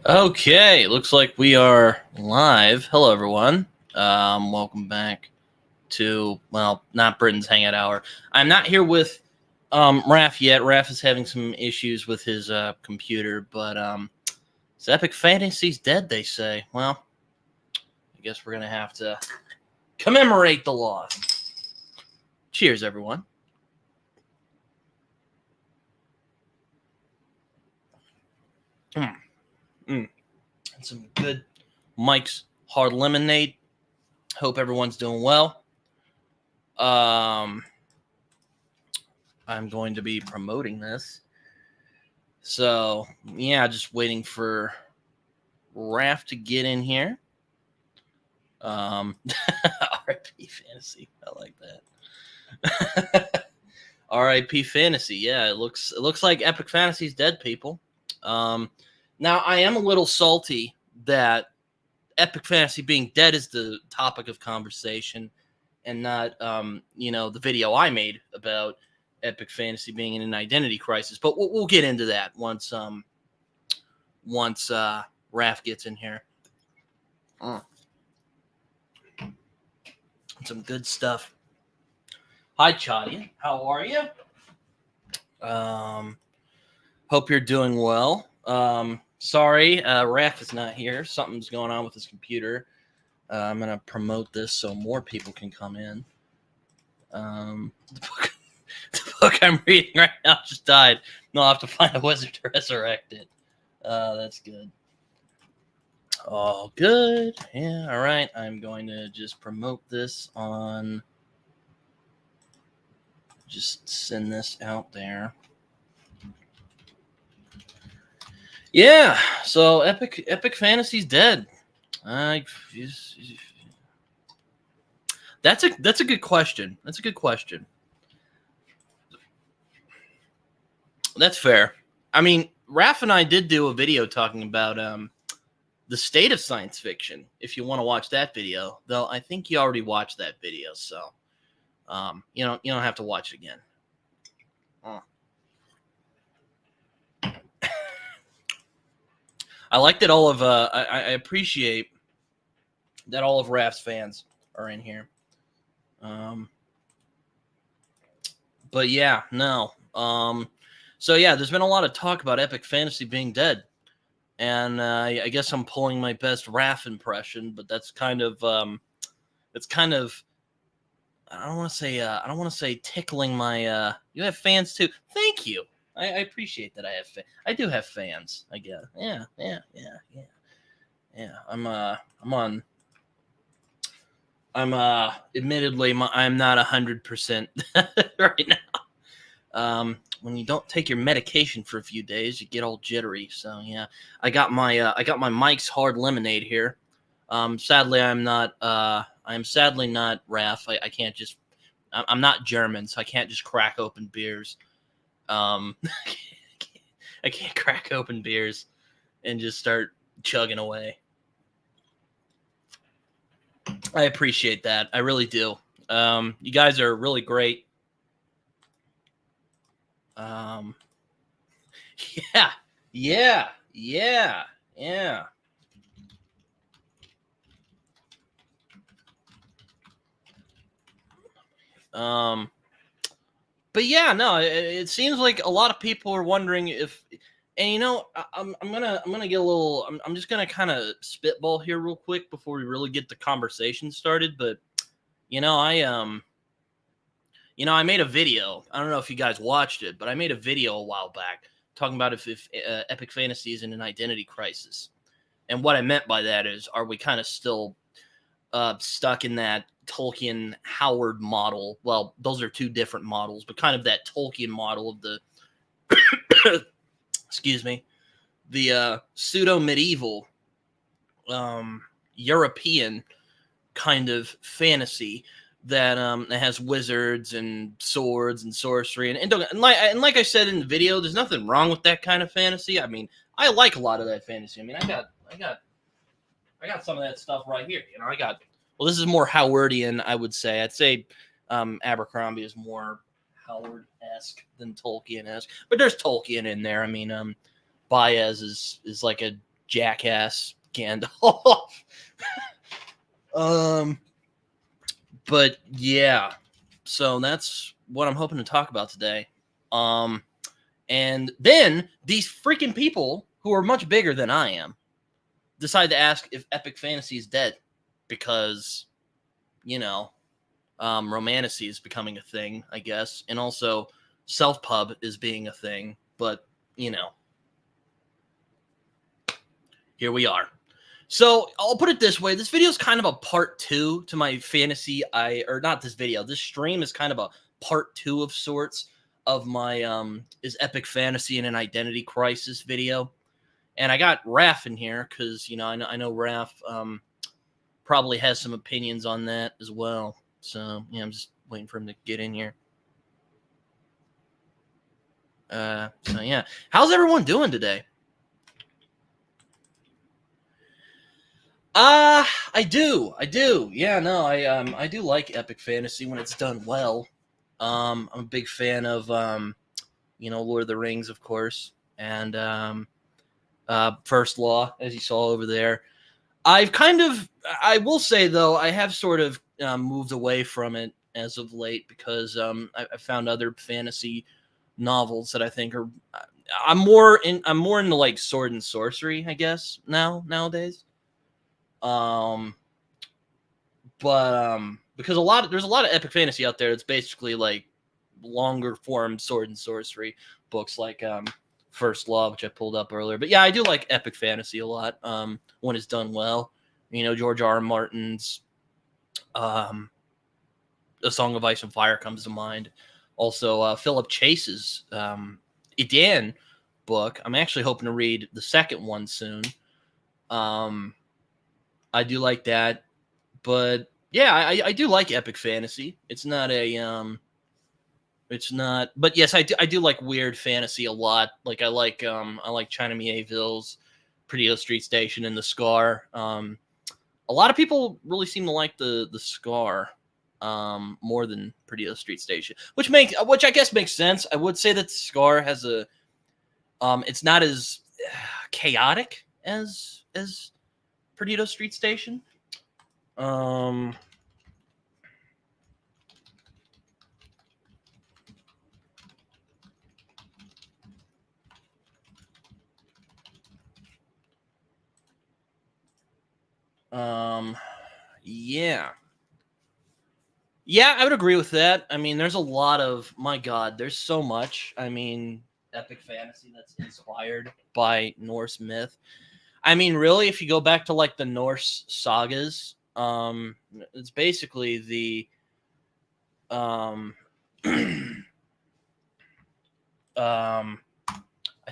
Okay, looks like we are live. Hello, everyone. Welcome back to, well, not Britain's Hangout Hour. I'm not here with Raf yet. Raf is having some issues with his computer, but his epic fantasy's dead, they say. Well, I guess we're going to have to commemorate the loss. Cheers, everyone. Some good Mike's Hard Lemonade. Hope everyone's doing well. I'm going to be promoting this. So, yeah, just waiting for Raf to get in here. R.I.P. Fantasy. I like that. R.I.P. Fantasy. Yeah, it looks like Epic Fantasy's dead, people. Now, I am a little salty that Epic Fantasy being dead is the topic of conversation and not, the video I made about Epic Fantasy being in an identity crisis. But we'll get into that once Raf gets in here. Some good stuff. Hi, Chadia. How are you? Hope you're doing well. Sorry, Raf is not here. Something's going on with his computer. I'm going to promote this so more people can come in. The book I'm reading right now just died. No, I'll have to find a wizard to resurrect it. That's good. All good. Yeah, all right. I'm going to just promote this on... Just send this out there. Yeah, so Epic Fantasy's dead. That's a good question. That's a good question. That's fair. I mean, Raf and I did do a video talking about the state of science fiction. If you want to watch that video, though, I think you already watched that video, so you don't have to watch it again. I like that all of I appreciate that all of Raf's fans are in here. But yeah, no. So yeah, there's been a lot of talk about Epic Fantasy being dead, and I guess I'm pulling my best Raf impression, but that's kind of I don't want to say tickling my. You have fans too. Thank you. I appreciate that. I do have fans. I guess. Yeah. I'm admittedly I'm not 100% right now. When you don't take your medication for a few days, you get all jittery. So yeah, I got my Mike's Hard Lemonade here. Sadly, I'm sadly not Raf. I can't just. I'm not German, so I can't just crack open beers. I can't crack open beers and just start chugging away. I appreciate that. I really do. You guys are really great. Yeah. But yeah, no, it seems like a lot of people are wondering if, and I'm gonna get a little, I'm just gonna kind of spitball here real quick before we really get the conversation started. But I made a video. I don't know if you guys watched it, but I made a video a while back talking about if Epic Fantasy is in an identity crisis, and what I meant by that is, are we kind of still stuck in that Tolkien Howard model? Well, those are two different models, but kind of that Tolkien model of the excuse me, the pseudo medieval European kind of fantasy that has wizards and swords and sorcery and like I said in the video, there's nothing wrong with that kind of fantasy. I mean, I like a lot of that fantasy. I mean, I got some of that stuff right here. Well, this is more Howardian, I would say. I'd say Abercrombie is more Howard-esque than Tolkien-esque. But there's Tolkien in there. I mean, Baez is like a jackass Gandalf. But yeah, so that's what I'm hoping to talk about today. And then these freaking people who are much bigger than I am decide to ask if epic fantasy is dead because, you know, romantasy is becoming a thing, I guess, and also self-pub is being a thing. But, you know, here we are. So I'll put it this way. This video is kind of a part 2 to my fantasy. Or not this video. This stream is kind of a part 2 of sorts of my is epic fantasy and an identity crisis video. And I got Raf in here because, you know, I know Raf probably has some opinions on that as well. So yeah, I'm just waiting for him to get in here. So yeah, how's everyone doing today? I do. Yeah, no, I do like epic fantasy when it's done well. I'm a big fan of you know, Lord of the Rings, of course, and First Law, as you saw over there. I will say though, I have sort of moved away from it as of late because I found other fantasy novels that I think are. I'm more into like sword and sorcery, I guess nowadays. But because there's a lot of epic fantasy out there. It's basically like longer form sword and sorcery books, like First Law, which I pulled up earlier. But yeah, I do like epic fantasy a lot. When it's done well, you know, George R. R. Martin's A Song of Ice and Fire comes to mind. Also, Philip Chase's Idan book. I'm actually hoping to read the second one soon. I do like that, but yeah, I do like epic fantasy. It's not a it's not, but yes, I do like weird fantasy a lot. Like I like China Mieville's Perdido Street Station and the Scar. A lot of people really seem to like the Scar more than Perdido Street Station, which I guess makes sense. I would say that the Scar has a it's not as chaotic as Perdido Street Station. Yeah. Yeah, I would agree with that. I mean, there's a lot of, my God, there's so much. I mean, epic fantasy that's inspired by Norse myth. I mean, really, if you go back to like the Norse sagas, it's basically the I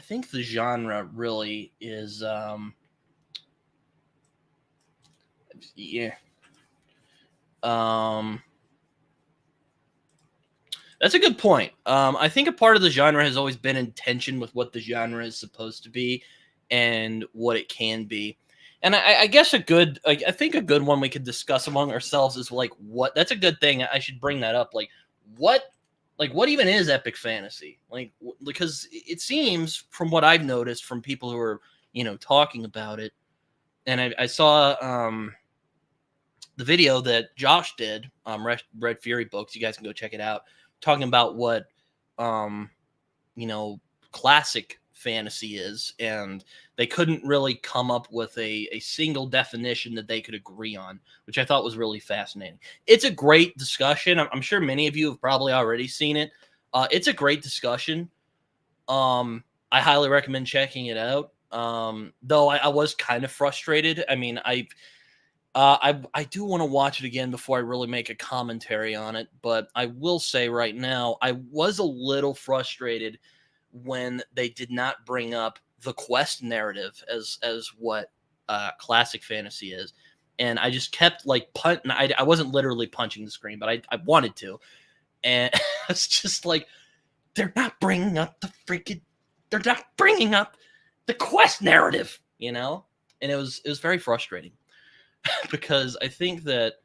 think the genre really is yeah. That's a good point. I think a part of the genre has always been in tension with what the genre is supposed to be and what it can be. And I guess I think a good one we could discuss among ourselves is like that's a good thing. I should bring that up. What even is epic fantasy? Because it seems from what I've noticed from people who are, you know, talking about it, and I saw the video that Josh did, Red Fury Books. You guys can go check it out, talking about what you know, classic fantasy is, and they couldn't really come up with a single definition that they could agree on, which I thought was really fascinating. It's a great discussion. I'm sure many of you have probably already seen it. It's a great discussion. I highly recommend checking it out. Though I was kind of frustrated. I mean, I do want to watch it again before I really make a commentary on it, but I will say right now, I was a little frustrated when they did not bring up the quest narrative as what classic fantasy is. And I just kept like punting. I wasn't literally punching the screen, but I wanted to. And it's just like, they're not bringing up the quest narrative, you know? And it was very frustrating. Because I think that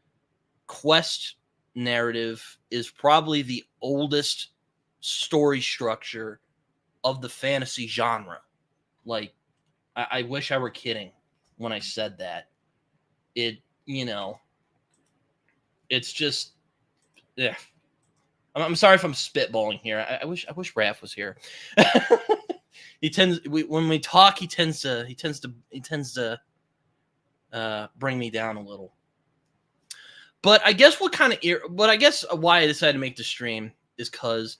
quest narrative is probably the oldest story structure of the fantasy genre. Like, I wish I were kidding when I said that. It, you know, it's just, yeah. I'm sorry if I'm spitballing here. I wish Raf was here. When we talk, he tends to bring me down a little. But I guess why I decided to make the stream is because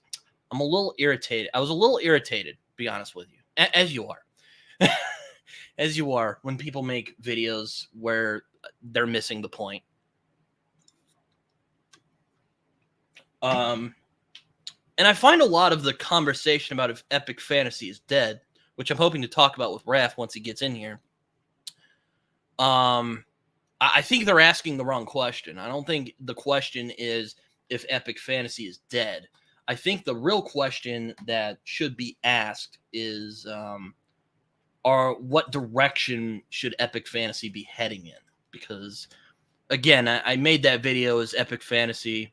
I'm a little irritated. I was a little irritated, to be honest with you, as you are. As you are when people make videos where they're missing the point. And I find a lot of the conversation about if epic fantasy is dead, which I'm hoping to talk about with Raf once he gets in here. I think they're asking the wrong question. I don't think the question is if epic fantasy is dead. I think the real question that should be asked is, what direction should epic fantasy be heading in? Because, again, I made that video as epic fantasy,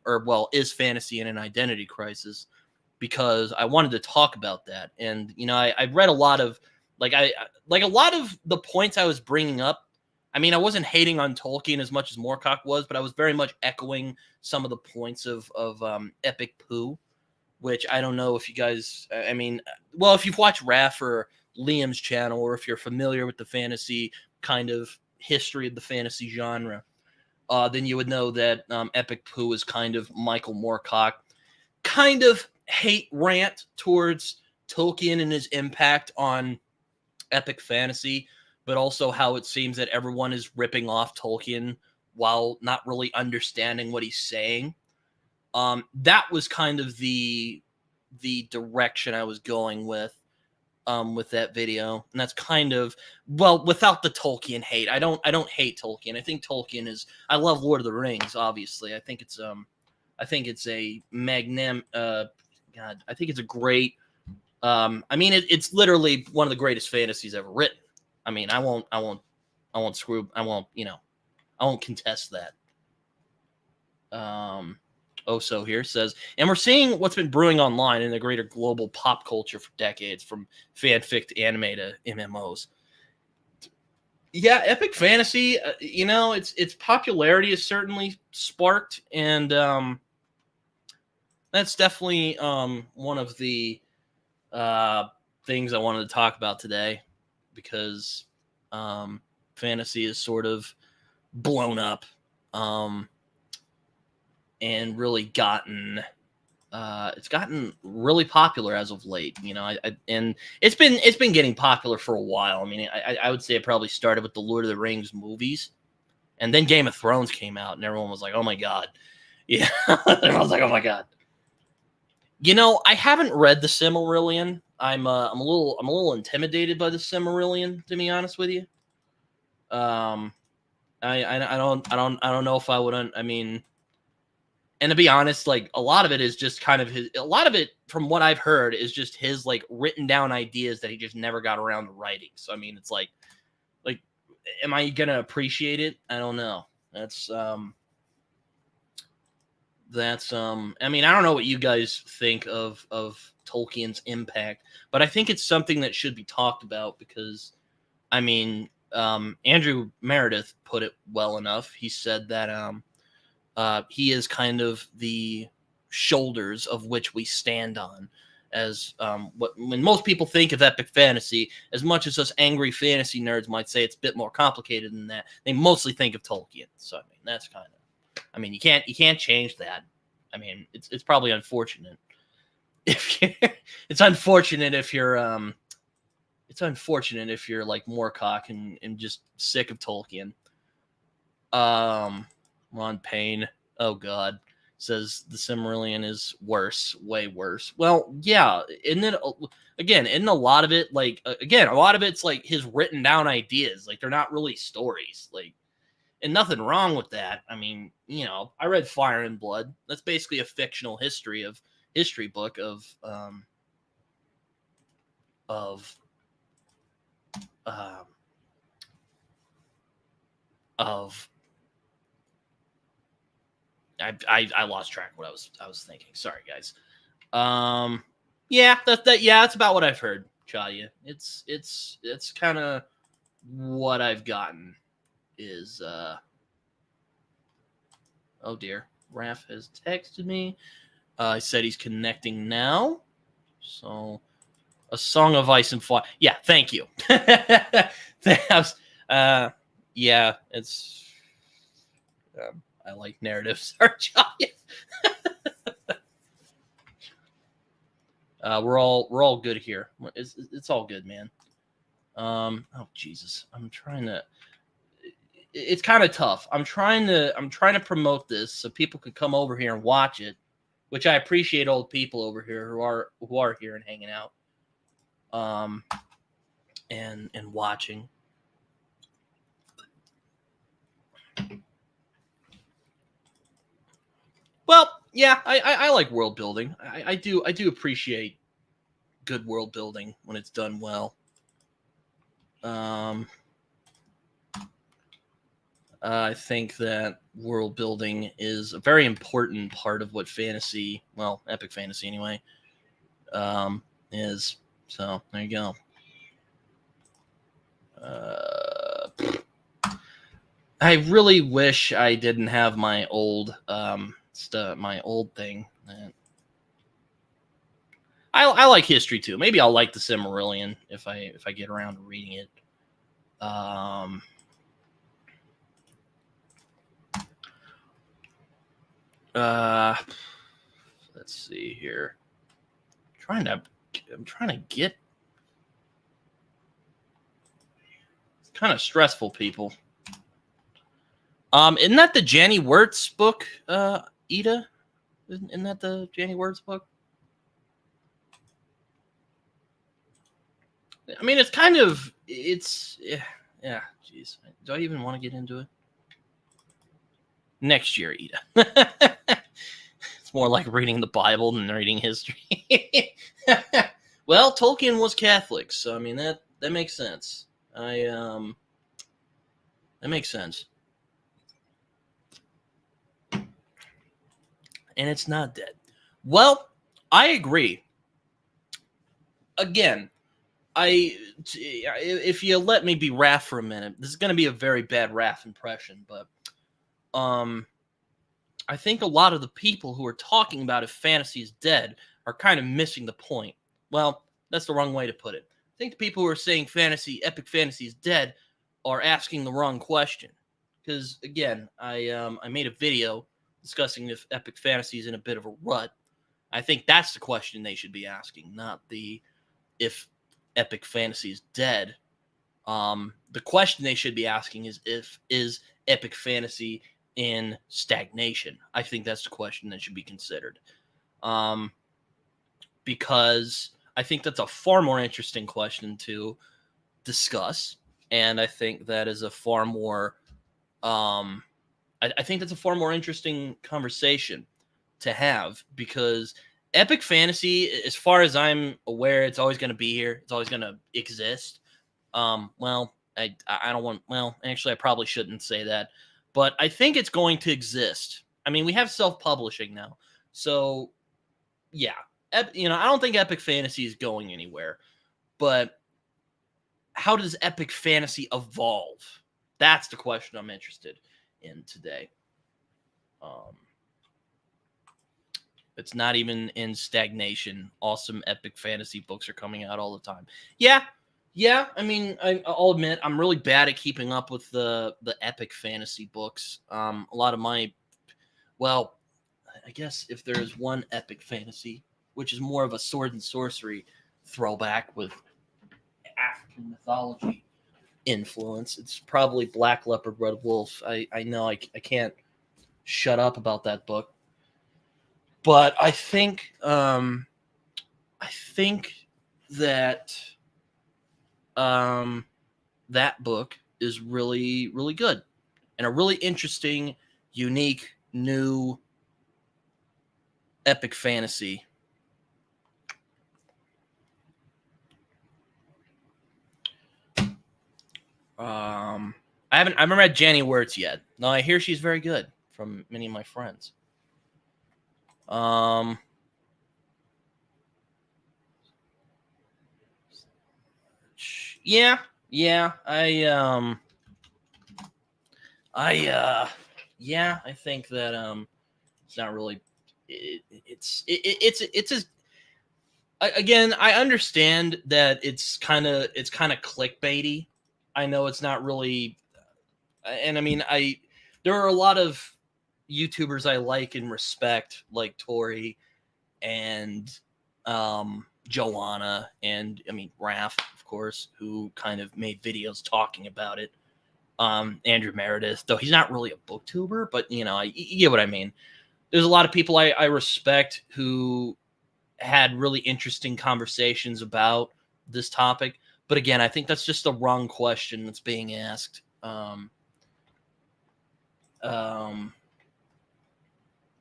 is fantasy in an identity crisis, because I wanted to talk about that. And, I read a lot of, a lot of the points I was bringing up. I mean, I wasn't hating on Tolkien as much as Moorcock was, but I was very much echoing some of the points of Epic Pooh, which I don't know if you guys, if you've watched Raf or Liam's channel, or if you're familiar with the fantasy kind of history of the fantasy genre, then you would know that Epic Pooh is kind of Michael Moorcock, kind of hate rant towards Tolkien and his impact on epic fantasy, but also how it seems that everyone is ripping off Tolkien while not really understanding what he's saying. That was kind of the direction I was going with that video, and that's kind of, without the Tolkien hate. I don't hate Tolkien. I think Tolkien is. I love Lord of the Rings. Obviously, I think it's a I think it's a great. It's literally one of the greatest fantasies ever written. I mean, I won't contest that. Oso here says, and we're seeing what's been brewing online in the greater global pop culture for decades, from fanfic to anime to MMOs. Yeah, epic fantasy, its popularity is certainly sparked, and that's definitely one of the things I wanted to talk about today, because fantasy is sort of blown up and really gotten really popular as of late. And it's been getting popular for a while. I mean, I would say it probably started with the Lord of the Rings movies, and then Game of Thrones came out, and everyone was like, "Oh my god!" Yeah, everyone was like, "Oh my god." I haven't read the Silmarillion. I'm a little intimidated by the Silmarillion, to be honest with you. I don't know if I would. And to be honest, a lot of it is just kind of a lot of it, from what I've heard, is just his written down ideas that he just never got around to writing. So it's like, am I gonna appreciate it? I don't know. That's I don't know what you guys think of Tolkien's impact, but I think it's something that should be talked about, because Andrew Meredith put it well enough. He said that he is kind of the shoulders of which we stand on, as when most people think of epic fantasy, as much as us angry fantasy nerds might say it's a bit more complicated than that, they mostly think of Tolkien. So that's kind of, you can't change that. It's probably unfortunate it's unfortunate if you're like Moorcock and just sick of Tolkien. Ron Payne, oh god, says the Silmarillion is worse, way worse. Well, yeah, and then again, isn't a lot of it a lot of it's his written down ideas, they're not really stories, and nothing wrong with that. I read Fire and Blood. That's basically a fictional history book of I lost track of what I was thinking. Sorry, guys. Yeah, that's about what I've heard, Chadia. It's kind of what I've gotten is oh dear, Raf has texted me. He said he's connecting now. So, A Song of Ice and Fire. Yeah, thank you. Yeah, it's. I like narratives. We're all good here. It's all good, man. Oh Jesus, I'm trying to. It's kind of tough. I'm trying to promote this so people can come over here and watch it, which I appreciate all the people over here who are here and hanging out, and watching. Well, yeah, I like world building. I do appreciate good world building when it's done well. I think that world building is a very important part of what fantasy, well, epic fantasy anyway, is. So there you go. I really wish I didn't have my old my old thing. I like history too. Maybe I'll like the Silmarillion if I get around to reading it. Let's see here. I'm trying to get. It's kind of stressful, people. Isn't that the Janny Wirtz book, Ida? Isn't that the Janny Wirtz book? I mean, it's kind of, yeah, jeez. Do I even want to get into it? Next year, Ida. It's more like reading the Bible than reading history. Well, Tolkien was Catholic, so I mean that makes sense. That makes sense. And it's not dead. Well, I agree. Again, if you let me be Raf for a minute, this is going to be a very bad Raf impression, but I think a lot of the people who are talking about if fantasy is dead are kind of missing the point. Well, that's the wrong way to put it. I think the people who are saying epic fantasy is dead are asking the wrong question. Because again, I made a video discussing if epic fantasy is in a bit of a rut. I think that's the question they should be asking, not the if epic fantasy is dead. The question they should be asking is epic fantasy in stagnation? I think that's the question that should be considered. Because I think that's a far more interesting question to discuss. And I think that is a far more I think that's a far more interesting conversation to have, because epic fantasy, as far as I'm aware, it's always going to be here. It's always going to exist. Well, I don't want. Well, actually, I probably shouldn't say that, but I think it's going to exist. I mean, we have self-publishing now, so yeah. I don't think epic fantasy is going anywhere. But how does epic fantasy evolve? That's the question I'm interested in today. It's not even in stagnation. Awesome epic fantasy books are coming out all the time. Yeah. I mean, I'll admit I'm really bad at keeping up with the epic fantasy books. A lot of my, well, I guess if there is one epic fantasy, which is more of a sword and sorcery throwback with African mythology influence, it's probably Black Leopard, Red Wolf. I know I can't shut up about that book. But I think that that book is really, really good and a really interesting, unique, new epic fantasy. I haven't read Janny Wirtz yet. No, I hear she's very good from many of my friends. Yeah, Yeah, I think that it's not really it's as again, I understand that it's kind of clickbaity. I know it's not really, and I mean, there are a lot of YouTubers I like and respect, like Tori and Joanna, and I mean Raf, of course, who kind of made videos talking about it. Andrew Meredith, though he's not really a booktuber, but you get what I mean. There's a lot of people I respect who had really interesting conversations about this topic. But again, I think that's just the wrong question that's being asked.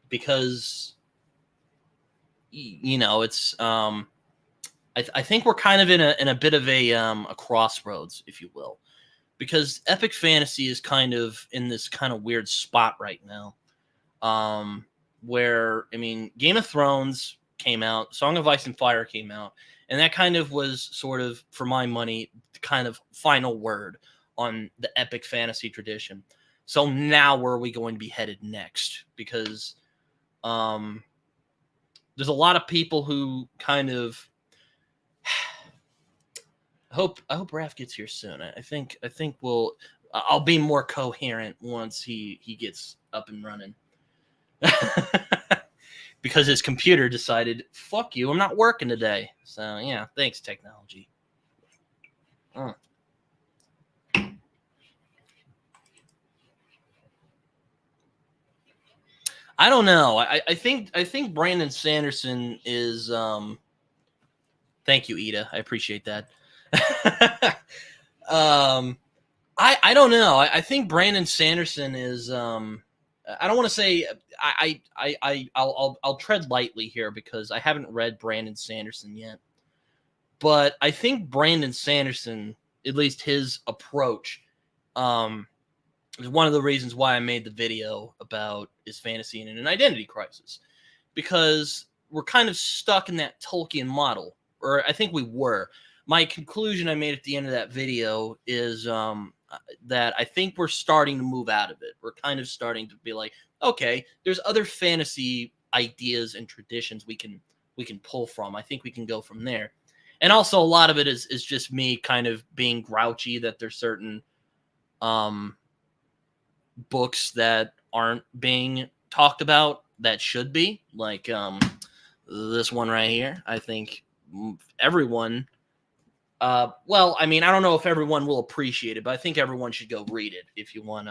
Because it's I think we're kind of in a bit of a crossroads, if you will, because epic fantasy is kind of in this kind of weird spot right now, where I mean, Game of Thrones came out, Song of Ice and Fire came out, and that kind of was sort of, for my money, the kind of final word on the epic fantasy tradition. So now where are we going to be headed next? Because there's a lot of people who kind of I hope Raf gets here soon. I think I'll be more coherent once he gets up and running. Because his computer decided, fuck you, I'm not working today. So yeah, thanks technology. Uh. I don't know. I think Brandon Sanderson is thank you, Ida. I appreciate that. I don't know. I think Brandon Sanderson is I don't want to say I'll tread lightly here because I haven't read Brandon Sanderson yet. But I think Brandon Sanderson, at least his approach, is one of the reasons why I made the video about is fantasy in an identity crisis. Because we're kind of stuck in that Tolkien model, or I think we were. My conclusion I made at the end of that video is that I think we're starting to move out of it. We're kind of starting to be like, okay, there's other fantasy ideas and traditions we can pull from. I think we can go from there. And also a lot of it is just me kind of being grouchy that there's certain books that aren't being talked about that should be, like this one right here. I think everyone well, I mean, I don't know if everyone will appreciate it, but I think everyone should go read it if you want.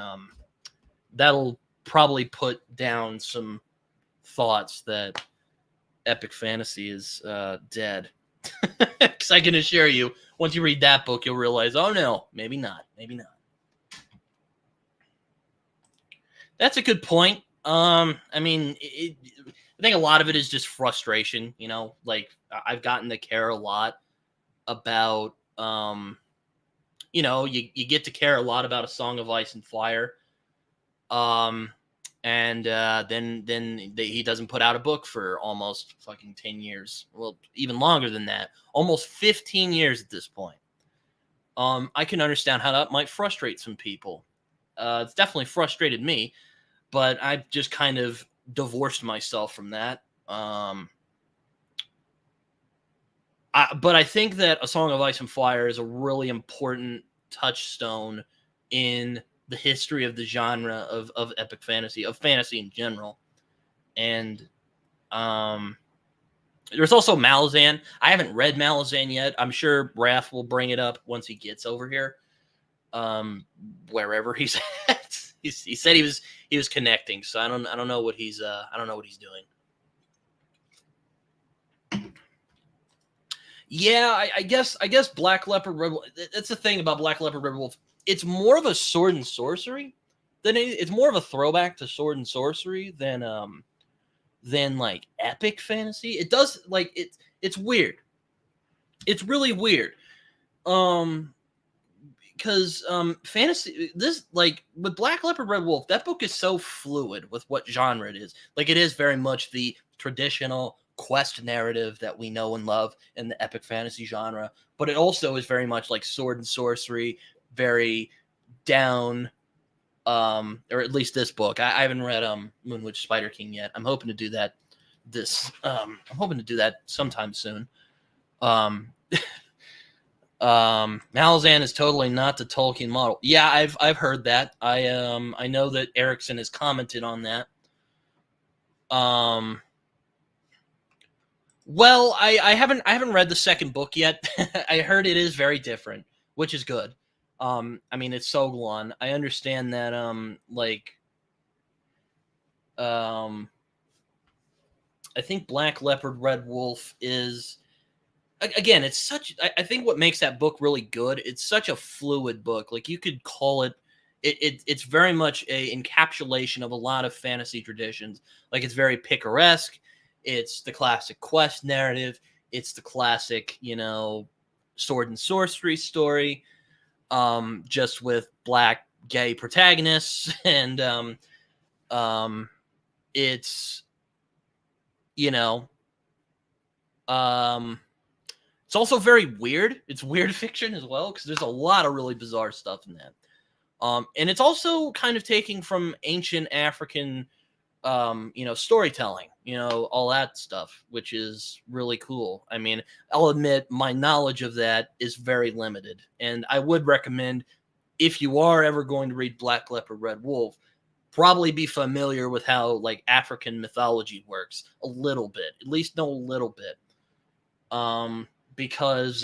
That'll probably put down some thoughts that epic fantasy is dead. Because I can assure you, once you read that book, you'll realize, oh no, maybe not, maybe not. That's a good point. I mean, I think a lot of it is just frustration. Like I've gotten to care a lot about you get to care a lot about A Song of Ice and Fire, and then he doesn't put out a book for almost fucking 10 years, well, even longer than that, almost 15 years at this point. I can understand how that might frustrate some people. It's definitely frustrated me, but I've just kind of divorced myself from that. But I think that A Song of Ice and Fire is a really important touchstone in the history of the genre of epic fantasy, of fantasy in general. And there's also Malazan. I haven't read Malazan yet. I'm sure Raf will bring it up once he gets over here, wherever he's at. He said he was connecting, so I don't know what he's doing. Yeah, I guess Black Leopard Red Wolf. That's the thing about Black Leopard Red Wolf. It's more of a sword and sorcery it's more of a throwback to sword and sorcery than like epic fantasy. It does like it's weird. It's really weird. Because fantasy, this, like with Black Leopard Red Wolf, that book is so fluid with what genre it is. Like it is very much the traditional quest narrative that we know and love in the epic fantasy genre, but it also is very much like sword and sorcery, very down, or at least this book. I haven't read Moonwitch Spider King yet. I'm hoping to do that I'm hoping to do that sometime soon. Malazan is totally not the Tolkien model. Yeah, I've heard that. I know that Erickson has commented on that. Well, I haven't read the second book yet. I heard it is very different, which is good. I mean, it's Soglon. I understand that I think Black Leopard Red Wolf is, again, it's such, I think what makes that book really good, it's such a fluid book. Like, you could call it's very much a encapsulation of a lot of fantasy traditions. Like, it's very picaresque. It's the classic quest narrative. It's the classic, sword and sorcery story, just with black gay protagonists. And it's, it's also very weird. It's weird fiction as well, because there's a lot of really bizarre stuff in that. And it's also kind of taking from ancient African, storytelling, all that stuff, which is really cool. I mean, I'll admit my knowledge of that is very limited. And I would recommend, if you are ever going to read Black Leopard Red Wolf, probably be familiar with how like African mythology works a little bit, at least know a little bit. Because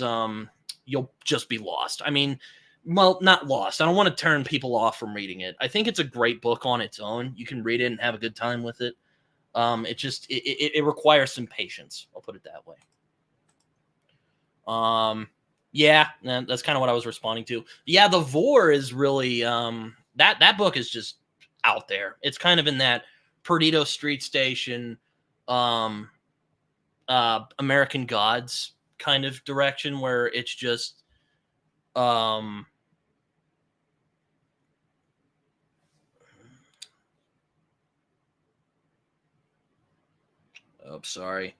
you'll just be lost. I mean, well, not lost. I don't want to turn people off from reading it. I think it's a great book on its own. You can read it and have a good time with it. It requires some patience. I'll put it that way. Yeah, that's kind of what I was responding to. Yeah, the Vor is really that book is just out there. It's kind of in that Perdido Street Station, American Gods kind of direction, where it's just oh, sorry.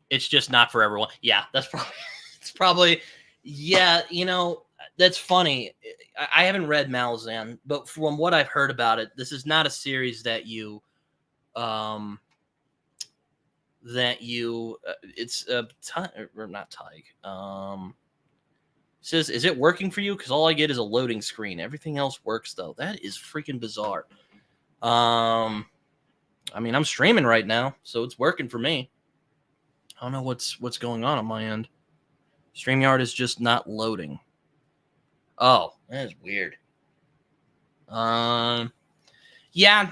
It's just not for everyone. Yeah, that's probably it's probably yeah, that's funny. I haven't read Malazan, but from what I've heard about it, this is not a series that it's or not Tig. Says, is it working for you? Because all I get is a loading screen. Everything else works though. That is freaking bizarre. I mean, I'm streaming right now, so it's working for me. I don't know what's going on my end. StreamYard is just not loading. Oh, that is weird. Yeah,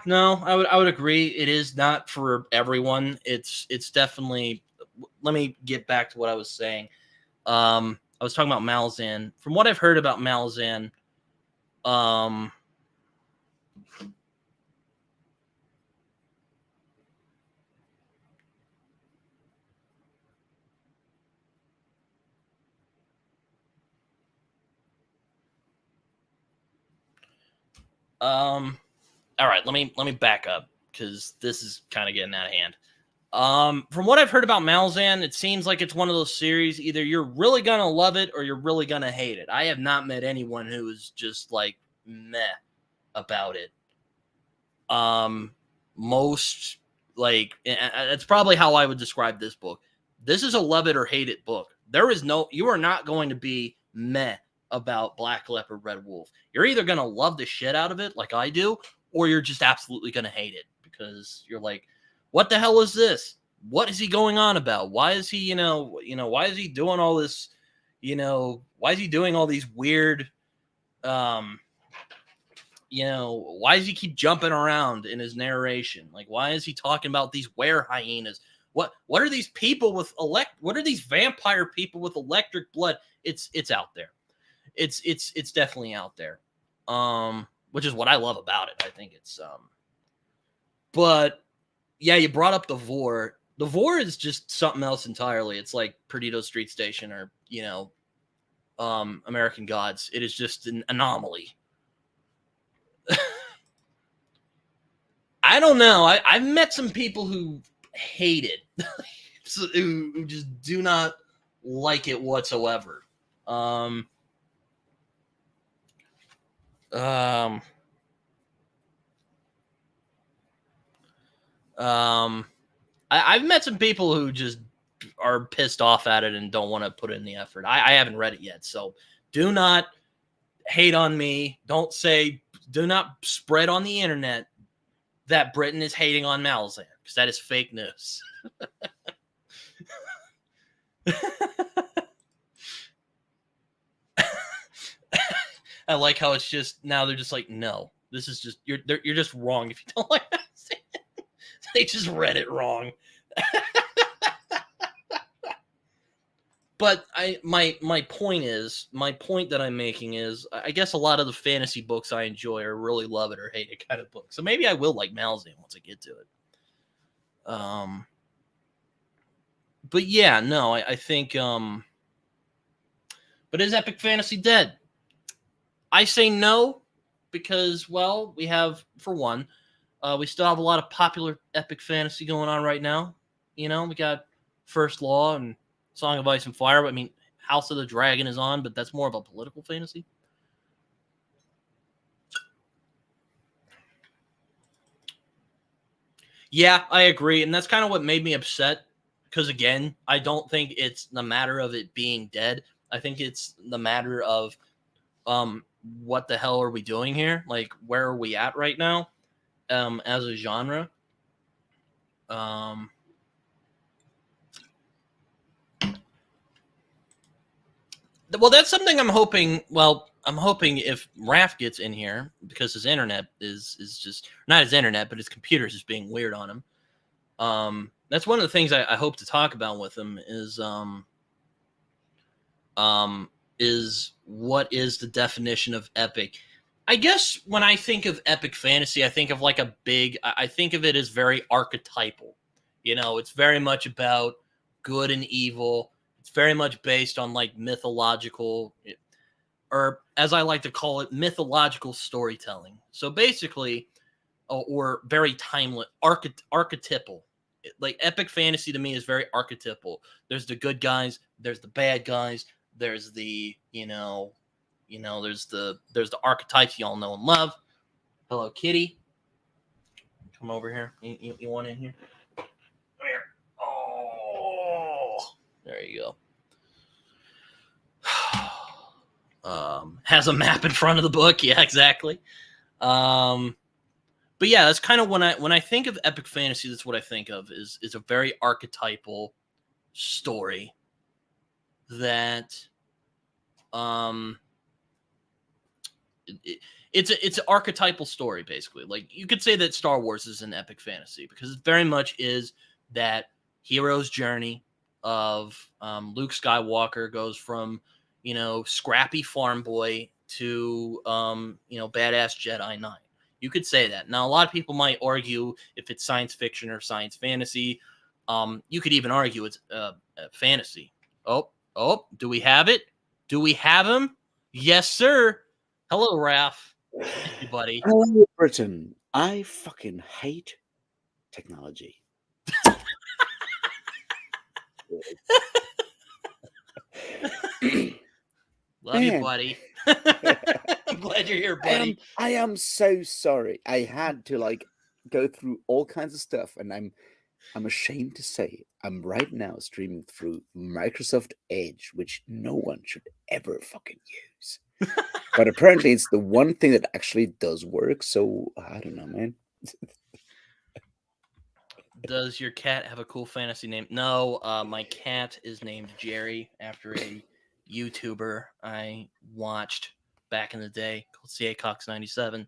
no, I would agree. It is not for everyone. It's definitely. Let me get back to what I was saying. I was talking about Malazan. From what I've heard about Malazan, all right, let me back up, because this is kind of getting out of hand. From what I've heard about Malazan, it seems like it's one of those series, either you're really gonna love it or you're really gonna hate it. I have not met anyone who is just like meh about it. Most, like, it's probably how I would describe this book. This is a love it or hate it book. You are not going to be meh about Black Leopard Red Wolf. You're either going to love the shit out of it like I do, or you're just absolutely going to hate it, because you're like, what the hell is this? What is he going on about? Why is he, why is he doing all this, why is he doing all these weird, why does he keep jumping around in his narration? Like, why is he talking about these were hyenas? What are these people with what are these vampire people with electric blood? It's out there. It's definitely out there. Which is what I love about it. I think it's but yeah, you brought up the Vor. The Vor is just something else entirely. It's like Perdido Street Station, or American Gods. It is just an anomaly. I don't know. I've met some people who hate it, who just do not like it whatsoever. I've met some people who just are pissed off at it and don't want to put in the effort. I haven't read it yet, so do not hate on me. Do not spread on the internet that Britain is hating on Malazan, because that is fake news. I like how it's just now they're just like, no, this is just you're just wrong if you don't like Malazan. They just read it wrong. But my point that I'm making is, I guess a lot of the fantasy books I enjoy are really love it or hate it kind of books. So maybe I will like Malazan once I get to it. But yeah, no, I think but is epic fantasy dead? I say no, because, well, we have, for one, we still have a lot of popular epic fantasy going on right now. You know, we got First Law and Song of Ice and Fire. I mean, House of the Dragon is on, but that's more of a political fantasy. Yeah, I agree. And that's kind of what made me upset. Because, again, I don't think it's the matter of it being dead. I think it's the matter of what the hell are we doing here? Like, where are we at right now as a genre? Well, that's something I'm hoping. Well, I'm hoping if Raf gets in here, because his internet is just not his internet, but his computer's just being weird on him. That's one of the things I hope to talk about with him is what is the definition of epic? I guess when I think of epic fantasy, I think of like I think of it as very archetypal. You know, it's very much about good and evil. It's very much based on like mythological, or as I like to call it, mythological storytelling. So basically, or very timeless, archetypal. Like epic fantasy to me is very archetypal. There's the good guys, there's the bad guys, there's the there's the archetypes y'all know and love. Hello, Kitty. Come over here. You want in here? Come here. Oh, there you go. Has a map in front of the book. Yeah, exactly. But yeah, that's kind of when I think of epic fantasy, that's what I think of is a very archetypal story that it's an archetypal story, basically. Like, you could say that Star Wars is an epic fantasy because it very much is that hero's journey of Luke Skywalker goes from, scrappy farm boy to, badass Jedi Knight. You could say that. Now, a lot of people might argue if it's science fiction or science fantasy. You could even argue it's fantasy. Oh, do we have it? Do we have him? Yes, sir. Hello, Raf. Thank you, buddy. Hello, Britain. I fucking hate technology. Love you, buddy. I'm glad you're here, buddy. I am so sorry. I had to go through all kinds of stuff, and I'm ashamed to say I'm right now streaming through Microsoft Edge, which no one should ever fucking use. But apparently it's the one thing that actually does work, so I don't know, man. Does your cat have a cool fantasy name? No, my cat is named Jerry after a YouTuber I watched back in the day called CA Cox 97.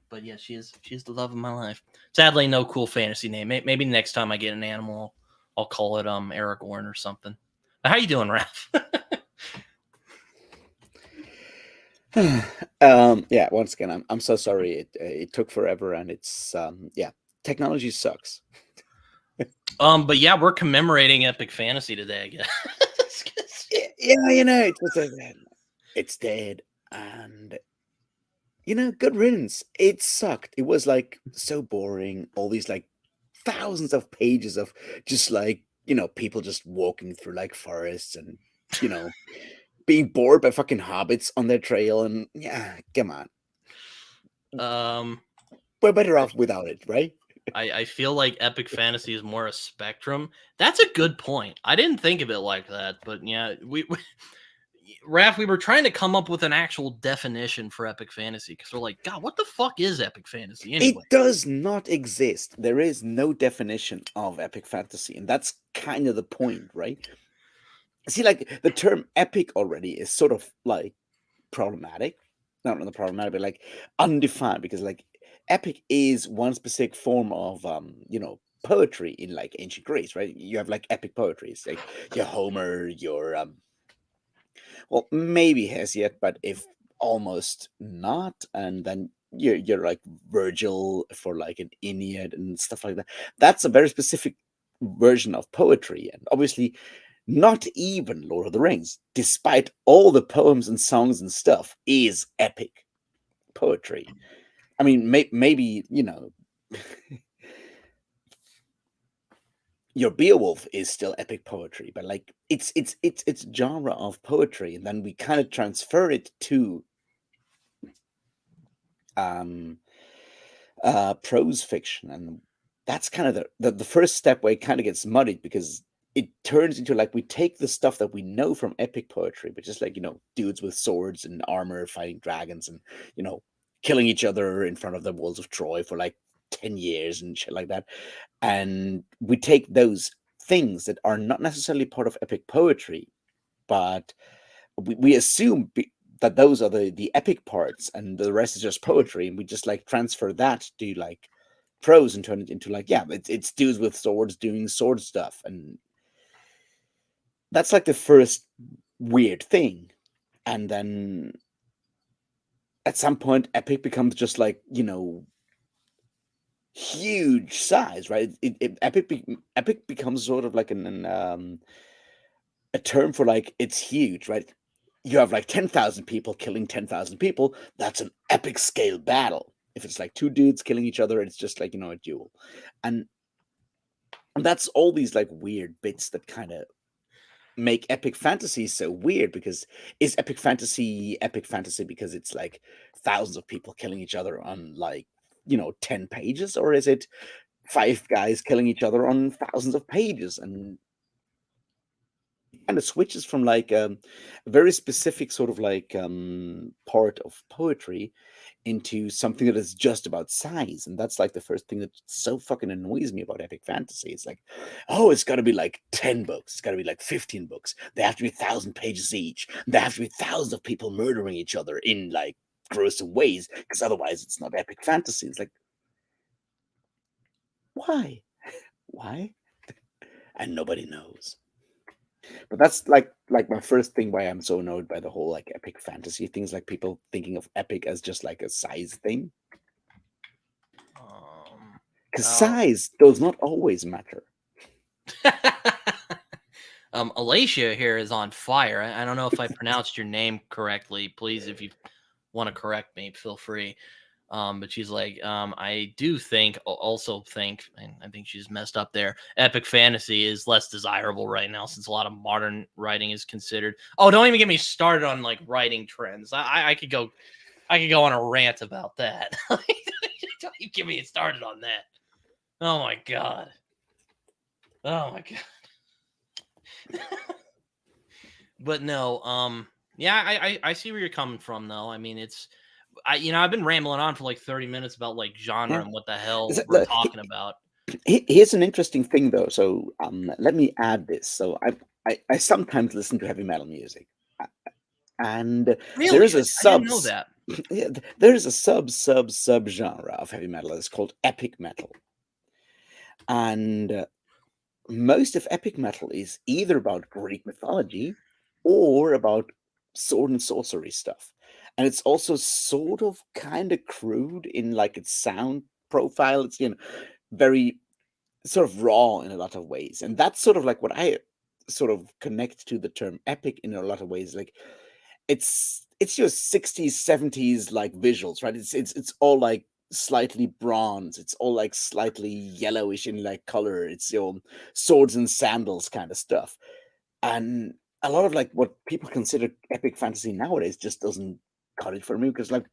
But yeah, she's the love of my life. Sadly, no cool fantasy name. Maybe next time I get an animal, I'll call it Aragorn or something. How you doing, Raf? Yeah, once again, I'm so sorry. It took forever, and it's technology sucks. But yeah, we're commemorating epic fantasy today, I guess. Yeah, it's dead, and good riddance. It sucked. It was like so boring. All these like thousands of pages of just like people just walking through like forests and you know being bored by fucking hobbits on their trail, and yeah, come on, Um, we're better I, off without it, right? I feel like epic fantasy is more a spectrum. That's a good point. I didn't think of it like that, but yeah, we Raph, we were trying to come up with an actual definition for epic fantasy because we're like, God, what the fuck is epic fantasy anyway? It does not exist. There is no definition of epic fantasy, and that's kind of the point, right? See, like the term epic already is sort of like problematic. Not problematic, but like undefined, because like epic is one specific form of poetry in like ancient Greece, right? You have like epic poetry. It's like your Homer, your well, maybe Hesiod, but if almost not, and then you're like Virgil for like an Aeneid and stuff like that. That's a very specific version of poetry, and obviously not even Lord of the Rings, despite all the poems and songs and stuff, is epic poetry. I mean, maybe your Beowulf is still epic poetry, but like it's genre of poetry, and then we kind of transfer it to um prose fiction, and that's kind of the first step where it kind of gets muddied, because it turns into like we take the stuff that we know from epic poetry, which is like dudes with swords and armor fighting dragons and you know killing each other in front of the walls of Troy for like 10 years and shit like that, and we take those things that are not necessarily part of epic poetry, but we assume that those are the epic parts and the rest is just poetry, and we just like transfer that to like prose and turn it into like, yeah, it's dudes with swords doing sword stuff, and that's like the first weird thing. And then at some point epic becomes just like huge size, right? Epic becomes sort of like a term for like it's huge, right? You have like 10,000 people killing 10,000 people. That's an epic scale battle. If it's like two dudes killing each other, it's just like a duel, and that's all these like weird bits that kind of make epic fantasy so weird. Because is epic fantasy because it's like thousands of people killing each other on like 10 pages, or is it five guys killing each other on thousands of pages? And kind of switches from like a very specific sort of like part of poetry into something that is just about size. And that's like the first thing that so fucking annoys me about epic fantasy. It's like, oh, it's got to be like 10 books, it's got to be like 15 books, they have to be 1,000 pages each, there have to be thousands of people murdering each other in like gruesome ways, because otherwise it's not epic fantasy. It's like, why? And nobody knows. But that's like my first thing why I'm so annoyed by the whole like epic fantasy things, like people thinking of epic as just like a size thing. Um, Because oh. size does not always matter. Alacia here is on fire. I don't know if I pronounced your name correctly. Please, if you want to correct me, feel free. But she's like, I do think, also think, and I think she's messed up there. Epic fantasy is less desirable right now since a lot of modern writing is considered. Oh, don't even get me started on like writing trends. I could go, on a rant about that. Don't you get me started on that. Oh my god. Oh my god. But no, yeah, I see where you're coming from though. I mean, I've been rambling on for like 30 minutes about like genre Yeah. and what the hell we're talking about. Here's an interesting thing though. So let me add this. So I sometimes listen to heavy metal music, and there Really? is a I didn't know that. yeah, there is a sub genre of heavy metal that's called epic metal, and most of epic metal is either about Greek mythology or about sword and sorcery stuff. And it's also sort of kind of crude in like its sound profile. It's very sort of raw in a lot of ways. And that's sort of like what I sort of connect to the term epic in a lot of ways. Like it's your 60s, 70s like visuals, right? It's all like slightly bronze, it's all like slightly yellowish in like color, it's your swords and sandals kind of stuff. And a lot of like what people consider epic fantasy nowadays just doesn't cut it for me, because like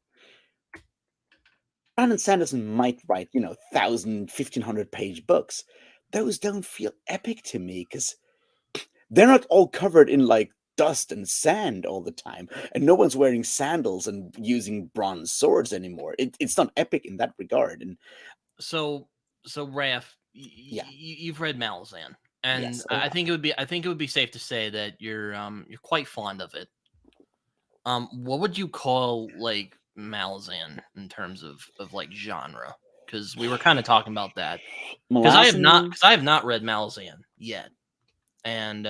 Brandon Sanderson might write, 1,000, 1,500 page books. Those don't feel epic to me because they're not all covered in like dust and sand all the time, and no one's wearing sandals and using bronze swords anymore. It's not epic in that regard. And So Raf, yeah, you've read Malazan, and yes, I think it would be safe to say that you're quite fond of it. What would you call like Malazan in terms of like genre? Because we were kind of talking about that. Because Malazan. I have not read Malazan yet, and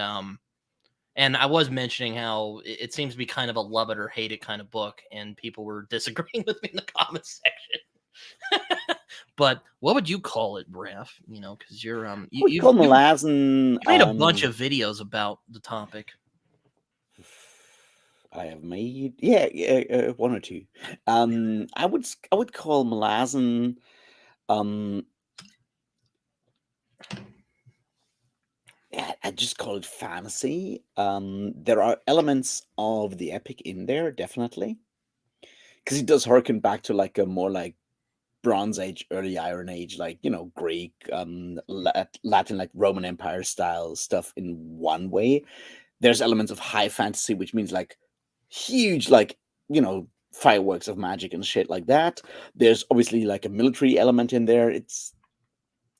I was mentioning how it seems to be kind of a love it or hate it kind of book, and people were disagreeing with me in the comments section. But what would you call it, Raf? Because you're We call Malazan. you've made a bunch of videos about the topic. I have made, one or two. I would call Malazan. I just call it fantasy. There are elements of the epic in there, definitely, because it does harken back to like a more like Bronze Age, early Iron Age, like Greek, Latin, like Roman Empire style stuff in one way. There's elements of high fantasy, which means like huge, like fireworks of magic and shit like that. There's obviously like a military element in there.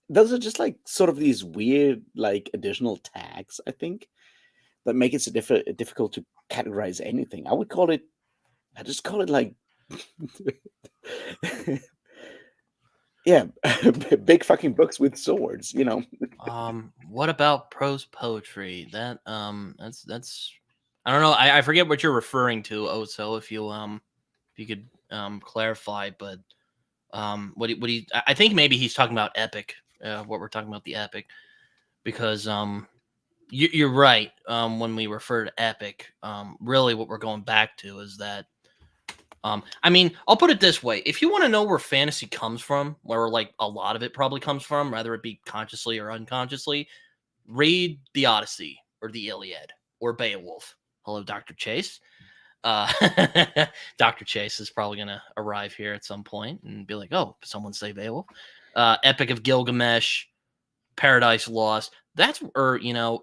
Those are just like sort of these weird like additional tags, I think, that make it so difficult to categorize anything. I just call it like yeah, big fucking books with swords, What about prose poetry? That's I don't know. I forget what you're referring to. Oh, so if you could clarify, but what do you? I think maybe he's talking about epic. What we're talking about, the epic, because you're right. When we refer to epic, really what we're going back to is that. I mean, I'll put it this way: if you want to know where fantasy comes from, where like a lot of it probably comes from, whether it be consciously or unconsciously, read the Odyssey or the Iliad or Beowulf. Hello, Dr. Chase. Dr. Chase is probably going to arrive here at some point and be like, oh, someone say Beowulf. Epic of Gilgamesh, Paradise Lost. That's, or, yeah,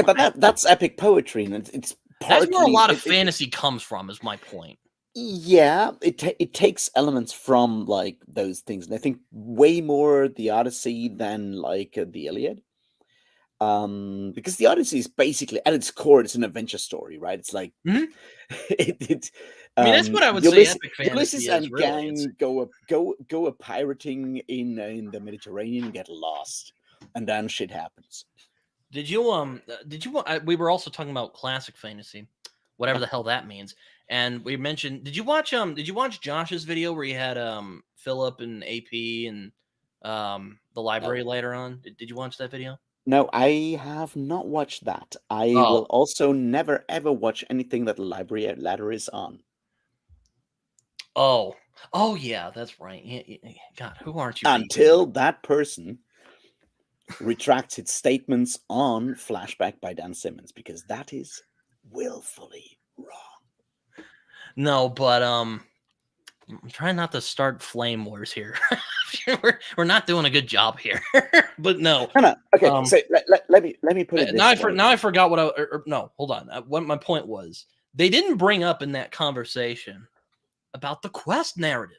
but that's epic poetry, and it's partly, that's where a lot of fantasy comes from, is my point. Yeah, it takes elements from like those things, and I think way more the Odyssey than like the Iliad. Because the Odyssey is basically at its core, it's an adventure story, right? It's like I mean, that's what I would say. Epic fantasy Ulysses is and really. gang go a pirating in the Mediterranean, get lost, and then shit happens. Did you we were also talking about classic fantasy, whatever the hell that means. And we mentioned, did you watch Josh's video where he had Philip and AP and the library later on? Did you watch that video? No, I have not watched that. I will also never ever watch anything that the library ladder is on. Oh yeah, that's right. God, who aren't you? Until that person retracts its statements on Flashback by Dan Simmons, because that is willfully wrong. No, but I'm trying not to start flame wars here. we're not doing a good job here. But no. No. Okay, so let me put it this way. Now I forgot what no, hold on. What my point was. They didn't bring up in that conversation about the quest narrative.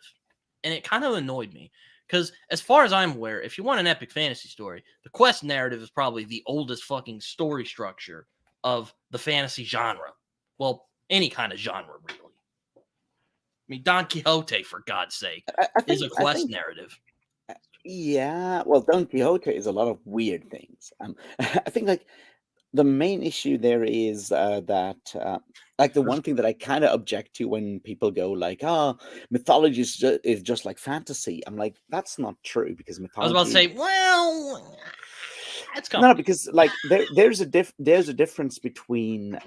And it kind of annoyed me. Because as far as I'm aware, if you want an epic fantasy story, the quest narrative is probably the oldest fucking story structure of the fantasy genre. Well, any kind of genre, really. I mean, Don Quixote, for God's sake, is a quest narrative. Yeah, well, Don Quixote is a lot of weird things. I think like the main issue there is that like the one thing that I kind of object to when people go like, "Oh, mythology is just like fantasy." I'm like, that's not true, because mythology. I was about to say, well, It's No, complicated. because like there's a difference between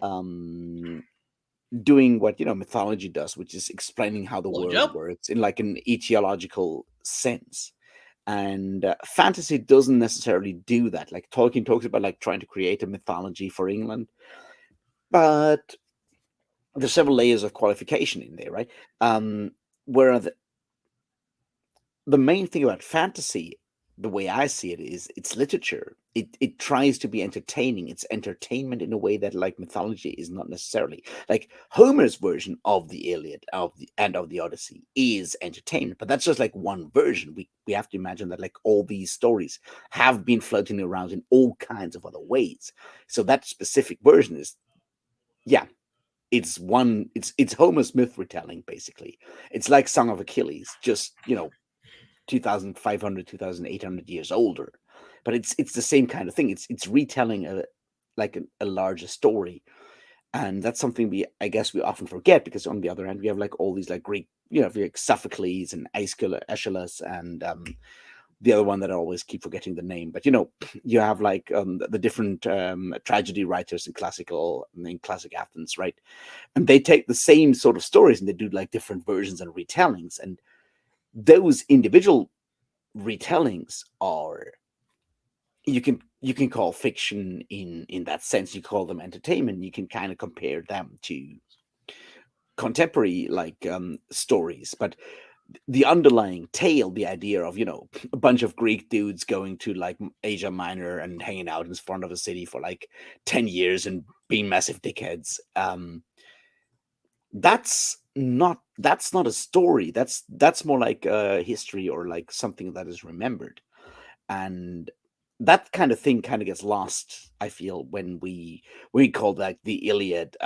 doing what mythology does, which is explaining how the Hello, world Joe. works in like an etiological sense. And fantasy doesn't necessarily do that. Like Tolkien talks about like trying to create a mythology for England, but there's several layers of qualification in there, right? Where the main thing about fantasy, the way I see it, is it's literature. It tries to be entertaining. It's entertainment in a way that like mythology is not necessarily. Like Homer's version of the Iliad of the Odyssey is entertainment, but that's just like one version. We have to imagine that like all these stories have been floating around in all kinds of other ways. So that specific version is, yeah, it's Homer's myth retelling basically. It's like Song of Achilles, just 2,500, 2,800 years older, but it's the same kind of thing. It's retelling a larger story, and that's something I guess we often forget, because on the other hand we have like all these like Greek, like Sophocles and Aeschylus and the other one that I always keep forgetting the name, but you have like the different tragedy writers in classic Athens, right? And they take the same sort of stories and they do like different versions and retellings, and those individual retellings are, you can call fiction in that sense. You call them entertainment. You can kind of compare them to contemporary like stories, but the underlying tale, the idea of a bunch of Greek dudes going to like Asia Minor and hanging out in front of a city for like 10 years and being massive dickheads, that's not a story. That's more like a history, or like something that is remembered. And that kind of thing kind of gets lost, I feel, when we call that the Iliad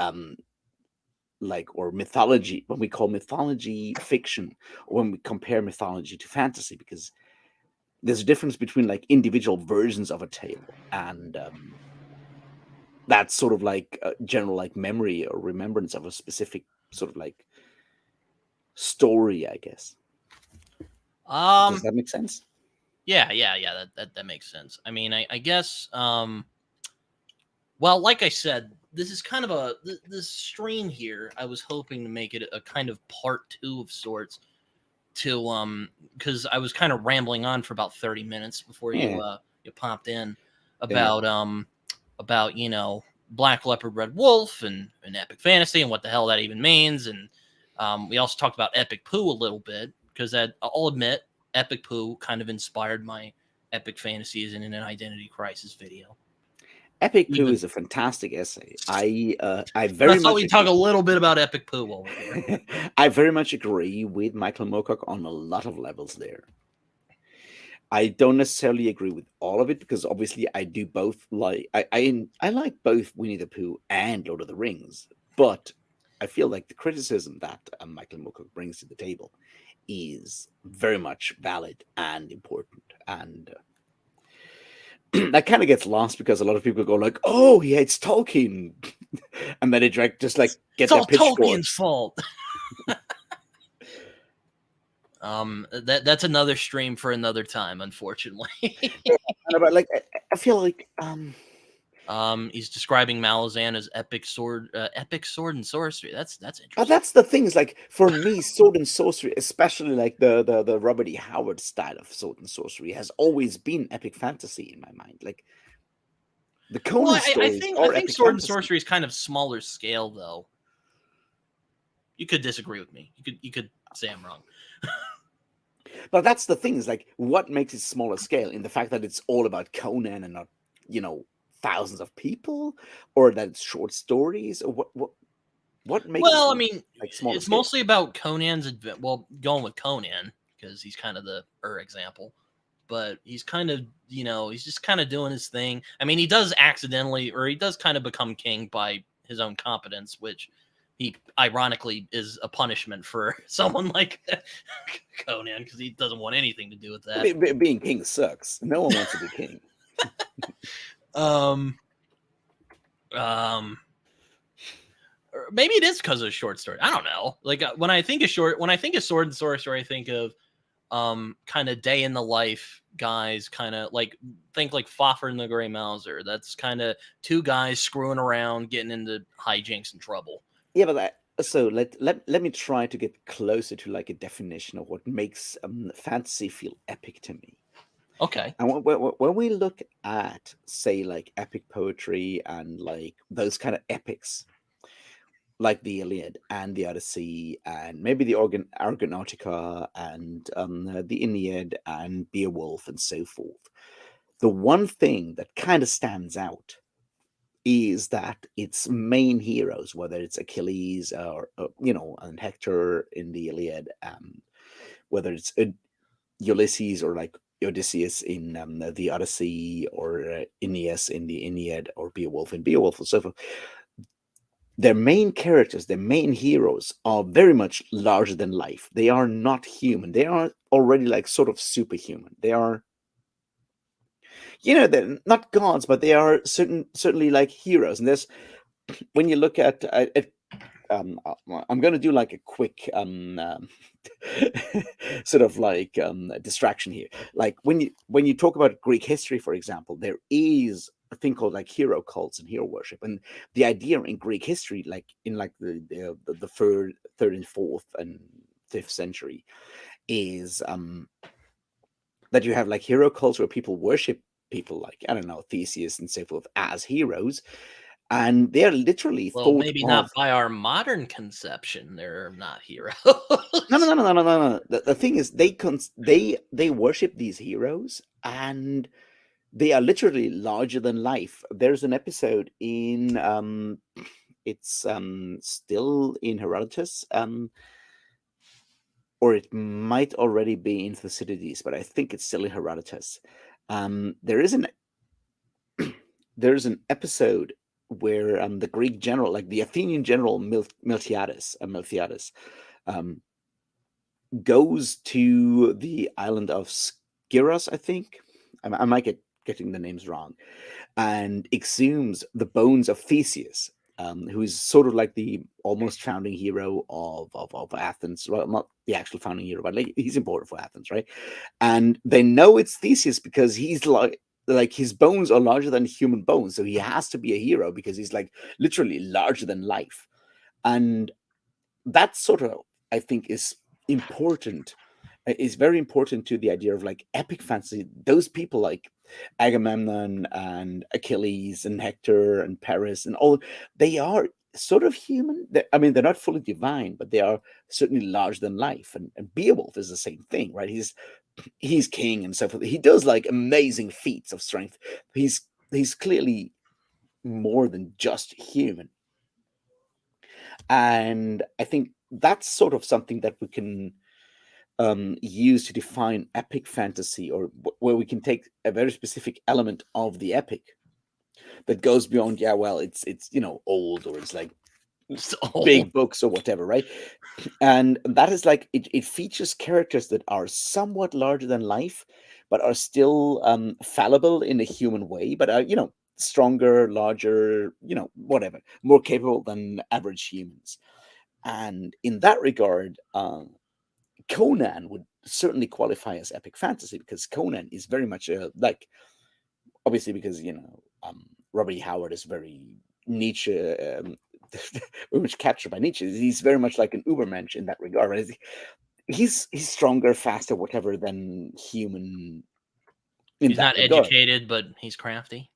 like, or mythology, when we call mythology fiction, or when we compare mythology to fantasy, because there's a difference between like individual versions of a tale and that's sort of like a general like memory or remembrance of a specific sort of like story, I guess. Does that make sense? Yeah. That makes sense. I mean, I guess. Well, like I said, this is kind of this stream here. I was hoping to make it a kind of part 2 of sorts, to because I was kind of rambling on for about 30 minutes before Yeah, you popped in yeah. about Black Leopard Red Wolf and epic fantasy and what the hell that even means. And we also talked about epic poo a little bit, because I'll admit epic poo kind of inspired my epic fantasies in an identity crisis video. Epic Poo Even is a fantastic essay. I but I very thought much we'd talk agree. a little bit about epic poo while we're here. I very much agree with Michael Moorcock on a lot of levels there. I don't necessarily agree with all of it, because obviously I do both like I like both Winnie the Pooh and Lord of the Rings, but I feel like the criticism that Michael Moorcock brings to the table is very much valid and important, and that kind of gets lost because a lot of people go like, "Oh, yeah, it's Tolkien," and then they just like It's get their all Tolkien's pitchforks. fault. That's another stream for another time, unfortunately. But like, I feel like He's describing Malazan as epic sword and sorcery. That's but interesting. that's the thing is like, for me, sword and sorcery, especially like the Robert E. Howard style of sword and sorcery, has always been epic fantasy in my mind. Like the Well, Conan I stories think are epic sword and fantasy. sorcery is kind of smaller scale, though. You could disagree with me. You could say I'm wrong. But that's the thing is like, what makes it smaller scale in the fact that it's all about Conan and not, thousands of people, or that it's short stories, or what makes it Well, I mean, like smaller it's scale? mostly about going with Conan because he's kind of the example, but he's kind of, he's just kind of doing his thing. I mean, he does accidentally, or he does kind of become king by his own competence, which he ironically is a punishment for someone like Conan, because he doesn't want anything to do with that. Being king sucks. No one wants to be king. Um, um, or maybe it is because of a short story. I don't know. Like when I think of sword and sorcery, I think of kind of day in the life guys kind of like, think like Foffer and the Gray Mouser. That's kind of two guys screwing around, getting into hijinks and trouble. Yeah, but so let me try to get closer to like a definition of what makes fantasy feel epic to me. Okay. And when we look at, say, like epic poetry and like those kind of epics, like the Iliad and the Odyssey, and maybe the Argonautica and the Aeneid and Beowulf and so forth, the one thing that kind of stands out is that its main heroes, whether it's Achilles or and Hector in the Iliad, whether it's Ulysses or like Odysseus in the Odyssey, or Aeneas in the Aeneid, or Beowulf in Beowulf, and so forth. Their main characters, their main heroes, are very much larger than life. They are not human. They are already like sort of superhuman. They are, they're not gods, but they are certainly like heroes. And there's, when you look at I'm going to do like a quick sort of like distraction here. Like when you talk about Greek history, for example, there is a thing called like hero cults and hero worship, and the idea in Greek history, like in like the third and fourth and fifth century, is that you have like hero cults where people worship people like, I don't know, Theseus and so forth as heroes, and they're literally Well, thought maybe of. not by our modern conception. They're not heroes. No. The thing is, they worship these heroes, and they are literally larger than life. There's an episode in it's still in Herodotus, or it might already be in Thucydides, but I think it's still in Herodotus. There is an episode where the Greek general, like the Athenian general Miltiades, goes to the island of Skyros, I think. I might getting the names wrong, and exhumes the bones of Theseus, who is sort of like the almost founding hero of Athens. Well, not the actual founding hero, but like, he's important for Athens, right? And they know it's Theseus because he's like his bones are larger than human bones, so he has to be a hero because he's like literally larger than life. And that sort of, I think, is important, is very important to the idea of like epic fantasy. Those people like Agamemnon and Achilles and Hector and Paris and all, they are sort of human. I mean, they're not fully divine, but they are certainly larger than life. And Beowulf is the same thing, right? He's king and so forth. He does like amazing feats of strength. He's clearly more than just human. And I think that's sort of something that we can use to define epic fantasy, or where we can take a very specific element of the epic that goes beyond, yeah, well, it's old, or it's like It's old. big books or whatever, right? And that is like it features characters that are somewhat larger than life, but are still fallible in a human way, but are stronger, larger, whatever, more capable than average humans. And in that regard, Conan would certainly qualify as epic fantasy, because Conan is very much like, obviously, because Robert E. Howard is very Nietzsche, very much captured by Nietzsche. He's very much like an Ubermensch in that regard. Right? He's stronger, faster, whatever than human in He's that not regard. educated, but he's crafty.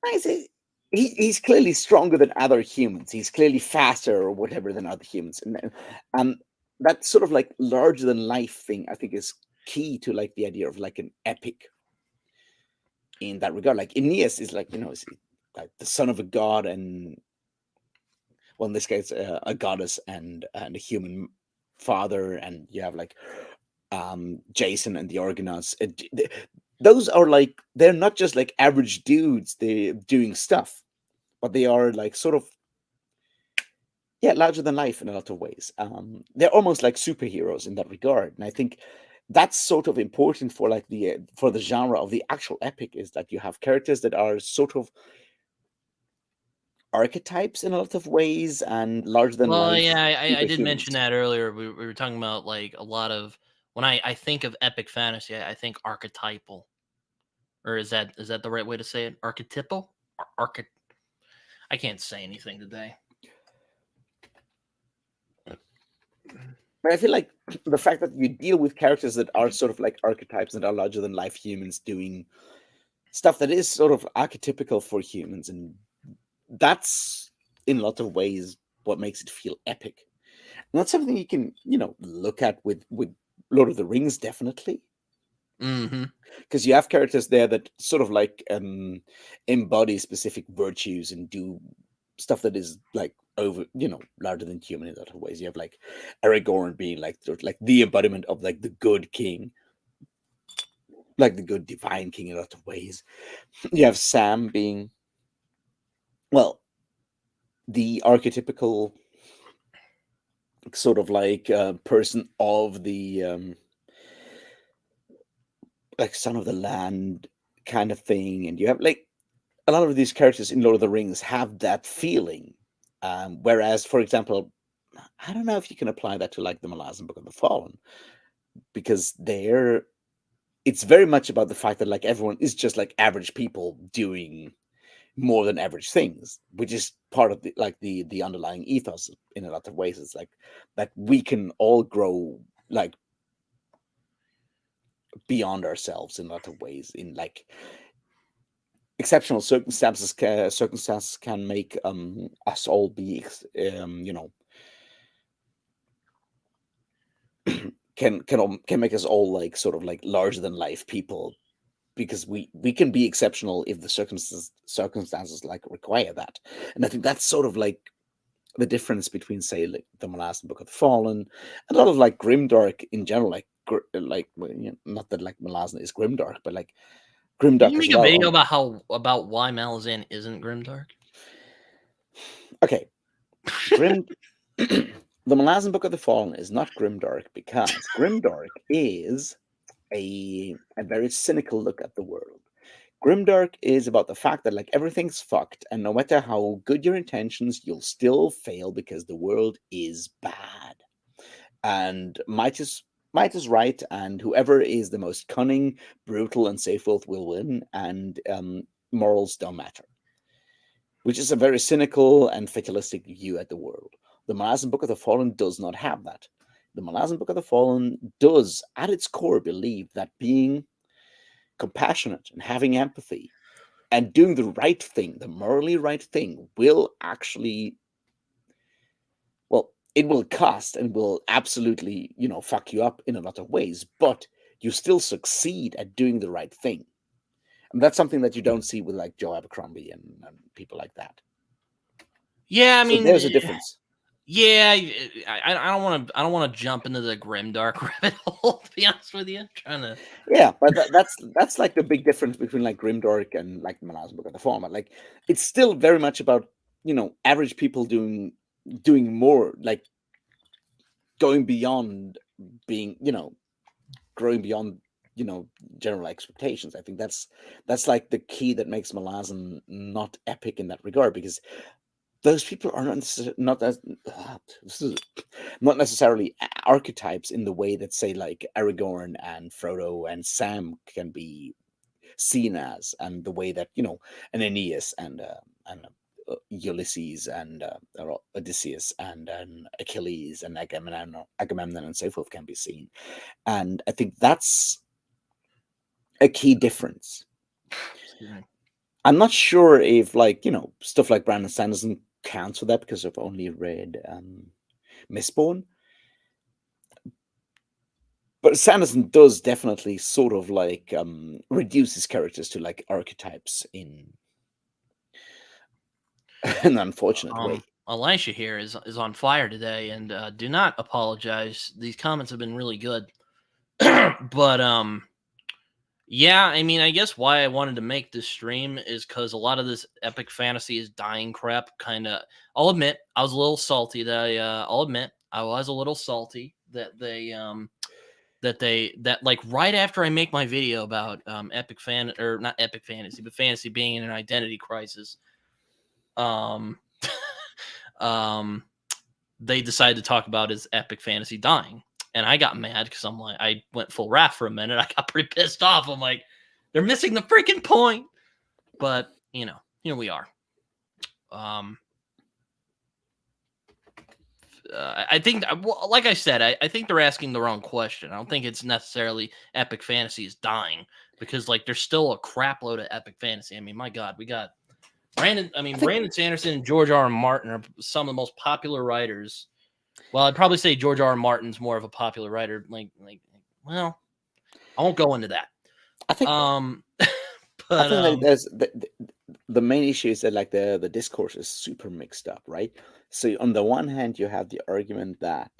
I say he's clearly stronger than other humans. He's clearly faster or whatever than other humans, and that sort of like larger than life thing, I think, is key to like the idea of like an epic in that regard. Like Aeneas is like is like the son of a god, and well, in this case, a goddess and a human father, and you have like Jason and the Argonauts. Those are like, they're not just like average dudes they're doing stuff, but they are like sort of, yeah, larger than life in a lot of ways. They're almost like superheroes in that regard, and I think that's sort of important for like for the genre of the actual epic, is that you have characters that are sort of archetypes in a lot of ways and larger than Well, life yeah, I did mention superhumans. that earlier. We were talking about like a lot of when I think of epic fantasy, I think archetypal. Or is that the right way to say it? Archetypal? I can't say anything today. But I feel like the fact that you deal with characters that are sort of like archetypes and are larger than life humans doing stuff that is sort of archetypical for humans, and that's in a lot of ways what makes it feel epic. And that's something you can, look at with Lord of the Rings, definitely. Mm-hmm. Because you have characters there that sort of like embody specific virtues and do stuff that is like over, larger than human in a lot of ways. You have like Aragorn being like sort of like the embodiment of like the good king, like the good divine king in a lot of ways. You have Sam being, well, the archetypical sort of like person of the like son of the land kind of thing, and you have like a lot of these characters in Lord of the Rings have that feeling. Whereas, for example, I don't know if you can apply that to like the Malazan Book of the Fallen, because it's very much about the fact that like everyone is just like average people doing more than average things, which is part of the underlying ethos in a lot of ways. It's like that we can all grow like beyond ourselves in a lot of ways. In like exceptional circumstances can make us all be can make us all like sort of like larger than life people, because we can be exceptional if the circumstances like require that. And I think that's sort of like the difference between, say, like the Malazan Book of the Fallen and a lot of like grimdark in general, not that like Malazan is grimdark, but like Did you grimdark as make a well. video about why Malazan isn't grimdark? Okay, grim. The Malazan Book of the Fallen is not grimdark because grimdark is a very cynical look at the world. Grimdark is about the fact that like everything's fucked, and no matter how good your intentions, you'll still fail because the world is bad. And might is right, and whoever is the most cunning, brutal, and safe will win, and morals don't matter. Which is a very cynical and fatalistic view at the world. The Malazan Book of the Fallen does not have that. The Malazan Book of the Fallen does, at its core, believe that being compassionate and having empathy and doing the right thing, the morally right thing, will actually, well, it will cost and will absolutely, fuck you up in a lot of ways, but you still succeed at doing the right thing. And that's something that you don't see with like Joe Abercrombie and people like that. Yeah, I So mean, there's a difference. yeah, I don't want to jump into the grimdark rabbit hole. To be honest with you, trying to. Yeah, but that's like the big difference between like grimdark and like the Malazan Book of the Fallen. Like it's still very much about average people doing more, like going beyond being growing beyond general expectations. I think that's like the key that makes Malazan not epic in that regard, because those people are not necessarily archetypes in the way that, say, like Aragorn and Frodo and Sam can be seen as, and the way that an Aeneas and Ulysses and or Odysseus and Achilles and Agamemnon and so forth can be seen. And I think that's a key difference. I'm not sure if like stuff like Brandon Sanderson counts for that, because I've only read Mistborn. But Sanderson does definitely sort of like reduce his characters to like archetypes in an unfortunate way. Elisha here is on fire today, and do not apologize. These comments have been really good. But yeah, I mean, I guess why I wanted to make this stream is because a lot of this epic fantasy is dying crap. Kind of, I'll admit, I was a little salty. I'll admit, I was a little salty that that like right after I make my video about epic fan, or not epic fantasy, but fantasy being in an identity crisis, um, they decided to talk about his epic fantasy dying. And I got mad because I'm like, I went full Raf for a minute. I got pretty pissed off. I'm like, they're missing the freaking point. But, here we are. I think, like I said, I think they're asking the wrong question. I don't think it's necessarily epic fantasy is dying, because like there's still a crap load of epic fantasy. I mean, my God, we got Brandon Sanderson and George R. R. Martin are some of the most popular writers. Well, I'd probably say George R. R. Martin's more of a popular writer. Well, I won't go into that. I think. But I think like there's the main issue is that like the discourse is super mixed up, right? So on the one hand, you have the argument that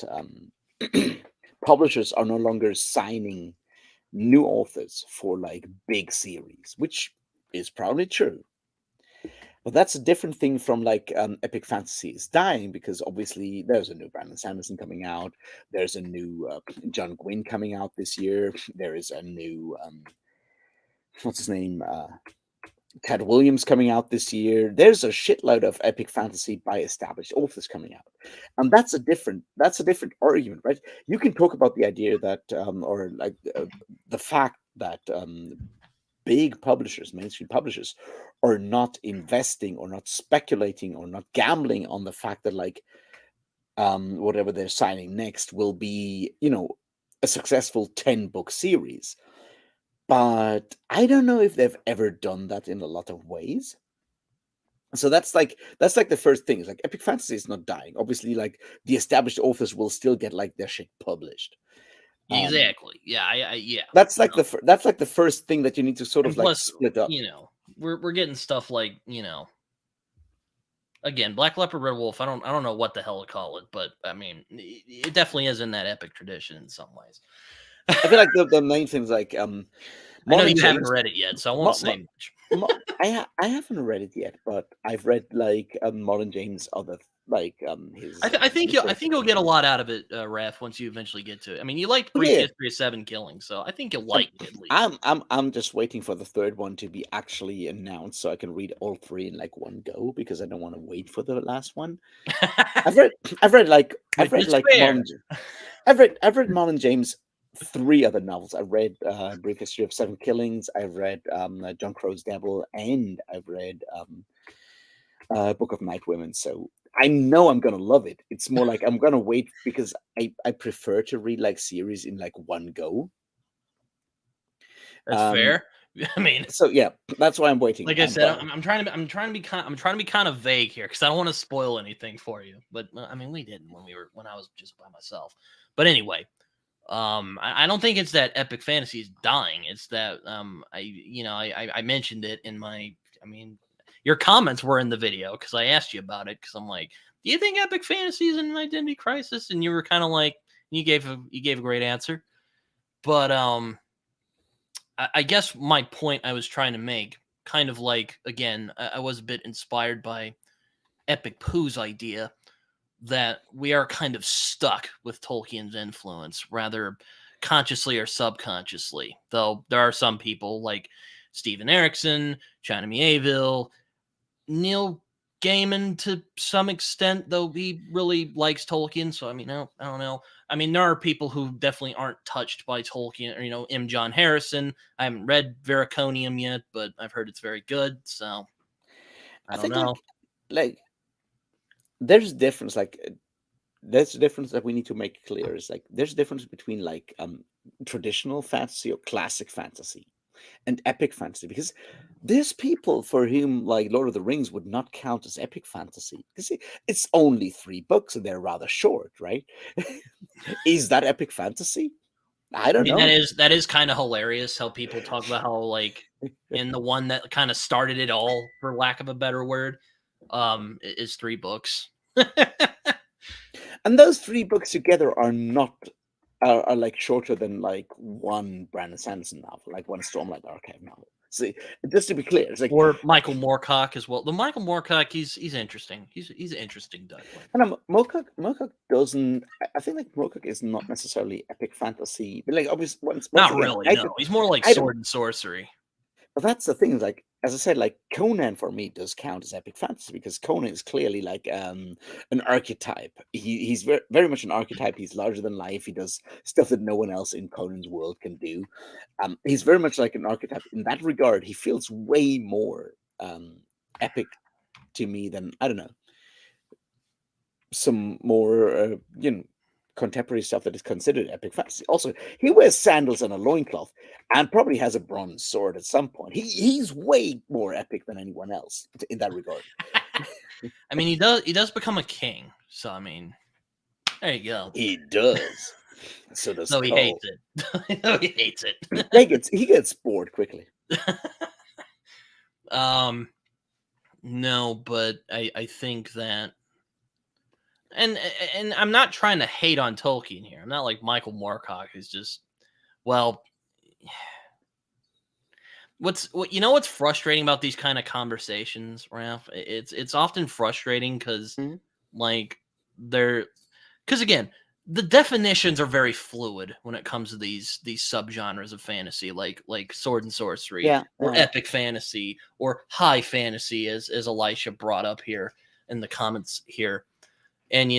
publishers are no longer signing new authors for like big series, which is probably true. But that's a different thing from like epic fantasy is dying, because obviously there's a new Brandon Sanderson coming out, there's a new John Gwynne coming out this year, there is a new what's his name, Ted Williams coming out this year. There's a shitload of epic fantasy by established authors coming out, and that's a different argument, right? You can talk about the idea that or like the fact that big publishers, mainstream publishers, are not investing or not speculating or not gambling on the fact that like whatever they're signing next will be, a successful 10-book series. But I don't know if they've ever done that in a lot of ways. So that's like the first thing. Is like epic fantasy is not dying. Obviously, like the established authors will still get like their shit published. Exactly. Yeah. Yeah. That's like the first thing that you need to sort of like split up. We're getting stuff like, again, Black Leopard, Red Wolf. I don't know what the hell to call it, but I mean, it definitely is in that epic tradition in some ways. I feel like the main things like I know you haven't read it yet, so I won't say much. I haven't read it yet, but I've read like Marlon James' other like his. I think you'll get a lot out of it, Raf, once you eventually get to it. I mean, you liked Brief History of Seven Killings, so I think you'll like it at least. I'm just waiting for the third one to be actually announced so I can read all three in like one go, because I don't want to wait for the last one. I've read Marlon James' 3 other novels. I read Brief History of Seven Killings. I've read John Crow's Devil, and I've read Book of Night Women. So I know I'm gonna love it. It's more like I'm gonna wait, because I prefer to read like series in like one go. That's fair. I mean, so yeah, that's why I'm waiting. Like I said, I'm trying to be kind of vague here, because I don't want to spoil anything for you. But I mean, we didn't when I was just by myself. But anyway. I don't think it's that epic fantasy is dying. It's that I mentioned it in my. I mean, your comments were in the video because I asked you about it, because I'm like, do you think epic fantasy is an identity crisis? And you were kind of like, you gave a great answer. But I guess my point I was trying to make, kind of like, again, I was a bit inspired by Epic Pooh's idea that we are kind of stuck with Tolkien's influence, rather consciously or subconsciously. Though there are some people like Steven Erikson, China Mieville, Neil Gaiman to some extent, though he really likes Tolkien. So, I mean, I don't know. I mean, there are people who definitely aren't touched by Tolkien, or, M. John Harrison. I haven't read Veraconium yet, but I've heard it's very good. So, I don't know. Like there's a difference, there's a difference that we need to make clear. Is like there's a difference between like traditional fantasy or classic fantasy and epic fantasy, because there's people for whom like Lord of the Rings would not count as epic fantasy, because it's only 3 books and they're rather short, right? Is that epic fantasy? I don't know. That is kind of hilarious how people talk about how, like, in the one that kind of started it all, for lack of a better word, is 3 books. And those 3 books together are not are like shorter than like one Brandon Sanderson novel, like one Stormlight Archive novel. See, just to be clear, it's like, or Michael Moorcock as well. The Michael Moorcock, he's interesting. He's an interesting dude. And Moorcock doesn't. I think like Moorcock is not necessarily epic fantasy, but like obviously, not really. No, he's more like sword and sorcery. But that's the thing. Is like as I said, like Conan for me does count as epic fantasy because Conan is clearly like an archetype. He's very much an archetype. He's larger than life. He does stuff that no one else in Conan's world can do. He's very much like an archetype in that regard. He feels way more epic to me than, I don't know, some more contemporary stuff that is considered epic fantasy. Also, he wears sandals and a loincloth and probably has a bronze sword at some point. He's way more epic than anyone else in that regard. I mean, he does become a king. So I mean, there you go. He does. So does No, he Cole. hates it. No, he hates it. He gets bored quickly. No, but I think that, and I'm not trying to hate on Tolkien here. I'm not like Michael Moorcock, who's just, well, what's frustrating about these kind of conversations, Raf? It's often frustrating because Mhm. like because again, the definitions are very fluid when it comes to these subgenres of fantasy, like sword and sorcery, Yeah. or epic fantasy, or high fantasy, as Elisha brought up here in the comments here. And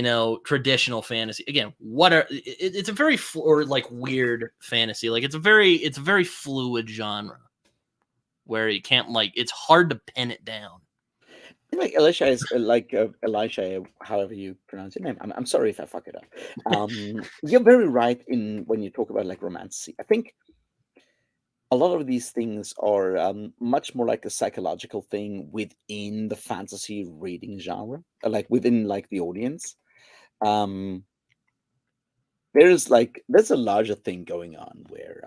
traditional fantasy, again, it's a very or like weird fantasy, like it's a very fluid genre where you can't, like, it's hard to pin it down. Like Elisha is like Elisha, however you pronounce your name. I'm sorry if I fuck it up. You're very right in when you talk about like romantasy. I think a lot of these things are much more like a psychological thing within the fantasy reading genre, like within like the audience. Um, there's a larger thing going on where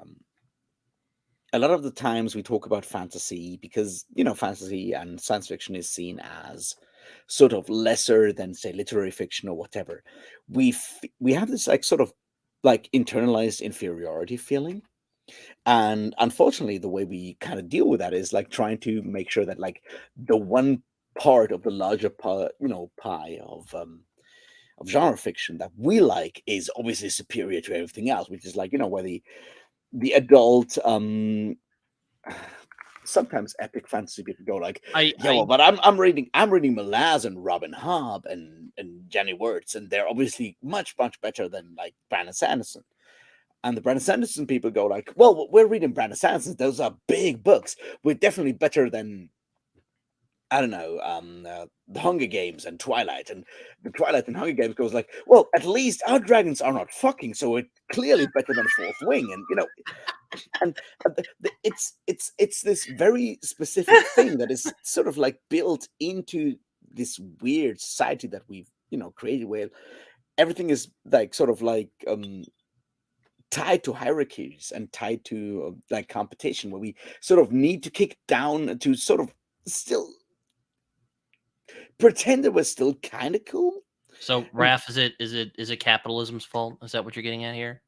a lot of the times we talk about fantasy because fantasy and science fiction is seen as sort of lesser than say literary fiction or whatever. We have this like sort of like internalized inferiority feeling, and unfortunately the way we kind of deal with that is like trying to make sure that like the one part of the larger pie of genre fiction that we like is obviously superior to everything else, which is like where the adult sometimes epic fantasy people go like, yeah, well, but I'm reading Malaz and Robin Hobb and Jenny Wirtz, and they're obviously much better than like Brandon Sanderson. And the Brandon Sanderson people go like, well, we're reading Brandon Sanderson. Those are big books. We're definitely better than, I don't know, the Hunger Games and Twilight. And the Twilight and Hunger Games goes like, well, at least our dragons are not fucking, so it's clearly better than Fourth Wing. And and it's this very specific thing that is sort of like built into this weird society that we've created, where everything is like sort of like tied to hierarchies and tied to like competition, where we sort of need to kick down to sort of still pretend that we're still kind of cool. So, Raf, is it capitalism's fault? Is that what you're getting at here?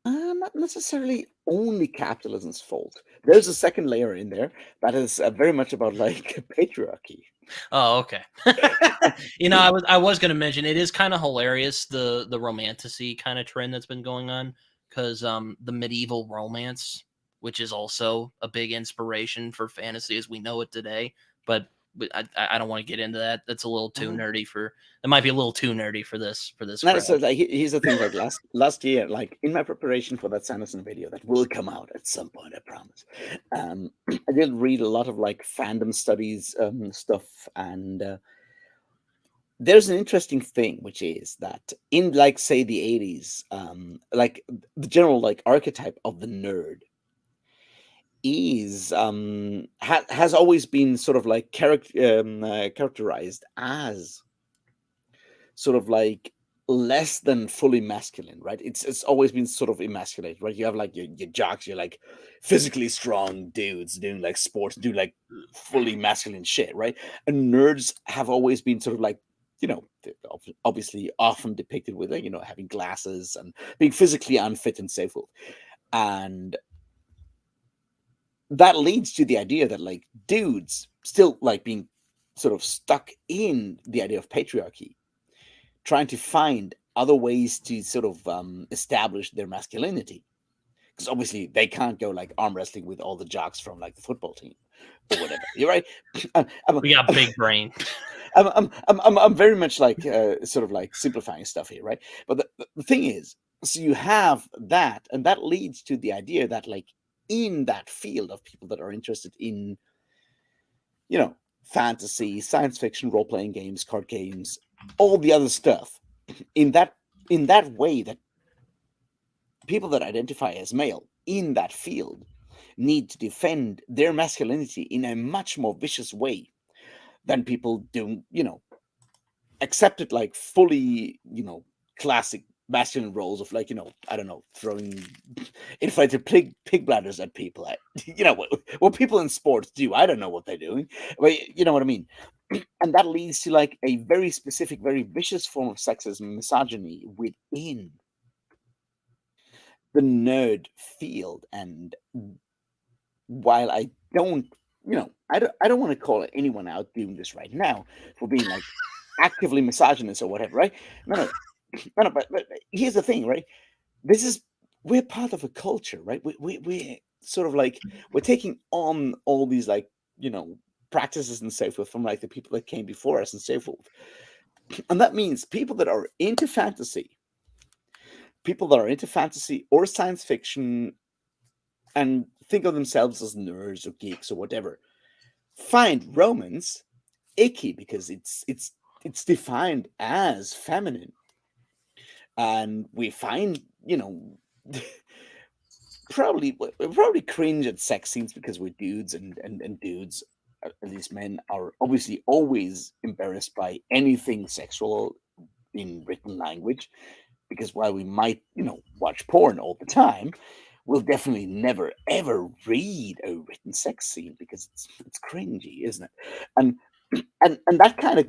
Not necessarily only capitalism's fault. There's a second layer in there that is very much about like patriarchy. Oh, okay. I was going to mention, it is kind of hilarious, the romantasy kind of trend that's been going on, because the medieval romance, which is also a big inspiration for fantasy as we know it today, but I don't want to get into that. That's a little too nerdy for. It might be a little too nerdy for this. No, so like here's the thing: like last year, like in my preparation for that Sanderson video that will come out at some point, I promise. I did read a lot of like fandom studies stuff, and there's an interesting thing, which is that in like say the 80s, like the general like archetype of the nerd is has always been sort of like characterized as sort of like less than fully masculine, right? It's always been sort of emasculated, right? You have like your jocks, you're like physically strong dudes doing like sports, do like fully masculine shit, right? And nerds have always been sort of like, obviously often depicted with like, having glasses and being physically unfit and so forth. And that leads to the idea that like dudes still like being sort of stuck in the idea of patriarchy, trying to find other ways to sort of establish their masculinity, because obviously they can't go like arm wrestling with all the jocks from like the football team or whatever. You're right. We got big brain. I'm very much like sort of like simplifying stuff here, right? But the thing is, so you have that, and that leads to the idea that like in that field of people that are interested in, you know, fantasy, science fiction, role playing games, card games, all the other stuff, in that way that people that identify as male in that field need to defend their masculinity in a much more vicious way than people do, accept it like fully, classic masculine roles of like, I don't know, throwing inflated pig bladders at people. What people in sports do. I don't know what they're doing, but you know what I mean. And that leads to like a very specific, very vicious form of sexism and misogyny within the nerd field. And while I don't, I don't want to call anyone out doing this right now for being like actively misogynist or whatever, right? No, but here's the thing, right? We're part of a culture, right? We're sort of like, we're taking on all these like, practices and so forth from like the people that came before us and so forth. And that means people that are into fantasy or science fiction and think of themselves as nerds or geeks or whatever, find romance icky because it's defined as feminine. And we find, probably cringe at sex scenes because we're dudes, and dudes, at least men, are obviously always embarrassed by anything sexual in written language, because while we might, watch porn all the time, we'll definitely never ever read a written sex scene because it's cringy, isn't it? And and that kind of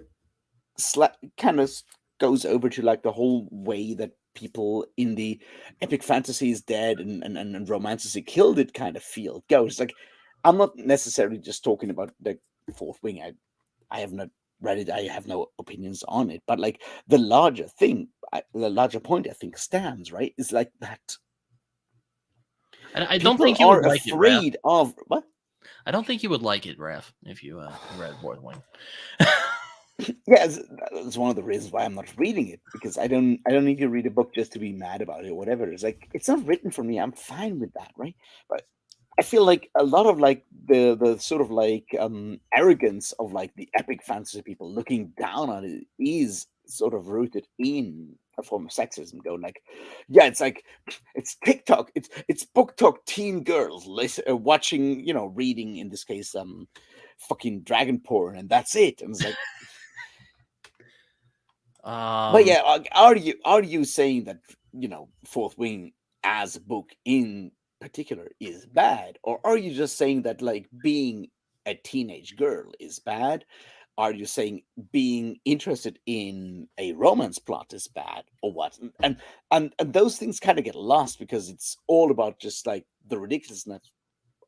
goes over to like the whole way that people in the epic fantasy is dead and romances are killed it kind of field goes. Like, I'm not necessarily just talking about the Fourth Wing. I have not read it. I have no opinions on it. But like the larger thing, the larger point I think stands, right, is like that I don't people think you are would like it, Raf. afraid of what? I don't think you would like it, Raf, if you read Fourth Wing. Yeah, that's one of the reasons why I'm not reading it, because I don't need to read a book just to be mad about it or whatever. It's like, it's not written for me. I'm fine with that, right? But I feel like a lot of like the sort of like arrogance of like the epic fantasy people looking down on it is sort of rooted in a form of sexism. Going like, yeah, it's like, it's TikTok, it's book talk teen girls watching, reading, in this case, fucking dragon porn, and that's it. And it's like, but yeah, are you saying that, Fourth Wing as a book in particular is bad, or are you just saying that like being a teenage girl is bad? Are you saying being interested in a romance plot is bad, or what? And those things kind of get lost because it's all about just like the ridiculousness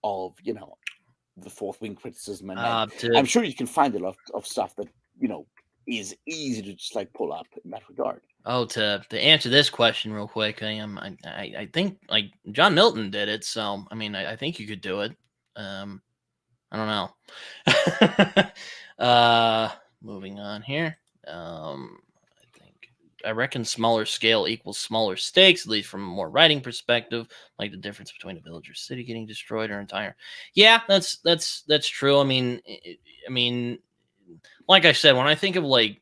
of, the Fourth Wing criticism, and then I'm sure you can find a lot of stuff that, is easy to just like pull up in that regard. to answer this question real quick, I think like John Milton did it, so I mean I think you could do it. I don't know. Moving on here. I reckon smaller scale equals smaller stakes, at least from a more writing perspective, like the difference between a village or city getting destroyed or entire. Yeah, that's true. I mean, like I said, when I think of like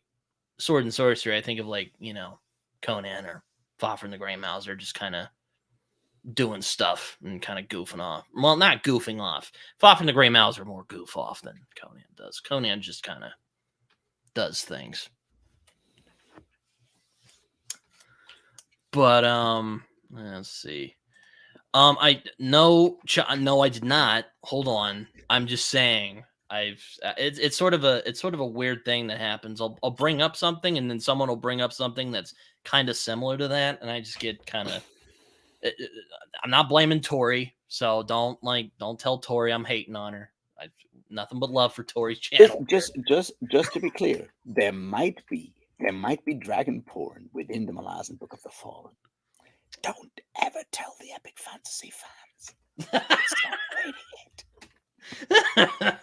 sword and sorcery, I think of like, Conan or Fafhrd and the Grey Mouser just kind of doing stuff and kind of goofing off. Well, not goofing off. Fafhrd and the Grey Mouser more goof off than Conan does. Conan just kind of does things. But let's see. I no, I did not. Hold on. I'm just saying. It's sort of a weird thing that happens. I'll bring up something, and then someone will bring up something that's kind of similar to that, and I just get kind of. I'm not blaming Tori, so don't tell Tori I'm hating on her. I've nothing but love for Tori's channel. Just to be clear, there might be dragon porn within the Malazan Book of the Fallen. Don't ever tell the epic fantasy fans. Stop reading it.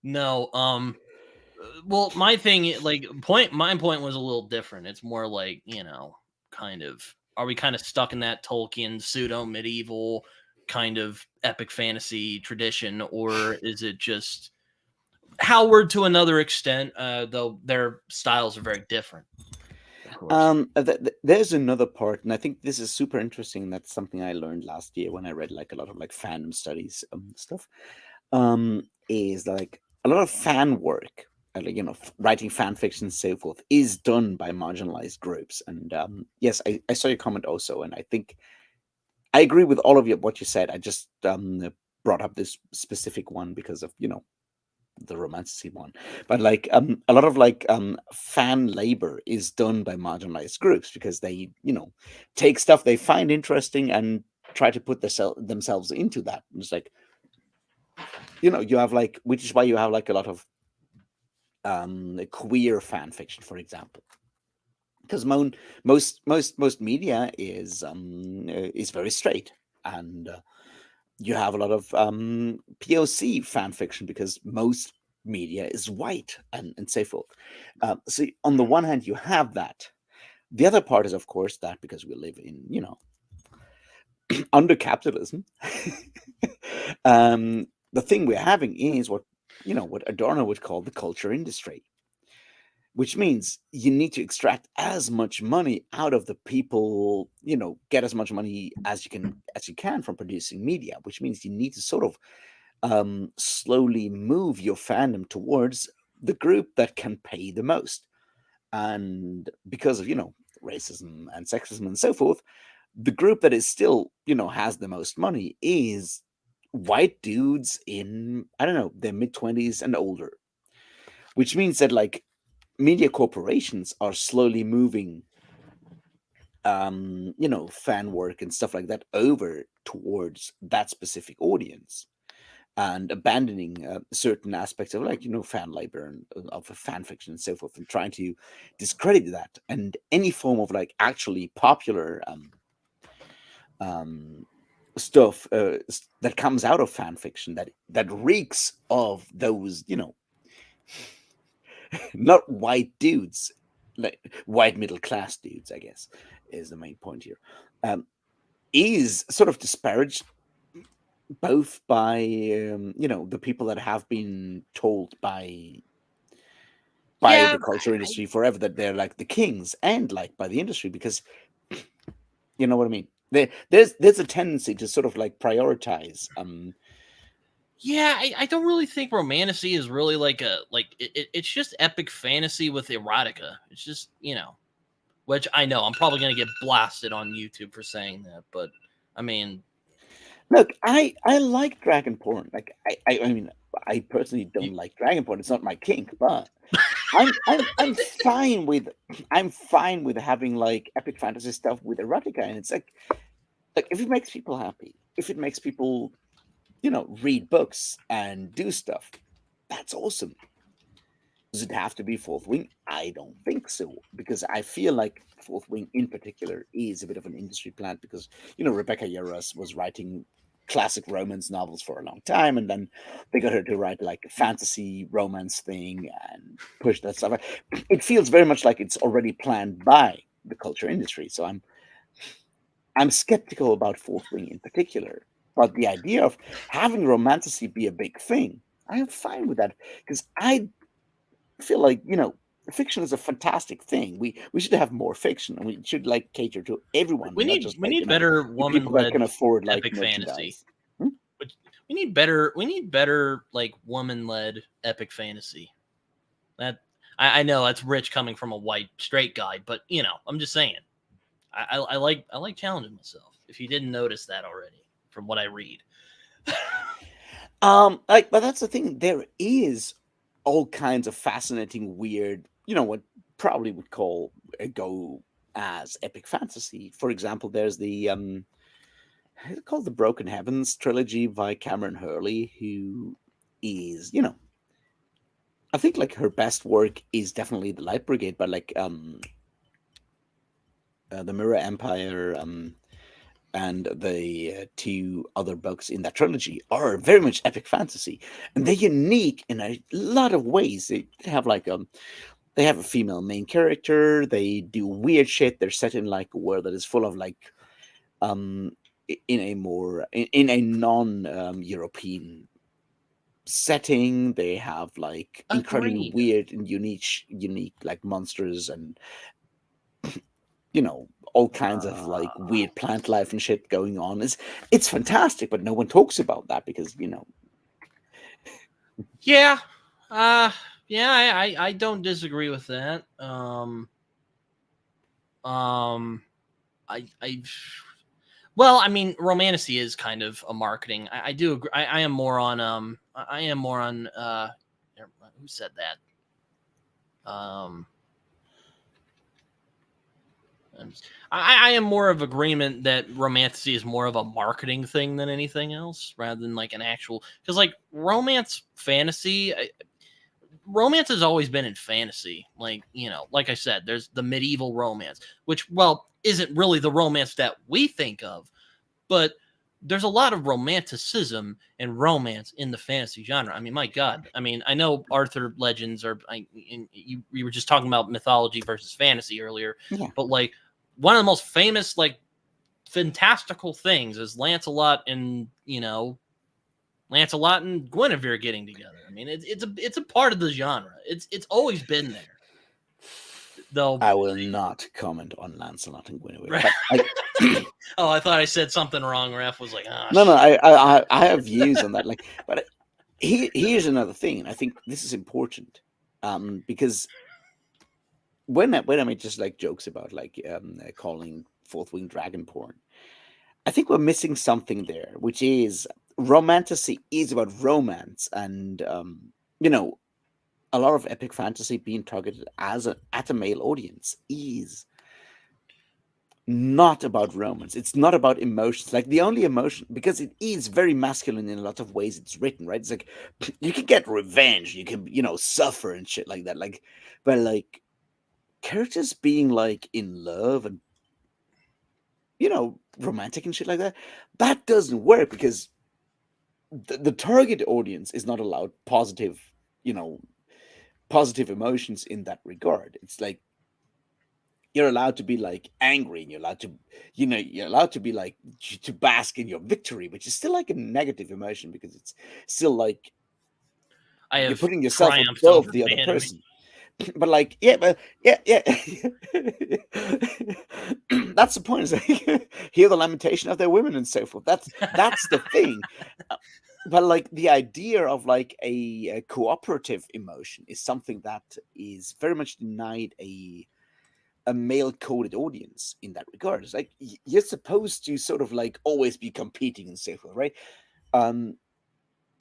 No, well, my thing, like, my point was a little different. It's more like, kind of, are we kind of stuck in that Tolkien pseudo medieval kind of epic fantasy tradition, or is it just Howard to another extent? Though their styles are very different, of course. There's another part, and I think this is super interesting. That's something I learned last year when I read like a lot of like fandom studies stuff. Is like a lot of fan work, like writing fan fiction and so forth, is done by marginalized groups. And yes, I saw your comment also, and I think I agree with all of what you said. I just brought up this specific one because of the romanticy one, but like a lot of like fan labor is done by marginalized groups because they take stuff they find interesting and try to put themselves into that. And it's like you have like, which is why you have like a lot of queer fan fiction, for example, because most media is very straight, and you have a lot of POC fan fiction because most media is white and so forth. So on the one hand, you have that. The other part is, of course, that because we live in under capitalism, the thing we're having is what Adorno would call the culture industry, which means you need to extract as much money out of the people, get as much money as you can from producing media, which means you need to sort of slowly move your fandom towards the group that can pay the most. And because of racism and sexism and so forth, the group that is still has the most money is white dudes in, I don't know, their mid-20s and older, which means that like media corporations are slowly moving fan work and stuff like that over towards that specific audience, and abandoning certain aspects of like fan labor and of fan fiction and so forth, and trying to discredit that and any form of like actually popular stuff that comes out of fan fiction that reeks of those not white dudes, like white middle class dudes, I guess, is the main point here. Is sort of disparaged both by the people that have been told by Yeah, the culture industry forever that they're like the kings, and like by the industry, because you know what I mean. There's a tendency to sort of like prioritize yeah. I don't really think romantasy is really like it's just epic fantasy with erotica. It's just which I know I'm probably gonna get blasted on YouTube for saying that, but I mean, look, I like dragon porn. Like I mean, I personally you, don't like dragon porn. It's not my kink, but I'm fine with having like epic fantasy stuff with erotica, and it's like if it makes people happy, if it makes people read books and do stuff, that's awesome. Does it have to be Fourth Wing? I don't think so, because I feel like Fourth Wing in particular is a bit of an industry plant, because Rebecca Yarros was writing classic romance novels for a long time, and then they got her to write like a fantasy romance thing and push that stuff. It feels very much like it's already planned by the culture industry. So I'm skeptical about Fourth Wing in particular. But the idea of having romantasy be a big thing, I am fine with that, because I feel like fiction is a fantastic thing. We should have more fiction, and we should like cater to everyone, we not need just we like need better the people that woman-led can afford like epic fantasy. merchandise. Hmm? Which we need better like woman-led epic fantasy. That I know that's rich coming from a white straight guy, but I'm just saying. I like challenging myself. If you didn't notice that already from what I read. Like, but that's the thing. There is all kinds of fascinating, weird, what probably would call go as epic fantasy. For example, there's the it's called the Broken Heavens trilogy by Cameron Hurley, who is I think like her best work is definitely the Light Brigade, but like the Mirror Empire, and the two other books in that trilogy are very much epic fantasy, and they're unique in a lot of ways. They have like they have a female main character. They do weird shit. They're set in like a world that is full of like in a more in a non European setting. They have like incredibly Agreed. weird and unique like monsters and all kinds of like weird plant life and shit going on. It's fantastic, but no one talks about that because Yeah. Yeah, I don't disagree with that. I well, I mean, romantasy is kind of a marketing. I do agree. I am more on I am more on who said that? I am more of agreement that romantasy is more of a marketing thing than anything else, rather than like an actual. Because like romance fantasy, romance has always been in fantasy. Like like I said, there's the medieval romance, which isn't really the romance that we think of, but there's a lot of romanticism and romance in the fantasy genre. I mean, my God. I mean, I know Arthur legends are. You were just talking about mythology versus fantasy earlier, yeah. but like one of the most famous like fantastical things is Lancelot and Guinevere getting together. I mean, it's a part of the genre. It's always been there. Though I will not comment on Lancelot and Guinevere, Right. but Oh, I thought I said something wrong. Raph was like, "Ah, no, shit." I have views on that. Like, but here's another thing, and I think this is important, because when I make just like jokes about like calling Fourth Wing dragon porn, I think we're missing something there, which is romantasy is about romance, and a lot of epic fantasy being targeted at a male audience is not about romance. It's not about emotions. Like the only emotion, because it is very masculine in a lot of ways. It's written right. It's like you can get revenge, you can suffer and shit like that. Like, but like characters being like in love and romantic and shit like that, that doesn't work because the target audience is not allowed you know positive emotions in that regard. It's like you're allowed to be like angry and you're allowed to you're allowed to be like to bask in your victory, which is still like a negative emotion because it's still like I you're have putting yourself triumphed over above the other the enemy. person. But like yeah that's the point. Is like, hear the lamentation of their women and so forth. That's the thing. But like the idea of like a cooperative emotion is something that is very much denied a male coded audience in that regard. It's like you're supposed to sort of like always be competing and so forth, right? Um,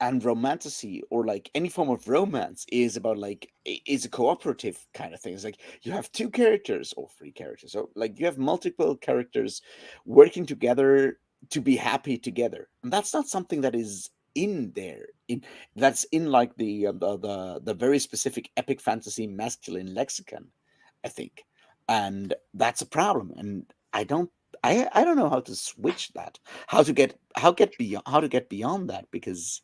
and romantasy or like any form of romance is about like is a cooperative kind of thing. It's like you have two characters or three characters, so like you have multiple characters working together to be happy together, and that's not something that is in there in that's in like the very specific epic fantasy masculine lexicon, I think, and that's a problem. And I don't know how to switch that, how to get beyond that, because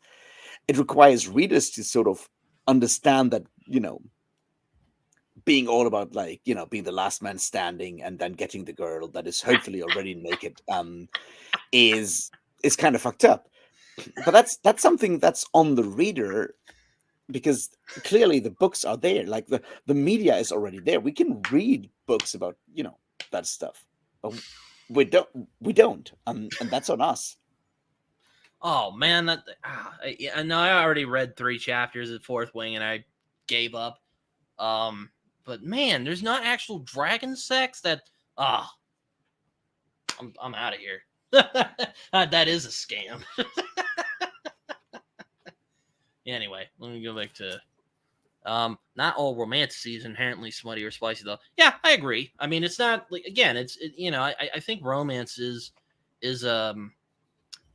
it requires readers to sort of understand that being all about like being the last man standing and then getting the girl that is hopefully already naked is kind of fucked up. But that's something that's on the reader, because clearly the books are there, like the media is already there. We can read books about that stuff, but we don't and that's on us. Oh man, I know I already read 3 chapters of Fourth Wing and I gave up. But man, there's not actual dragon sex. I'm out of here. That is a scam. Anyway, let me go back to not all romantasy is inherently smutty or spicy though. Yeah, I agree. I mean, it's not like, again, I think romance is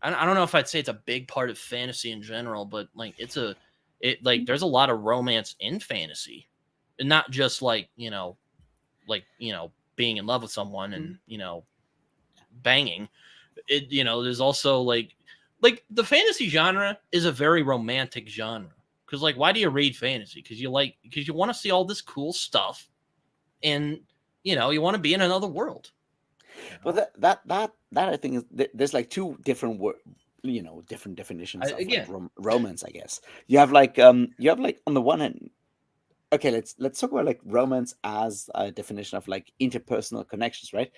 I don't know if I'd say it's a big part of fantasy in general, but like there's a lot of romance in fantasy, and not just like being in love with someone Mm-hmm. and, you know, banging. It, you know, there's also like the fantasy genre is a very romantic genre. Because, like, why do you read fantasy? Because you want to see all this cool stuff, and, you know, you want to be in another world. Well, that I think is there's like two different different definitions of like Again, romance. I guess you have like on the one hand, okay, let's talk about like romance as a definition of like interpersonal connections, right?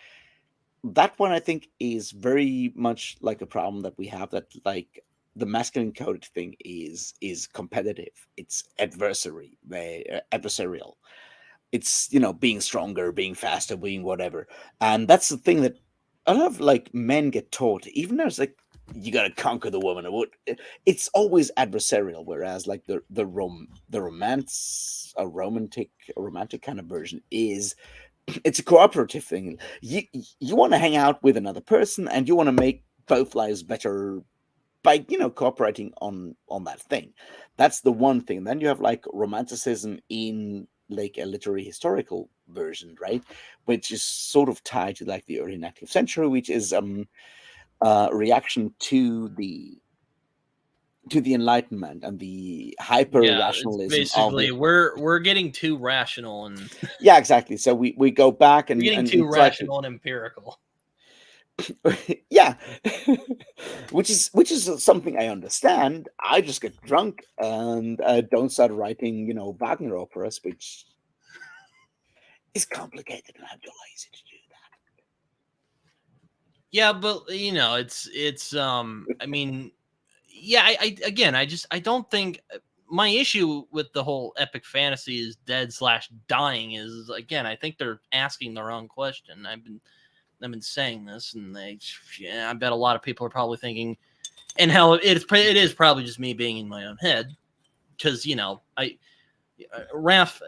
That one I think is very much like a problem that we have, that like the masculine coded thing is competitive. It's adversarial. It's, being stronger, being faster, being whatever. And that's the thing that a lot of like men get taught, even though it's like you gotta conquer the woman or what. It's always adversarial, whereas like the romance, a romantic kind of version is, it's a cooperative thing. You want to hang out with another person and you want to make both lives better by cooperating on that thing. That's the one thing. Then you have like romanticism in like a literary historical version, right, which is sort of tied to like the early 19th century, which is reaction to the Enlightenment and the hyper yeah, it's rationalism of basically the. we're getting too rational, and Yeah, exactly. So we go back we're getting and too we try to. rational and empirical. Yeah. which is something I understand. I just get drunk and don't start writing Wagner operas, which is complicated, and I'm too lazy to do Yeah, but, you know, it's I mean, yeah, I don't think my issue with the whole epic fantasy is dead slash dying is, again, I think they're asking the wrong question. I've been saying this, and I bet a lot of people are probably thinking, and hell, it is probably just me being in my own head, because, you know, Raf,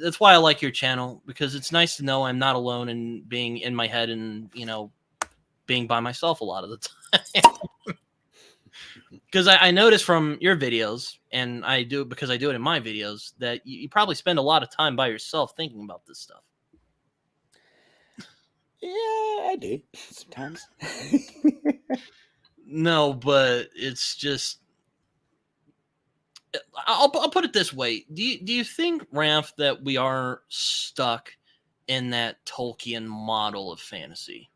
that's why I like your channel, because it's nice to know I'm not alone in being in my head and, you know, being by myself a lot of the time. Because I notice from your videos, and I do it because I do it in my videos, that you probably spend a lot of time by yourself thinking about this stuff. Yeah, I do sometimes. No, but it's just, I'll put it this way: do you think, Raf, that we are stuck in that Tolkien model of fantasy?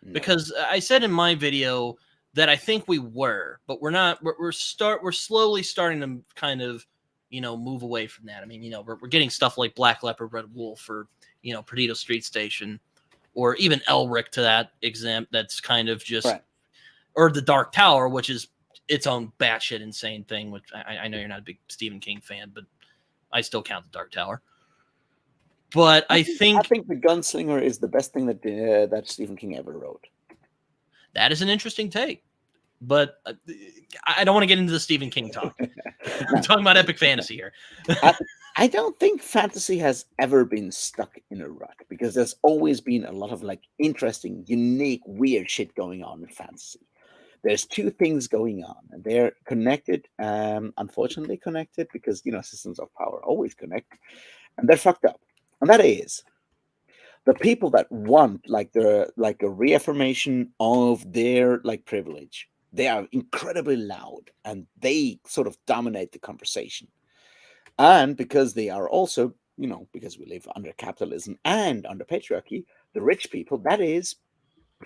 No. Because I said in my video that I think we were, but we're not. We're slowly starting to kind of, you know, move away from that. I mean, you know, we're getting stuff like Black Leopard, Red Wolf, or, you know, Perdido Street Station, or even Elric to that exam. That's kind of just, Right. or the Dark Tower, which is its own batshit insane thing. Which I know you're not a big Stephen King fan, but I still count the Dark Tower. But I I think think The Gunslinger is the best thing that Stephen King ever wrote. that is an interesting take. But I don't want to get into the Stephen King talk. We're talking about epic fantasy here. I don't think fantasy has ever been stuck in a rut, because there's always been a lot of like interesting, unique, weird shit going on in fantasy. There's two things going on, and they're connected, unfortunately connected, because systems of power always connect, and they're fucked up. And that is the people that want like a reaffirmation of their like privilege. They are incredibly loud, and they sort of dominate the conversation. And because they are also, because we live under capitalism and under patriarchy, the rich people, that is,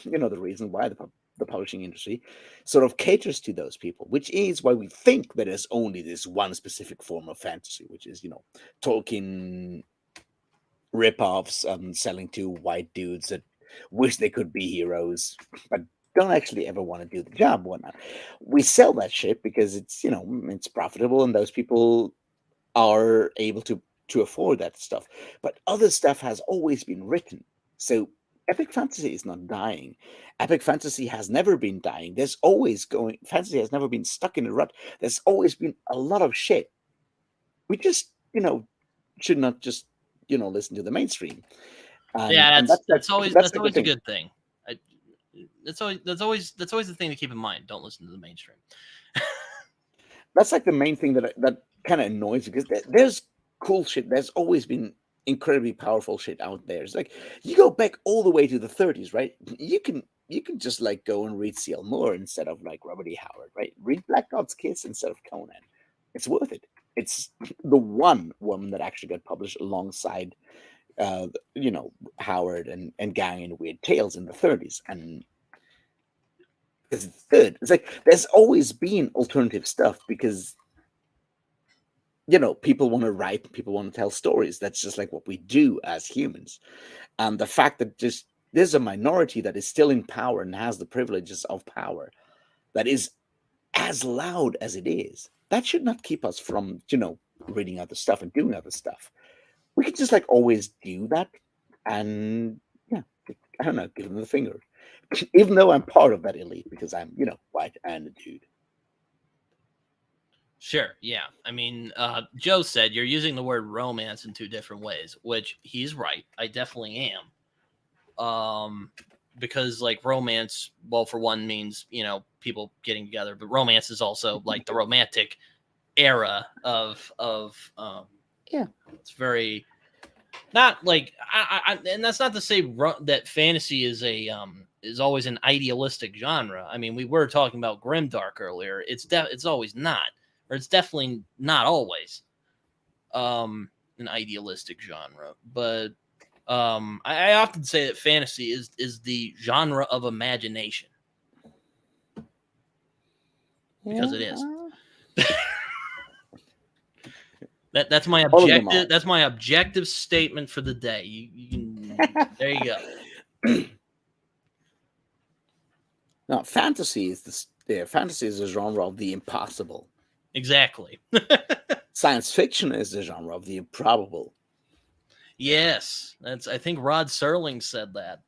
the reason why the publishing industry sort of caters to those people, which is why we think that there's only this one specific form of fantasy, which is, Tolkien rip-offs, selling to white dudes that wish they could be heroes, but don't actually ever want to do the job. Whatnot. We sell that shit because it's it's profitable, and those people are able to afford that stuff. But other stuff has always been written. So epic fantasy is not dying. Epic fantasy has never been dying. Fantasy has never been stuck in a rut. There's always been a lot of shit. We just, should not just, listen to the mainstream. Yeah, And that's always that's like the a thing. good thing. That's always the thing to keep in mind. Don't listen to the mainstream. That's like the main thing that kind of annoys me, because there's cool shit. There's always been incredibly powerful shit out there. It's like you go back all the way to the 30s, right? You can just like go and read C.L. Moore instead of like Robert E. Howard, right? Read Black God's Kiss instead of Conan. It's worth it. It's the one woman that actually got published alongside, Howard and Gang in Weird Tales in the 30s, and because it's good. It's like there's always been alternative stuff because people want to write, people want to tell stories. That's just like what we do as humans. And the fact that just there's a minority that is still in power and has the privileges of power that is as loud as it is, that should not keep us from, reading other stuff and doing other stuff. We can just like always do that. And yeah, I don't know, give them the finger. Even though I'm part of that elite because I'm, white and a dude. Sure, yeah. I mean, Joe said you're using the word romance in two different ways, which he's right. I definitely am. Because like romance, well, for one means, people getting together, but romance is also like the romantic era of Yeah. It's very not like I and that's not to say that fantasy is always an idealistic genre. I mean, we were talking about grimdark earlier. It's always not, or it's definitely not always an idealistic genre. But I often say that fantasy is the genre of imagination because it is. That's my objective. That's my objective statement for the day. You can, there you go. No, fantasy is fantasy is a genre of the impossible. Exactly. Science fiction is the genre of the improbable. Yes, I think Rod Serling said that.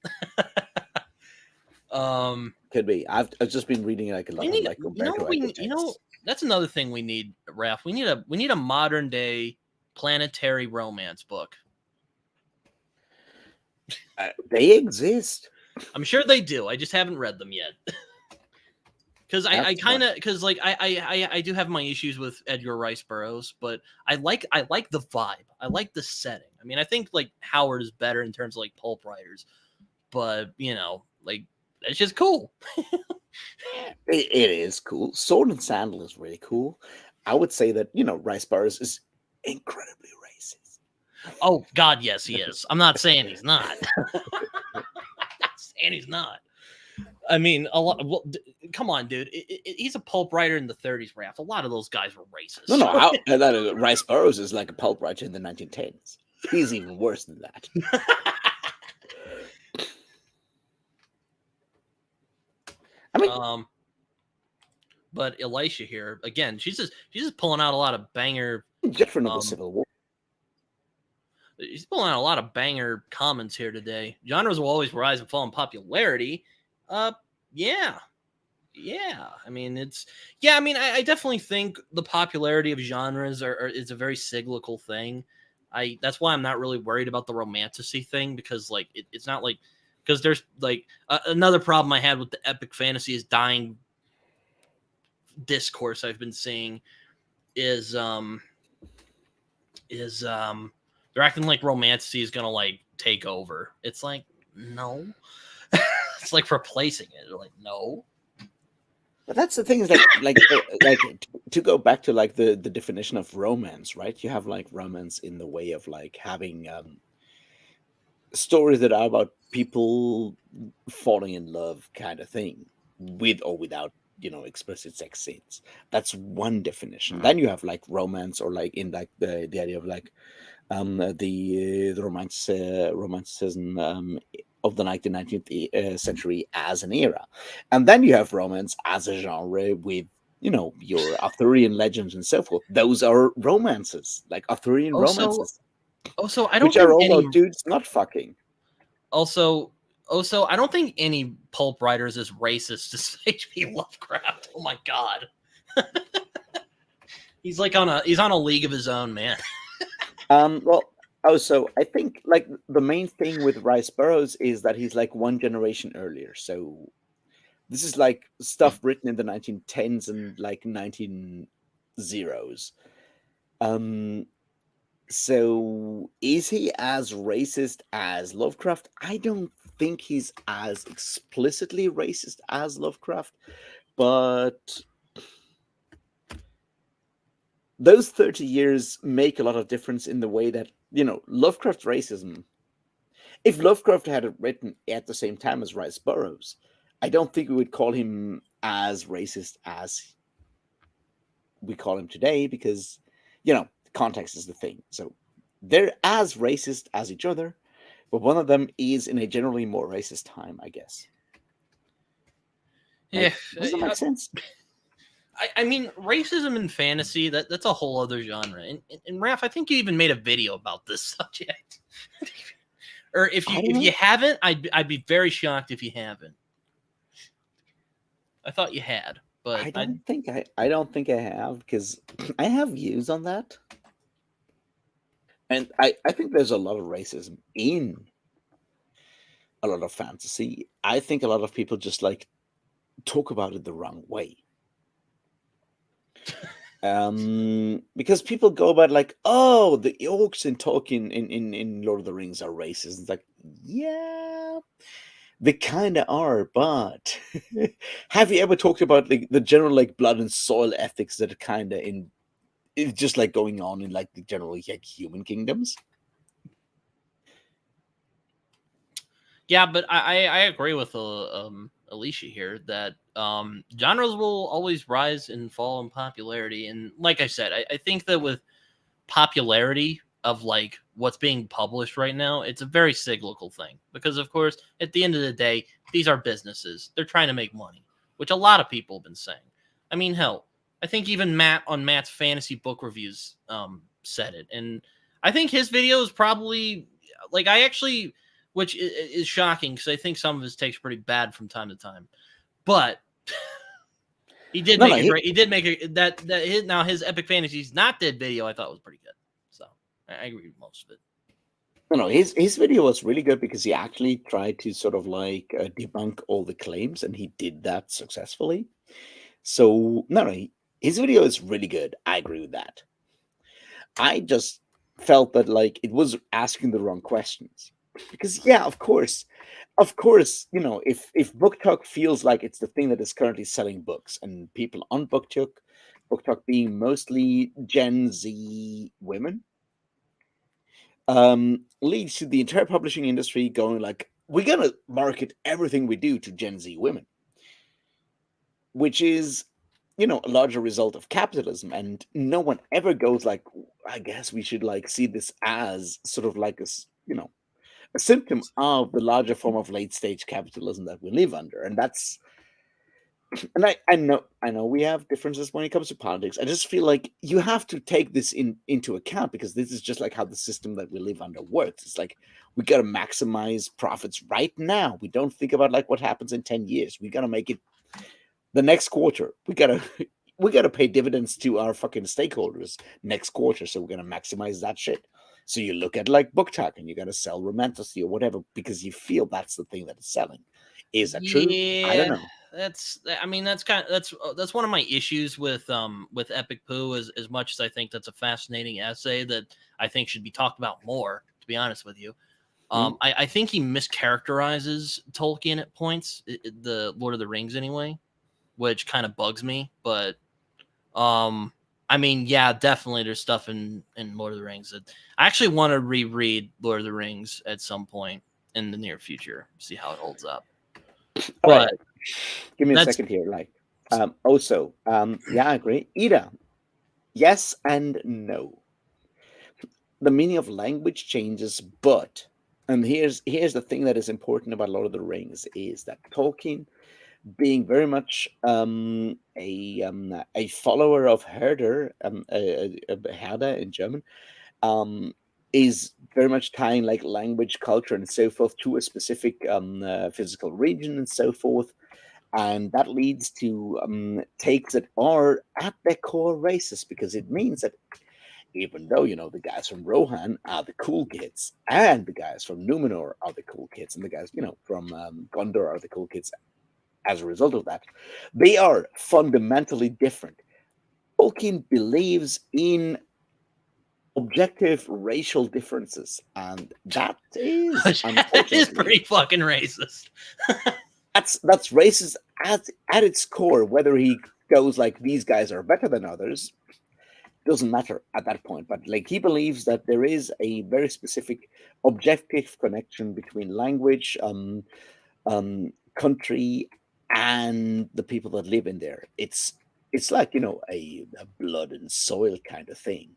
Could be. I've just been reading like a lot of like Roberto Eco. That's another thing we need, Raf. We need a modern day planetary romance book. They exist. I'm sure they do. I just haven't read them yet. Because I do have my issues with Edgar Rice Burroughs, but I like the vibe. I like the setting. I mean, I think like Howard is better in terms of like pulp writers, but like it's just cool. It is cool. Sword and Sandal is really cool. I would say that Rice Burroughs is incredibly racist. Oh God, yes, he is. I'm not saying he's not. I'm not saying he's not. I mean, a lot. Well, come on, dude. He's a pulp writer in the 30s, Raf. A lot of those guys were racist. No. Rice Burroughs is like a pulp writer in the 1910s. He's even worse than that. I mean, but Elisha here again. She's just pulling out a lot of banger. Different of the Civil War. He's pulling out a lot of banger comments here today. Genres will always rise and fall in popularity. Yeah. I mean, I definitely think the popularity of genres is a very cyclical thing. That's why I'm not really worried about the romantasy thing because like it's not like because there's like another problem I had with the epic fantasy is dying discourse I've been seeing is they're acting like romantasy is gonna like take over. It's like no. It's like replacing it. Like no. But that's the thing is like to go back to like the definition of romance, right? You have like romance in the way of like having stories that are about people falling in love kind of thing with or without explicit sex scenes. That's one definition. Then you have like romance or like in like the idea of like the romanticism of the 19th century as an era. And then you have romance as a genre with your Arthurian legends and so forth. Those are romances, like Arthurian romances. Also, I don't which are all about dudes not fucking. Also, I don't think any pulp writer is as racist as H.P. Lovecraft. Oh my god. He's on a league of his own, man. So I think like the main thing with Rice Burroughs is that he's like one generation earlier. So this is like stuff written in the 1910s and like 1900s. So is he as racist as Lovecraft? I don't think he's as explicitly racist as Lovecraft, but those 30 years make a lot of difference in the way that, Lovecraft racism. If Lovecraft had it written at the same time as Rice Burroughs, I don't think we would call him as racist as we call him today because, context is the thing. So they're as racist as each other, but one of them is in a generally more racist time, I guess. Yeah, Does that make sense? I mean, racism in fantasy, that's a whole other genre. And Raf, I think you even made a video about this subject. Or if you haven't, I'd be very shocked if you haven't. I thought you had, but I don't think I have, because I have views on that. And I think there's a lot of racism in a lot of fantasy. I think a lot of people just like talk about it the wrong way. Because people go about like, oh, the orcs in Tolkien in Lord of the Rings are racist. It's like, yeah, they kind of are, but have you ever talked about like the general like blood and soil ethics that are kind of in it's just like going on in like the general like human kingdoms? Yeah, but I agree with Alicia here that genres will always rise and fall in popularity. And like I said, I think that with popularity of like what's being published right now, it's a very cyclical thing because of course at the end of the day, these are businesses. They're trying to make money, which a lot of people have been saying. I mean, hell, I think even Matt on Matt's fantasy book reviews said it. And I think his video is probably like I actually which is shocking because I think some of his takes pretty bad from time to time. But he did make a great. He did make a that his now his epic fantasies not dead video. I thought was pretty good. So I agree with most of it. No, his video was really good because he actually tried to sort of like debunk all the claims, and he did that successfully. So no, his video is really good. I agree with that. I just felt that like it was asking the wrong questions because yeah, of course, if BookTok feels like it's the thing that is currently selling books and people on BookTok being mostly Gen Z women, leads to the entire publishing industry going like, we're gonna market everything we do to Gen Z women, which is a larger result of capitalism. And no one ever goes like, I guess we should like see this as sort of like a symptom of the larger form of late stage capitalism that we live under. And that's and I know we have differences when it comes to politics. I just feel like you have to take this into account because this is just like how the system that we live under works. It's like we got to maximize profits right now. We don't think about like what happens in 10 years. We got to make it the next quarter. We got to pay dividends to our fucking stakeholders next quarter, so we're going to maximize that shit. So you look at like BookTok and you got to sell romantasy or whatever because you feel that's the thing that is selling. Is that true? I don't know. That's that's one of my issues with Epic Poo as much as I think that's a fascinating essay that I think should be talked about more, to be honest with you. I think he mischaracterizes Tolkien at points, the Lord of the Rings anyway, which kind of bugs me. But I mean, yeah, definitely there's stuff in Lord of the Rings that I actually want to reread Lord of the Rings at some point in the near future, see how it holds up. But right. Give me a second here. Like, also, yeah, I agree. Ida, yes and no. The meaning of language changes, but and here's the thing that is important about Lord of the Rings is that Tolkien, being very much a follower of Herder, Herder in German, is very much tying like language, culture, and so forth to a specific physical region and so forth. And that leads to takes that are at their core racist because it means that even though the guys from Rohan are the cool kids and the guys from Numenor are the cool kids and the guys from Gondor are the cool kids as a result of that, they are fundamentally different. Tolkien believes in objective racial differences, and that is That is unfortunately pretty fucking racist. that's racist at its core. Whether he goes like these guys are better than others doesn't matter at that point. But like he believes that there is a very specific objective connection between language, country, and the people that live in there. It's like a blood and soil kind of thing,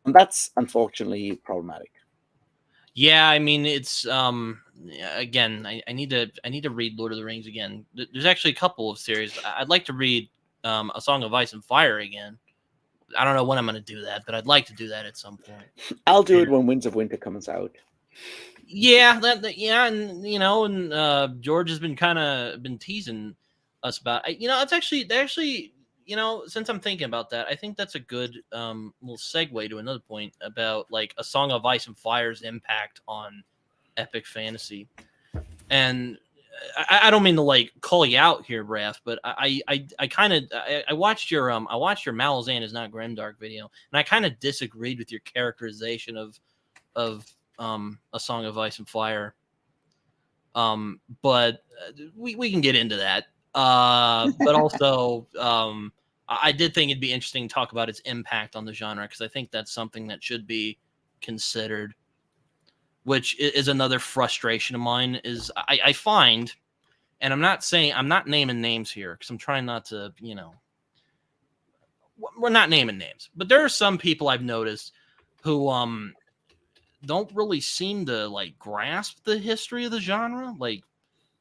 and that's unfortunately problematic. Yeah, I mean it's again, I need to read Lord of the Rings again. There's actually a couple of series. I'd like to read A Song of Ice and Fire again. I don't know when I'm going to do that, but I'd like to do that at some point. I'll do it when Winds of Winter comes out. Yeah, yeah, and George has been teasing us about. It's actually since I'm thinking about that, I think that's a good little segue to another point about like A Song of Ice and Fire's impact on epic fantasy. And I don't mean to like call you out here, Raf, but I watched your Malazan is not Grimdark video, and I kind of disagreed with your characterization of A Song of Ice and Fire. But we can get into that. But also, I did think it'd be interesting to talk about its impact on the genre, because I think that's something that should be considered. Which is another frustration of mine is I find, and I'm not naming names here because I'm trying not to, we're not naming names, but there are some people I've noticed who don't really seem to like grasp the history of the genre. Like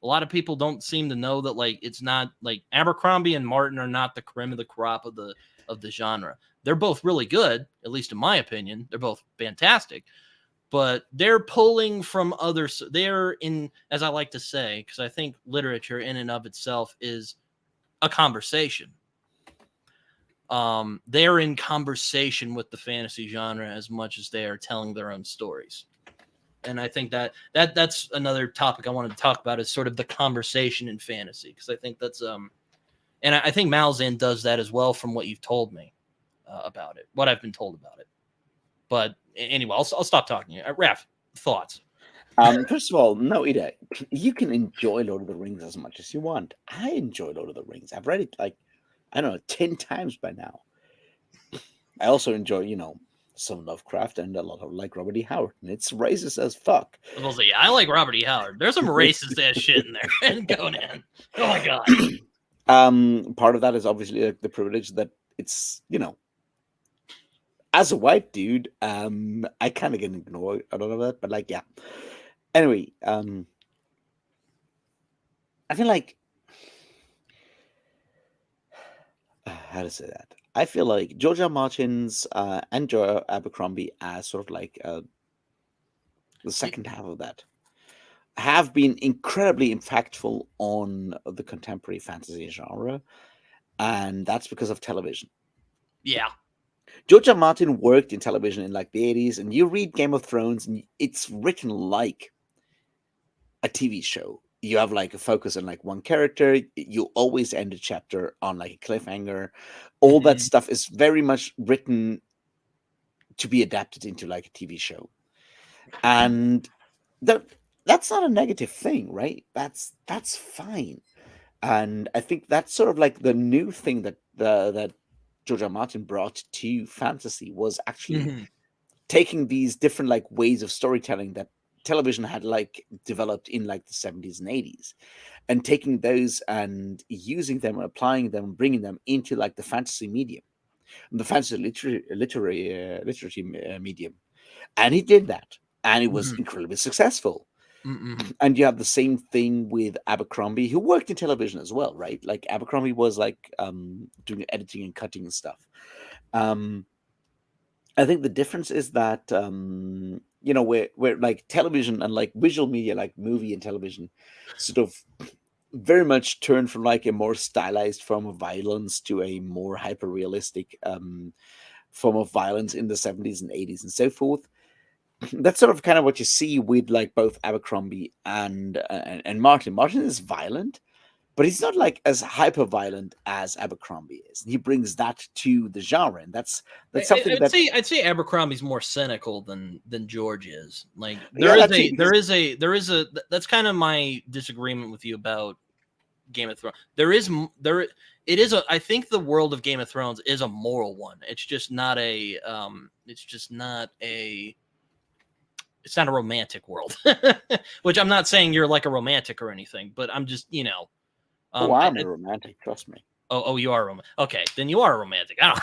a lot of people don't seem to know that like it's not like Abercrombie and Martin are not the cream of the crop of the genre. They're both really good, at least in my opinion. They're both fantastic. But they're pulling from others. They're in, as I like to say, because I think literature in and of itself is a conversation. They're in conversation with the fantasy genre as much as they are telling their own stories. And I think that's another topic I wanted to talk about is sort of the conversation in fantasy, because I think that's and I think Malazan does that as well from what you've told me about it, what I've been told about it. But anyway, I'll stop talking. Raf, thoughts? First of all, no, Ida, you can enjoy Lord of the Rings as much as you want. I enjoy Lord of the Rings. I've read it like, I don't know, 10 times by now. I also enjoy, some Lovecraft and a lot of like Robert E. Howard, and it's racist as fuck. I was gonna say, yeah, I like Robert E. Howard. There's some racist ass shit in there. And Conan. Oh my god. Part of that is obviously like the privilege that it's, as a white dude, I kind of can ignore a lot of that, but like, yeah. Anyway, I feel like how to say that. I feel like George R. Martin's and Joe Abercrombie as sort of like the second half of that have been incredibly impactful on the contemporary fantasy genre, and that's because of television. Yeah. George R. Martin worked in television in like the 80s, and you read Game of Thrones, and it's written like a TV show. You have like a focus on like one character. You always end a chapter on like a cliffhanger. All that stuff is very much written to be adapted into like a TV show, and that's not a negative thing, right? That's fine, and I think that's sort of like the new thing that George R. Martin brought to fantasy was actually taking these different like ways of storytelling that television had like developed in like the 70s and 80s, and taking those and using them, applying them, bringing them into like the fantasy medium, the fantasy literature medium, and he did that, and it was incredibly successful. And you have the same thing with Abercrombie, who worked in television as well, right? Like Abercrombie was like doing editing and cutting and stuff. I think the difference is that where like television and like visual media, like movie and television, sort of very much turned from like a more stylized form of violence to a more hyper realistic form of violence in the 70s and 80s and so forth. That's sort of kind of what you see with like both Abercrombie and Martin. Martin is violent, but he's not like as hyper violent as Abercrombie is. He brings that to the genre, and that's something I'd that say Abercrombie's more cynical than George is. Like yeah, that's kind of my disagreement with you about Game of Thrones. It is a, I think the world of Game of Thrones is a moral one. It's just not a it's not a romantic world. Which I'm not saying you're like a romantic or anything, but I'm just, I'm a romantic, trust me. Oh, you are a romantic. Okay, then you are a romantic. I don't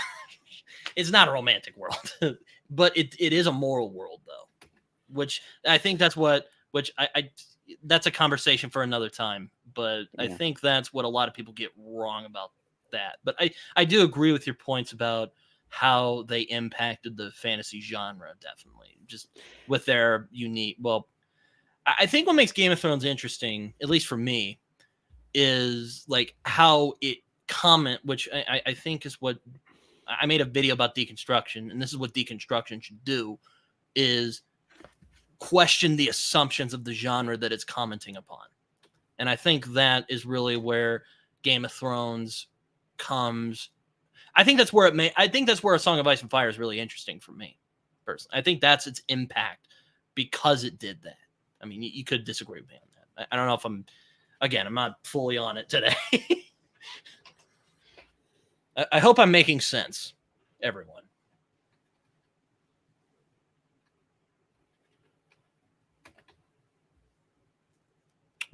It's not a romantic world. But it is a moral world though. Which I think that's that's a conversation for another time. But I think that's what a lot of people get wrong about that. But I do agree with your points about how they impacted the fantasy genre, definitely. Just with their unique, well, I think what makes Game of Thrones interesting, at least for me, is like how it which I think is what I made a video about deconstruction, and this is what deconstruction should do, is question the assumptions of the genre that it's commenting upon. And I think that is really where Game of Thrones comes. I think that's where A Song of Ice and Fire is really interesting for me, personally. I think that's its impact because it did that. I mean, you could disagree with me on that. I don't know if I'm not fully on it today. I hope I'm making sense, everyone.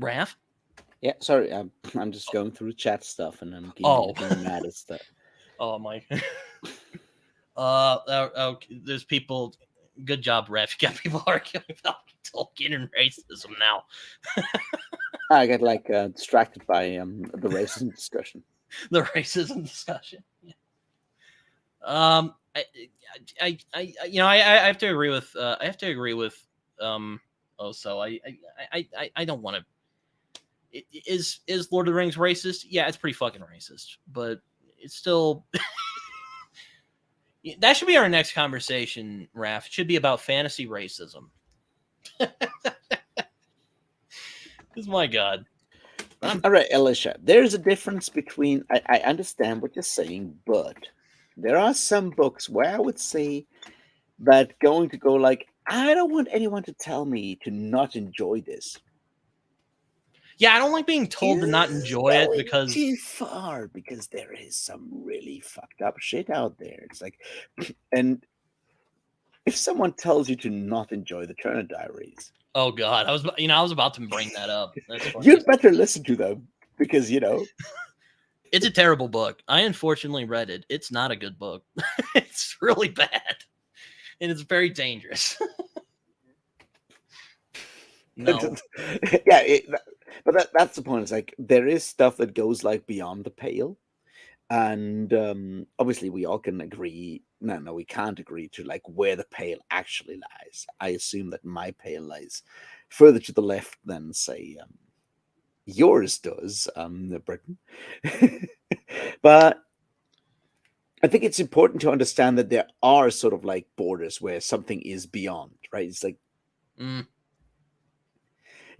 Raf? Yeah, sorry, I'm just going through chat stuff, and I'm getting mad at stuff. Oh my. There's people. Good job, Raf. You got people arguing about Tolkien and racism now. I got distracted by the racism discussion. The racism discussion. Yeah. I have to agree with. So I don't want to. Is Lord of the Rings racist? Yeah, it's pretty fucking racist, but it's still. That should be our next conversation, Raf. It should be about fantasy racism. My God. All right, Alicia, there's a difference between, I understand what you're saying, but there are some books where I would say that I don't want anyone to tell me to not enjoy this. Yeah, I don't like being told to not enjoy it because too far, because there is some really fucked up shit out there. It's like, and if someone tells you to not enjoy the Turner Diaries, oh God, I was about to bring that up. That's funny. You'd better listen to them because it's a terrible book. I unfortunately read it. It's not a good book. It's really bad, and it's very dangerous. No. Yeah, but that's the point. It's like there is stuff that goes beyond the pale, and obviously we all can agree. No, we can't agree to where the pale actually lies. I assume that my pale lies further to the left than say yours does, Britain. But I think it's important to understand that there are sort of borders where something is beyond, right? It's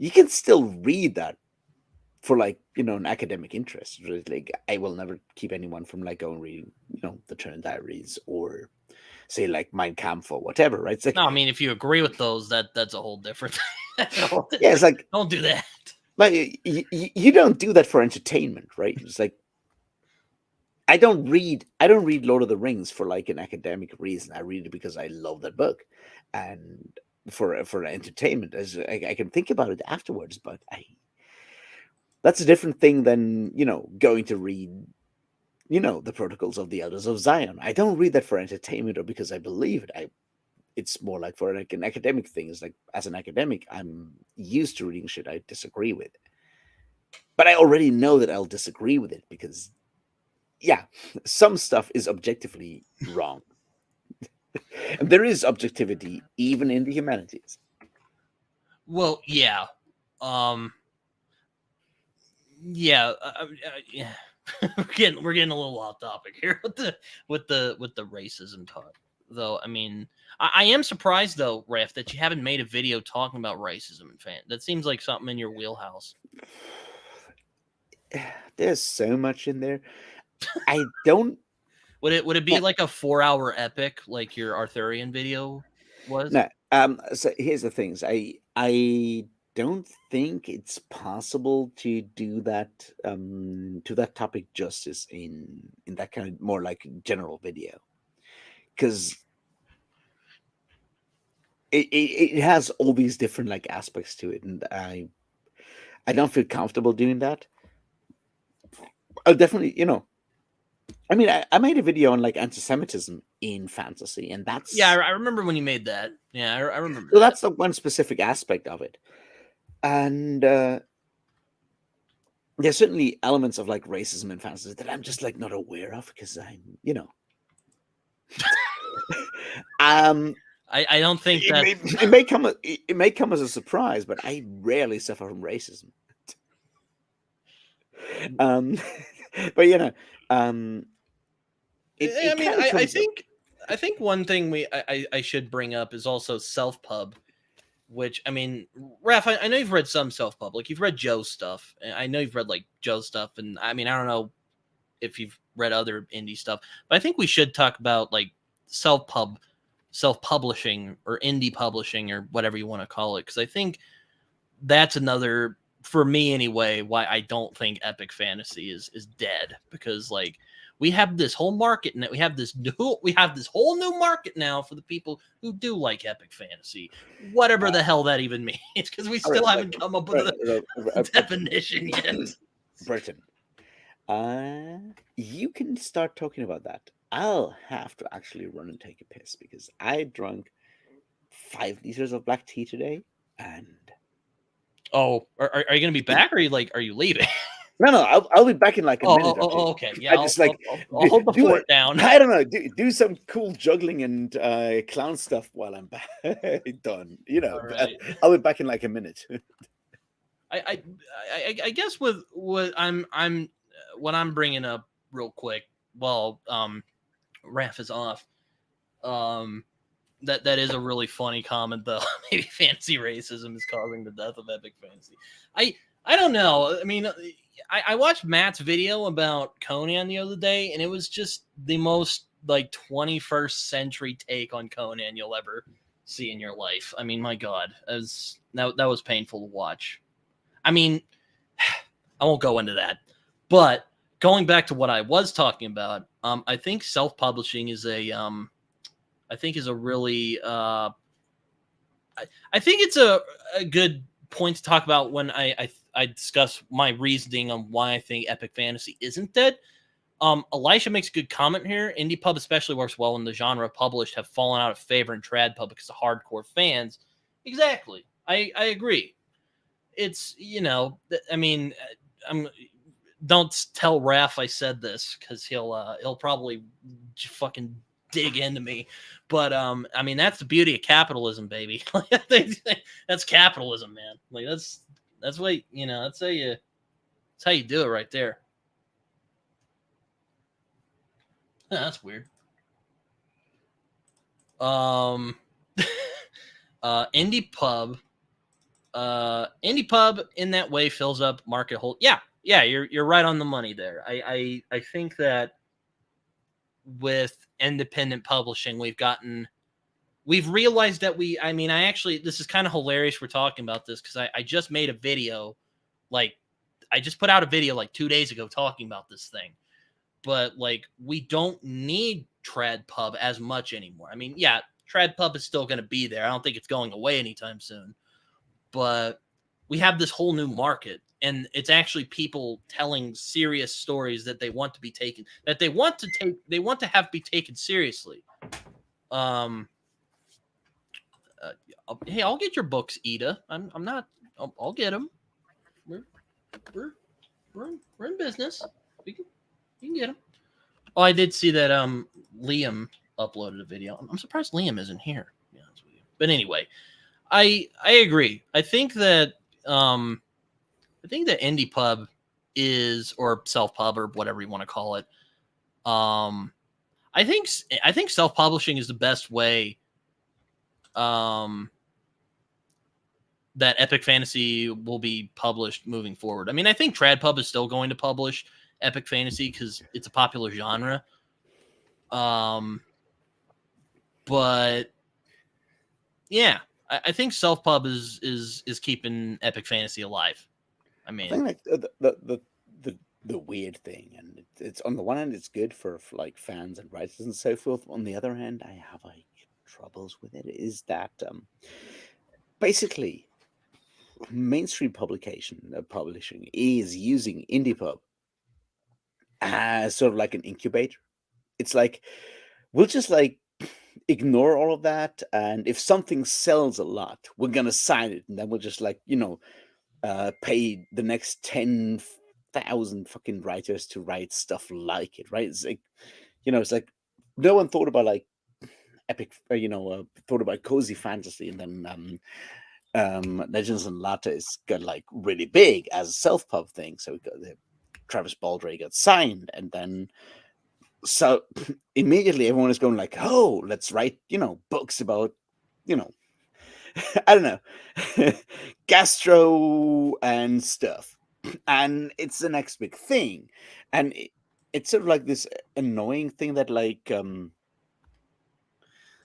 you can still read that for an academic interest. I will never keep anyone from going reading the Turner Diaries or say Mein Kampf or whatever, right? It's no, I mean if you agree with those, that's a whole different. Yeah, it's don't do that. You don't do that for entertainment, right? It's I don't read Lord of the Rings for an academic reason. I read it because I love that book, and for entertainment, as I can think about it afterwards. But that's a different thing than going to read the Protocols of the Elders of Zion. I don't read that for entertainment or because I believe it. It's more for an academic thing. It's as an academic, I'm used to reading shit I disagree with, but I already know that I'll disagree with it because some stuff is objectively wrong. And there is objectivity even in the humanities. Well, yeah. Yeah. We're getting a little off topic here with the racism talk. Though, I mean, I am surprised though, Raf, that you haven't made a video talking about racism and fan. That seems like something in your wheelhouse. there's so much in there. I don't Would it be no, like a 4-hour epic like your Arthurian video was? no. So here's the things. I don't think it's possible to do that to that topic justice in that kind of more like general video, because it has all these different like aspects to it, and I don't feel comfortable doing that. I'll definitely, I mean, I made a video on like anti-Semitism in fantasy, and Yeah, that's I remember when you made that. Yeah, I remember so that. that's the one specific aspect of it. And there's certainly elements of like racism in fantasy that I'm just like not aware of because um, I don't think it that. may it may come it may come as a surprise, but I rarely suffer from racism. Um, but um, I it mean, kind of comes up. I think one thing I should bring up is also self pub, which I mean, Raf, I know you've read some self pub, like you've read Joe's stuff. And I know you've read like Joe's stuff, and I mean, I don't know if you've read other indie stuff, but I think we should talk about like self pub, self publishing, or indie publishing, or whatever you want to call it, because I think that's another, for me anyway, why I don't think epic fantasy is dead, because like we have this whole market, and we have this whole new market now for the people who do like epic fantasy, whatever Uh, the hell that even means, because we all right, still haven't come up with a definition yet. Britain. You can start talking about that. I'll have to actually run and take a piss because I drank 5 liters of black tea today, and Oh, are you gonna be back, or are you leaving? no, I'll be back in like a minute or two. Okay. Yeah, I just like I'll hold the do it. fort down. I don't know. Do some cool juggling and clown stuff while I'm back done. All right. I'll be back in like a minute. I, I guess with what what I'm bringing up real quick. Well, Raf is off. Um, that is a really funny comment though. Maybe fantasy racism is causing the death of epic fantasy. I don't know. I mean, I watched Matt's video about Conan the other day, and it was just the most like 21st century take on Conan you'll ever see in your life. I mean, my God, that was painful to watch. I mean, I won't go into that, but going back to what I was talking about, I think self-publishing is I think is a really, I think it's a good point to talk about when I discuss my reasoning on why I think epic fantasy isn't dead. Elisha makes a good comment here. Indie pub especially works well when the genre published have fallen out of favor in trad pub because of hardcore fans. Exactly, I agree. It's I mean, I'm don't tell Raf I said this because he'll probably fucking dig into me. But I mean, that's the beauty of capitalism, baby. That's capitalism, man. Like that's what that's how you do it right there. That's weird. Um, indie pub. Indie pub in that way fills up market hold. Yeah, you're right on the money there. I think that with independent publishing, we've realized that I mean, this is kind of hilarious we're talking about this because I just made a video, like I just put out a video like 2 days ago talking about this thing, but like we don't need trad pub as much anymore. I mean, yeah, trad pub is still going to be there. I don't think it's going away anytime soon, but we have this whole new market, and it's actually people telling serious stories that they want to be taken, that they want to have be taken seriously. Hey, I'll get your books, Ida. I'm not. I'll get them. We're we're we're in business. We can get them. Oh, I did see that Liam uploaded a video. I'm surprised Liam isn't here. Yeah, but anyway, I agree. I think that indie pub is, or self pub, or whatever you want to call it. Um, I think self publishing is the best way. that epic fantasy will be published moving forward. I mean, I think TradPub is still going to publish epic fantasy because it's a popular genre. But yeah, I think Self Pub is keeping epic fantasy alive. I I mean, think like the weird thing, and it's on the one hand it's good for like fans and writers and so forth. On the other hand, I have like troubles with it. Is that basically mainstream publishing is using IndiePub as sort of like an incubator. It's like we'll just like ignore all of that, and if something sells a lot, we're gonna sign it, and then we'll just like pay the next 10,000 fucking writers to write stuff like it, right? It's like it's like no one thought about like epic, thought about cozy fantasy, and then Legends and Lattes got like really big as a self-pub thing. So we got Travis Baldry got signed, and then so immediately everyone is going like, oh, let's write books about I don't know gastro and stuff, and it's the next big thing, and it's sort of like this annoying thing that like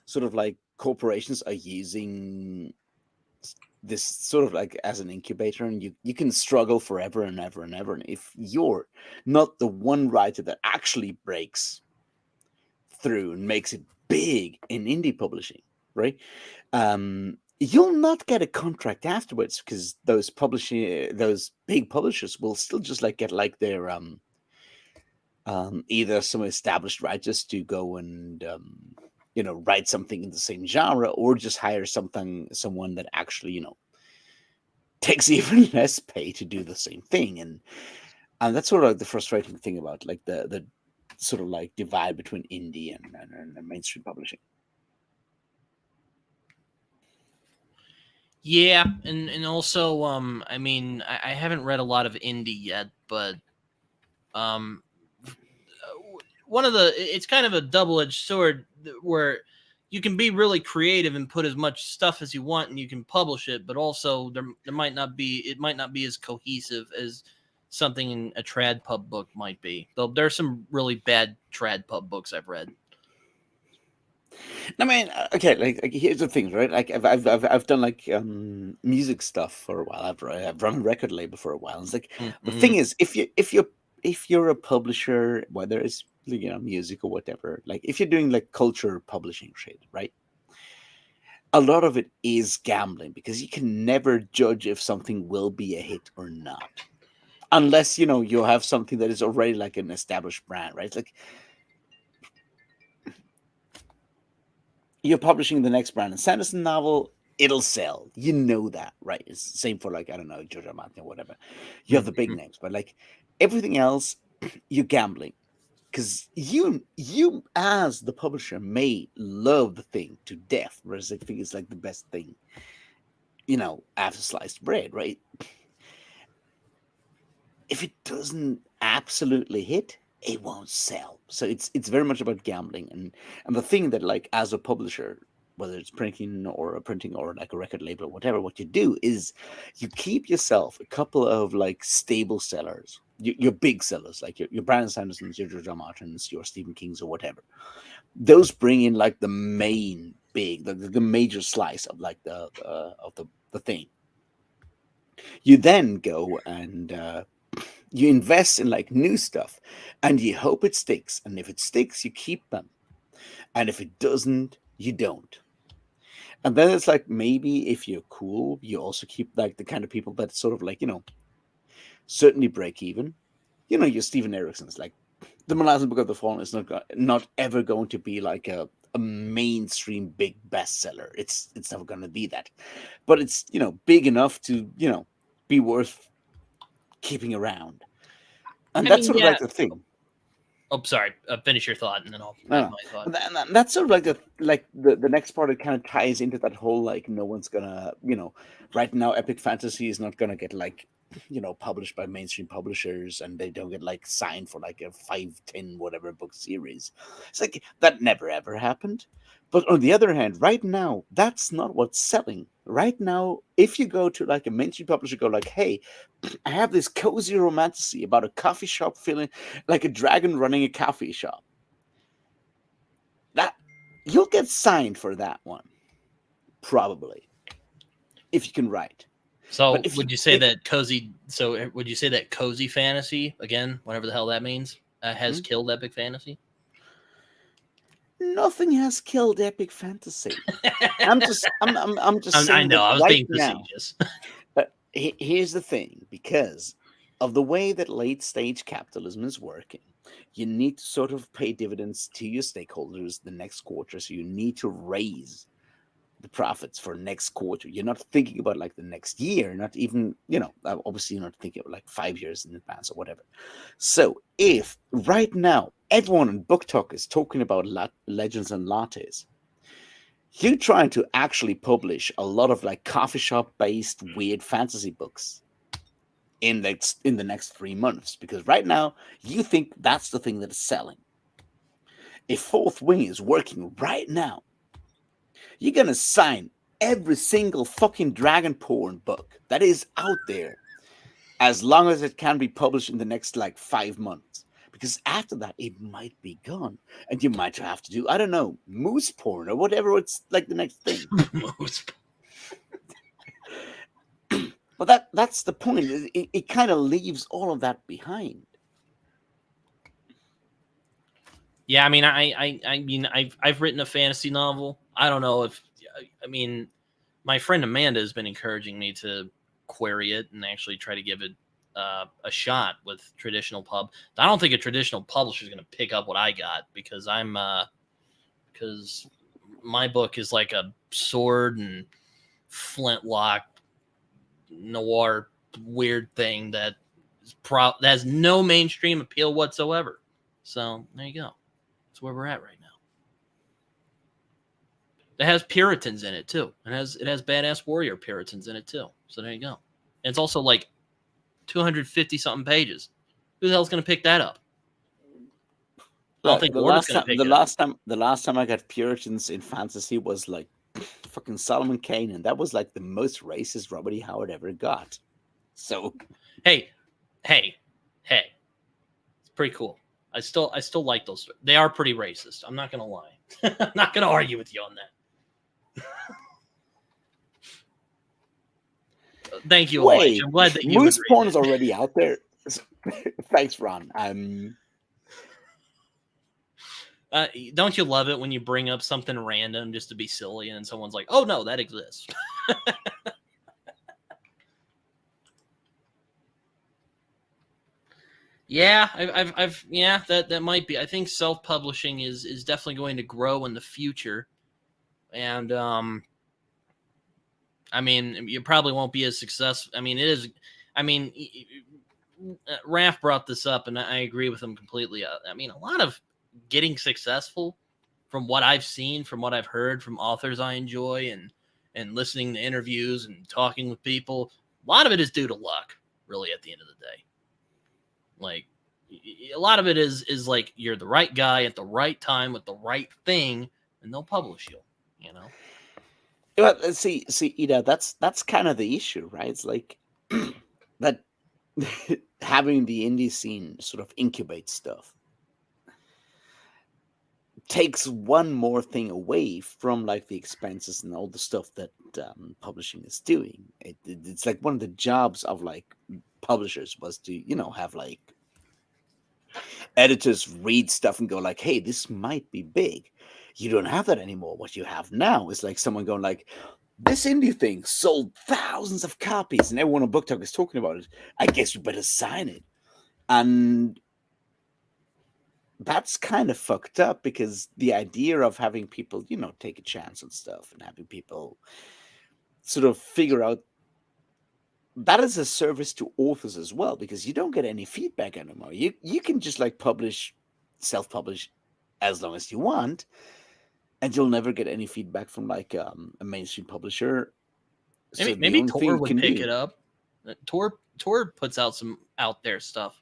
sort of like corporations are using this sort of like as an incubator, and you can struggle forever and ever and ever, and if you're not the one writer that actually breaks through and makes it big in indie publishing, right, you'll not get a contract afterwards, because those big publishers will still just like get like their either some established writers to go and write something in the same genre, or just hire someone that actually takes even less pay to do the same thing. And that's sort of like the frustrating thing about like the sort of like divide between indie and mainstream publishing. yeah, and also, I mean, I haven't read a lot of indie yet, but um, one of it's kind of a double-edged sword where you can be really creative and put as much stuff as you want, and you can publish it, but also there might not be as cohesive as something in a trad pub book might be. Though there's some really bad trad pub books I've read. I mean, okay, like here's the thing, right? Like I've done like music stuff for a while. I've run a record label for a while. It's like the thing is, if you're a publisher, whether it's music or whatever, like if you're doing like culture publishing shit, right? A lot of it is gambling, because you can never judge if something will be a hit or not, unless you have something that is already like an established brand, right? It's like you're publishing the next Brandon Sanderson novel, it'll sell. You know that, right? It's the same for like, I don't know, George R. Martin or whatever. You have the big names, but like everything else, you're gambling. Because you as the publisher may love the thing to death, whereas I think it's like the best thing, after sliced bread, right? If it doesn't absolutely hit, it won't sell. So it's very much about gambling, and the thing that like as a publisher, whether it's printing or like a record label or whatever, what you do is you keep yourself a couple of like stable sellers, your big sellers, like your Brandon Sandersons, your George R. Martins, your Stephen Kings or whatever. Those bring in like the main big, the major slice of like the thing. You then go and you invest in like new stuff, and you hope it sticks. And if it sticks, you keep them. And if it doesn't, you don't. And then it's like, maybe if you're cool, you also keep like the kind of people that sort of like, certainly break even. Your Steven Erickson's, like the Molasses Book of the Fallen is not ever going to be like a mainstream big bestseller. It's never going to be that. But it's, big enough to, be worth keeping around. And that's sort of like the thing. Oh, sorry. Finish your thought, and then I'll No, add no. my thought. And that's sort of like the next part. It kind of ties into that whole like no one's gonna right now epic fantasy is not gonna get like published by mainstream publishers, and they don't get like signed for like a 5-10 whatever book series. It's like that never ever happened. But on the other hand, right now that's not what's selling. Right now, if you go to like a mainstream publisher, go like, hey, I have this cozy romantasy about a coffee shop feeling like a dragon running a coffee shop. That you'll get signed for that one, probably, if you can write. So But if would you you say that cozy? So would you say that cozy fantasy again, whatever the hell that means, has killed epic fantasy? nothing has killed epic fantasy. I'm just I saying know that I was right being now. facetious. But here's the thing, because of the way that late stage capitalism is working, you need to sort of pay dividends to your stakeholders the next quarter. So you need to raise the profits for next quarter. You're not thinking about like the next year, not even, obviously you're not thinking about like 5 years in advance or whatever. So if right now everyone in Book Talk is talking about legends and lattes, you trying to actually publish a lot of like coffee shop based weird fantasy books in the next 3 months, because right now you think that's the thing that is selling. If Fourth Wing is working right now, you're gonna sign every single fucking dragon porn book that is out there, as long as it can be published in the next like 5 months. Because after that, it might be gone, and you might have to do, I don't know, moose porn or whatever. It's like the next thing. But that's the point. It kind of leaves all of that behind. Yeah, I mean, I mean, I've written a fantasy novel. I don't know if, I mean, my friend Amanda has been encouraging me to query it and actually try to give it a shot with traditional pub. I don't think a traditional publisher is going to pick up what I got, because because my book is like a sword and flintlock noir weird thing that that has no mainstream appeal whatsoever. So there you go. That's where we're at right now. It has Puritans in it too. It has badass warrior Puritans in it too. So there you go. And it's also like 250 something pages. Who the hell's going to pick that up? I don't Look, think Warner's going to pick it up. The last time I got Puritans in fantasy was like fucking Solomon Kane, and that was like the most racist Robert E. Howard ever got. So hey, it's pretty cool. I still like those. They are pretty racist. I'm not gonna lie. I'm not gonna argue with you on that. Thank you, Elijah. I'm glad that you moose agreed. porn is already out there. Thanks, Ron. Don't you love it when you bring up something random just to be silly, and someone's like, "Oh no, that exists." Yeah, that might be. I think self-publishing is definitely going to grow in the future, and I mean, you probably won't be as successful. I mean, it is. I mean, Raf brought this up, and I agree with him completely. I mean, a lot of getting successful, from what I've seen, from what I've heard from authors I enjoy, and listening to interviews and talking with people, a lot of it is due to luck. Really, at the end of the day, like a lot of it is like you're the right guy at the right time with the right thing, and they'll publish you. You know. Well, see, Ida, that's kind of the issue, right? It's like that having the indie scene sort of incubate stuff takes one more thing away from like the expenses and all the stuff that publishing is doing. It's like one of the jobs of like publishers was to have like editors read stuff and go like, hey, this might be big. You don't have that anymore. What you have now is like someone going like, this indie thing sold thousands of copies and everyone on BookTalk is talking about it. I guess you better sign it. And that's kind of fucked up, because the idea of having people, take a chance on stuff and having people sort of figure out that is a service to authors as well, because you don't get any feedback anymore. You can just like self-publish as long as you want, and you'll never get any feedback from like a mainstream publisher. So the Maybe only thing Tor you would can pick do, it up. Tor puts out some out there stuff.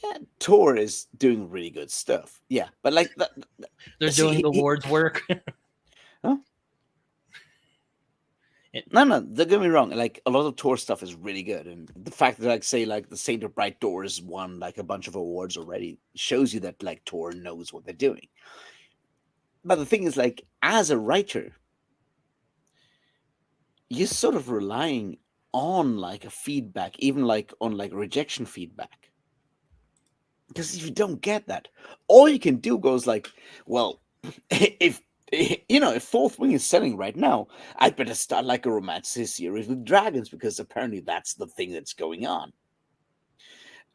yeah, Tor is doing really good stuff. Yeah, but like that, They're doing the Lord's work. huh? No, don't get me wrong. Like a lot of Tor stuff is really good, and the fact that, like, say, like the Saint of Bright Doors won like a bunch of awards already shows you that like Tor knows what they're doing. But the thing is, like, as a writer, you're sort of relying on like a feedback, even like on like rejection feedback. Because if you don't get that, all you can do goes like, well, if if Fourth Wing is selling right now, I'd better start like a romantic series with dragons because apparently that's the thing that's going on.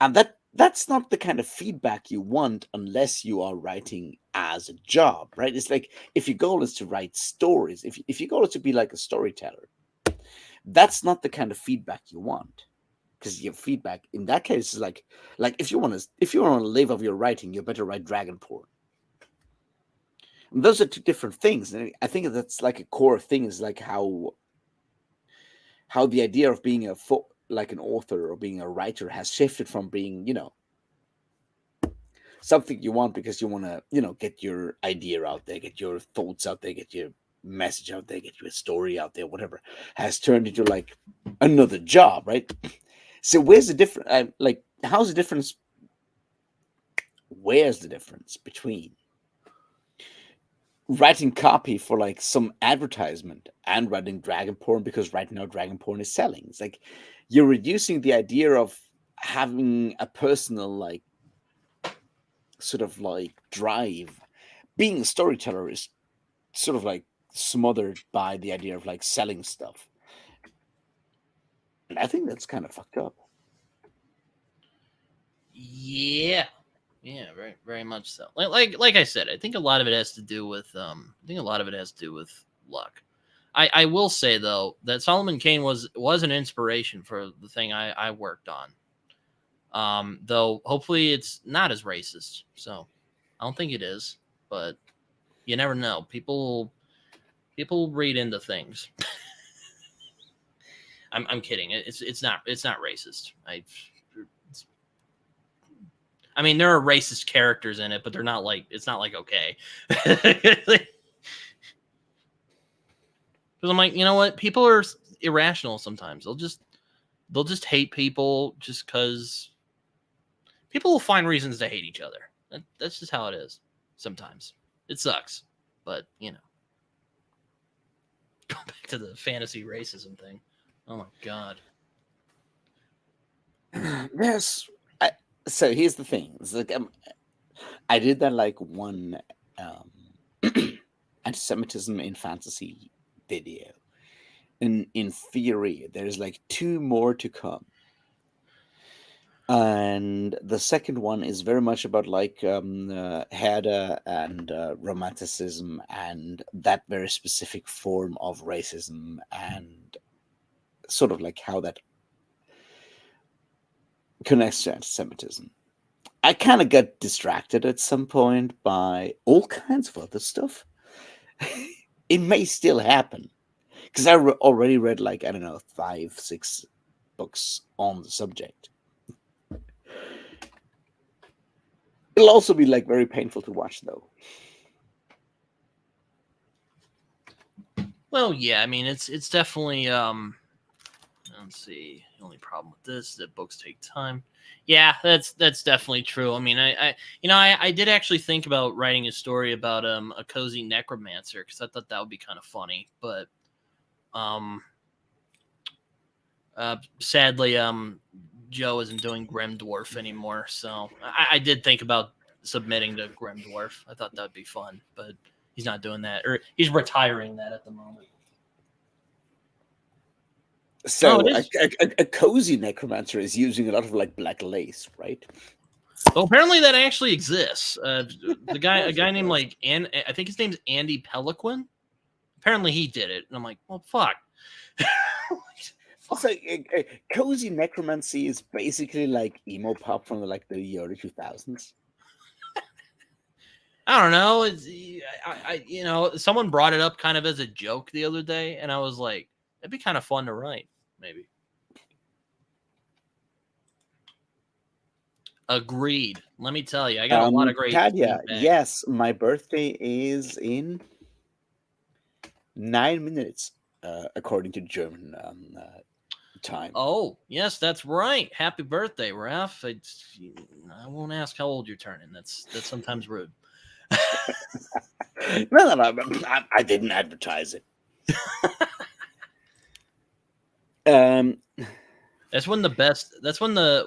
And that's not the kind of feedback you want unless you are writing as a job, right? It's like if your goal is to write stories, if your goal is to be like a storyteller, that's not the kind of feedback you want. Because your feedback in that case is like if you want to live off your writing, you better write dragon porn. And those are two different things, and I think that's like a core thing is like how the idea of being like an author or being a writer has shifted from being something you want because you want to get your idea out there, get your thoughts out there, get your message out there, get your story out there, whatever, has turned into like another job, right? So where's the difference? Like, how's the difference? Where's the difference between writing copy for like some advertisement and writing dragon porn? Because right now dragon porn is selling. It's like you're reducing the idea of having a personal like sort of like drive. Being a storyteller is sort of like smothered by the idea of like selling stuff. And I think that's kind of fucked up. Yeah, yeah, very very much so. Like I said, I think a lot of it has to do with luck. I will say though that Solomon Kane was an inspiration for the thing I worked on. Though hopefully it's not as racist. So I don't think it is, but you never know. People read into things. I'm kidding. It's not racist. I mean, there are racist characters in it, but they're not like it's not like okay. Because I'm like, you know what? People are irrational sometimes. They'll just hate people just because people will find reasons to hate each other. That's just how it is. Sometimes it sucks, but go back to the fantasy racism thing. Oh my god. Yes. So here's the thing. It's like I did that like one anti-Semitism in fantasy video. And in theory, there's like 2 more to come. And the second one is very much about like Herder and romanticism and that very specific form of racism and sort of like how that connects to anti-Semitism. I kind of got distracted at some point by all kinds of other stuff. It may still happen because I already read like, I don't know, 5, 6 books on the subject. It'll also be like very painful to watch though. Well, yeah, I mean it's definitely let's see. The only problem with this is that books take time. Yeah, that's definitely true. I mean, I did actually think about writing a story about a cozy necromancer because I thought that would be kind of funny, but sadly Joe isn't doing Grim Dwarf anymore, so I did think about submitting to Grim Dwarf. I thought that would be fun, but he's not doing that, or he's retiring that at the moment. So a cozy necromancer is using a lot of like black lace, right? Well, apparently that actually exists. A guy named like I think his name's Andy Peliquin. Apparently he did it, and I'm like, well, fuck. Also, cozy necromancy is basically like emo pop from like the early 2000s. I don't know. Someone brought it up kind of as a joke the other day, and I was like, it'd be kind of fun to write, maybe. Agreed. Let me tell you, I got a lot of great Kadia, feedback. yes, my birthday is in 9 minutes. according to German time. Oh, yes, that's right. Happy birthday, Raf. I won't ask how old you're turning. That's sometimes rude. No, I didn't advertise it. That's when the best. That's when the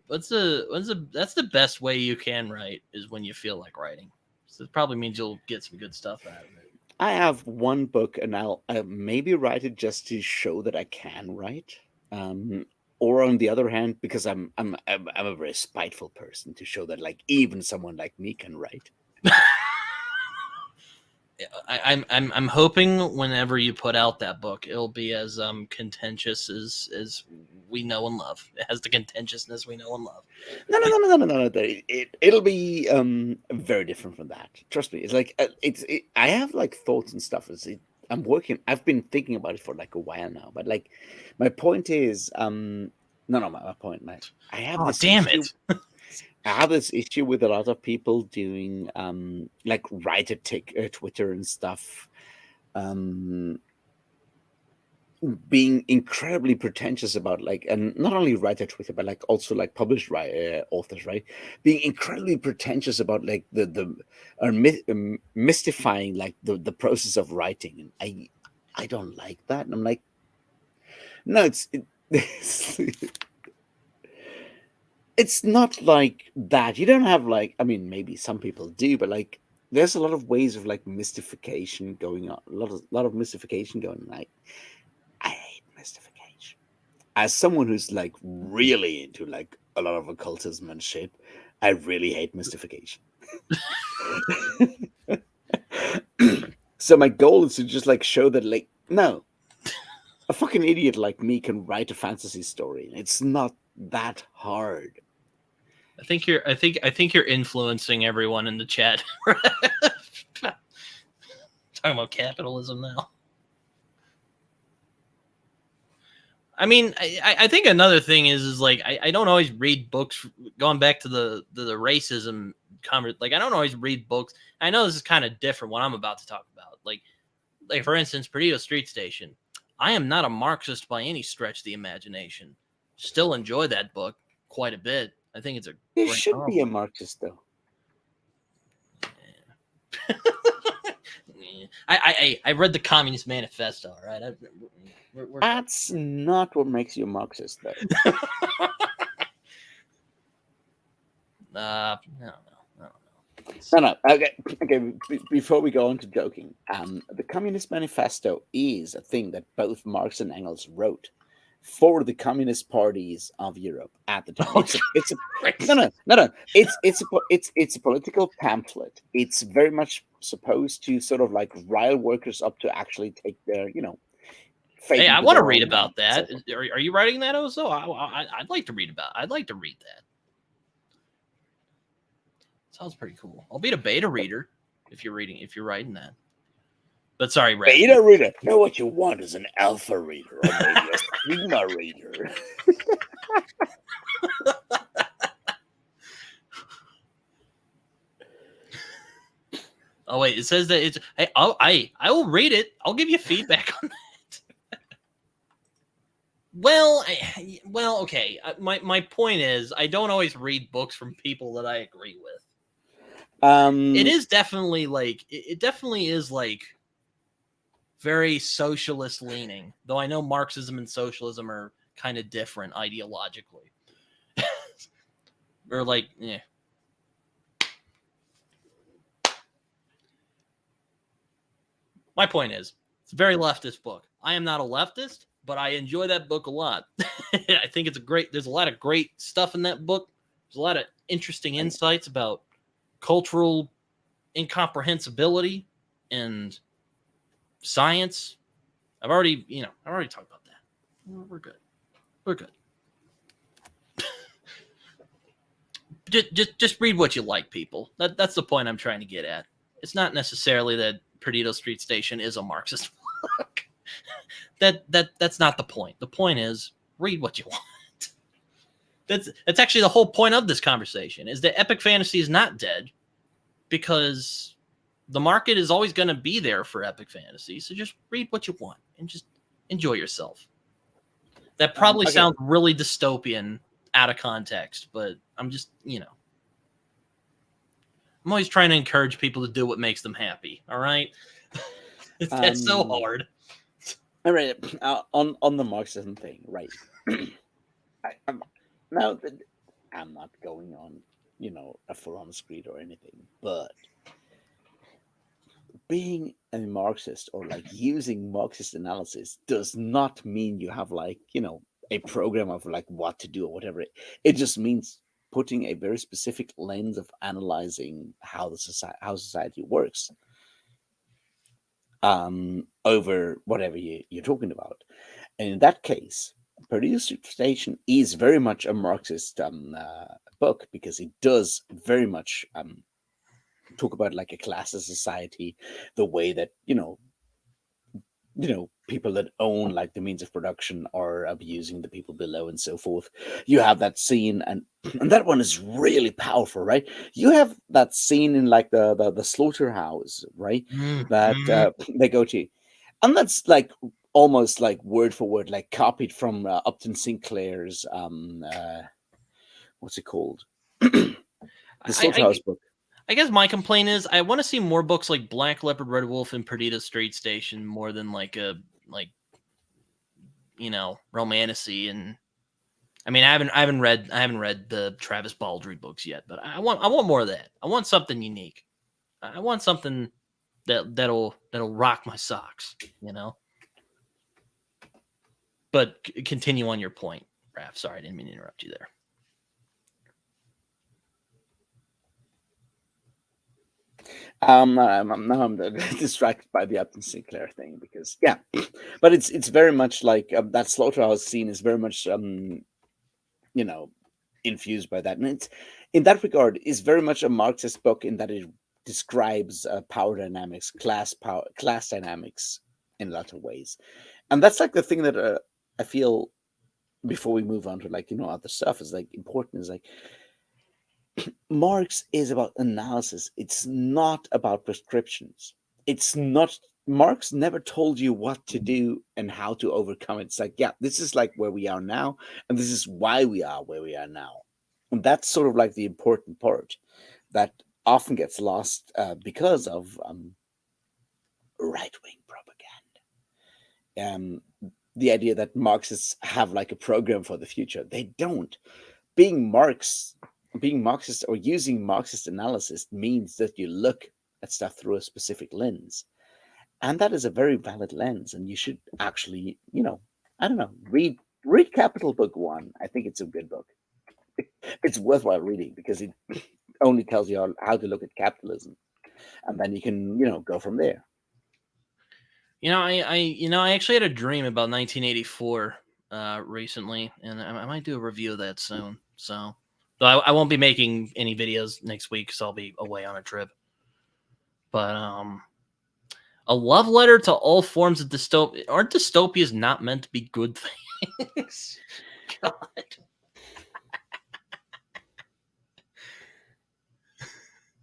that's the best way you can write is when you feel like writing. So it probably means you'll get some good stuff out of it. I have one book, and I'll maybe write it just to show that I can write. Or on the other hand, because I'm a very spiteful person, to show that like even someone like me can write. I'm hoping whenever you put out that book, it'll be as contentious as we know and love. It has the contentiousness we know and love. No. It'll be very different from that. Trust me. It's like I have like thoughts and stuff. I'm working. I've been thinking about it for like a while now. But like, my point is, my point. I have this damn issue. it. I have this issue with a lot of people doing like write at Twitter and stuff, being incredibly pretentious about like, and not only write at Twitter, but like also like published authors, right? Being incredibly pretentious about like mystifying like the process of writing, and I don't like that. And I'm like, no, it's not like that. You don't have like, I mean, maybe some people do, but like, there's a lot of ways of like mystification going on. A lot of mystification going on. I hate mystification. As someone who's like really into like a lot of occultism and shit, I really hate mystification. So my goal is to just like show that like, no, a fucking idiot like me can write a fantasy story. It's not that hard. I think you're influencing everyone in the chat. Talking about capitalism now. I mean, I think another thing is like I don't always read books. Going back to the racism conversation, like I don't always read books. I know this is kind of different what I'm about to talk about. Like for instance, Perdido Street Station. I am not a Marxist by any stretch of the imagination. Still enjoy that book quite a bit. I think it's a. You should be a Marxist, though. I read the Communist Manifesto. All right, that's not what makes you a Marxist, though. No. No. Okay. Before we go on to joking, the Communist Manifesto is a thing that both Marx and Engels wrote for the communist parties of Europe at the time. It's a political pamphlet. It's very much supposed to sort of like rile workers up to actually take their, Hey, I want to read about that. Are you writing that, Ozo? I'd like to read that. Sounds pretty cool. I'll be a beta reader if you're writing that. But sorry, Ray. Beta reader. No, what you want is an alpha reader or maybe a sigma reader. Oh wait, it says that it's. Hey, I will read it. I'll give you feedback on that. Well, okay. My point is, I don't always read books from people that I agree with. It is definitely like it definitely is like very socialist leaning, though I know Marxism and socialism are kind of different ideologically. Or like, yeah. My point is, it's a very leftist book. I am not a leftist, but I enjoy that book a lot. I think there's a lot of great stuff in that book. There's a lot of interesting insights about cultural incomprehensibility and science. I've already talked about that. We're good. Just read what you like, people. That's the point I'm trying to get at. It's not necessarily that Perdido Street Station is a Marxist book. That's not the point. The point is read what you want. That's actually the whole point of this conversation, is that epic fantasy is not dead, because the market is always going to be there for epic fantasy. So just read what you want and just enjoy yourself. That probably Okay. sounds really dystopian out of context, but I'm just, I'm always trying to encourage people to do what makes them happy. All right. That's so hard. All right. On the Marxism thing, right? Now, I'm not going on, a full-on screed or anything, but being a Marxist or like using Marxist analysis does not mean you have like, a program of like what to do or whatever. It just means putting a very specific lens of analyzing how society works over whatever you're talking about. And in that case, Producer Station is very much a Marxist book, because it does very much talk about like a classist society, the way that people that own like the means of production are abusing the people below and so forth. You have that scene, and that one is really powerful, right? You have that scene in like the slaughterhouse, right? That they go to, and that's like almost like word for word, like copied from Upton Sinclair's what's it called, the slaughterhouse book. I guess my complaint is I want to see more books like Black Leopard, Red Wolf, and Perdita Street Station more than like romantasy. And I mean, I haven't read the Travis Baldry books yet, but I want more of that. I want something unique. I want something that'll rock my socks, But continue on your point, Raf. Sorry, I didn't mean to interrupt you there. I'm distracted by the Upton Sinclair thing, because but it's very much like that slaughterhouse scene is very much infused by that, and it's in that regard is very much a Marxist book in that it describes power dynamics, class dynamics in a lot of ways, and that's like the thing that I feel before we move on to like other stuff is like important, is like Marx is about analysis. It's not about prescriptions. It's not, Marx never told you what to do and how to overcome it. It's like, this is like where we are now, and this is why we are where we are now. And that's sort of like the important part that often gets lost because of right-wing propaganda. The idea that Marxists have like a program for the future. They don't. Being Marxist or using Marxist analysis means that you look at stuff through a specific lens. And that is a very valid lens. And you should actually, I don't know, read Capital Book 1. I think it's a good book. It's worthwhile reading because it only tells you how to look at capitalism. And then you can, go from there. I actually had a dream about 1984 recently, and I might do a review of that soon. So, though I won't be making any videos next week because I'll be away on a trip. But a love letter to all forms of dystopia. Aren't dystopias not meant to be good things? God.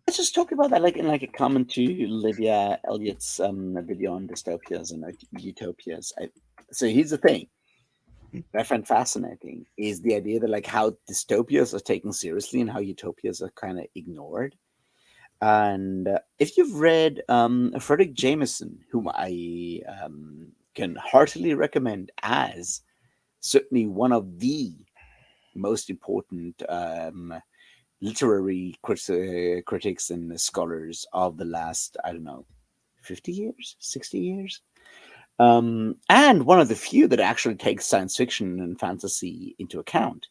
Let's just talk about that, like in like a comment to Lydia Elliott's video on dystopias and utopias. So here's the thing that I find fascinating is the idea that like how dystopias are taken seriously and how utopias are kind of ignored. And if you've read Frederick Jameson, whom I can heartily recommend as certainly one of the most important literary critics and scholars of the last, 50 years, 60 years. And one of the few that actually takes science fiction and fantasy into account.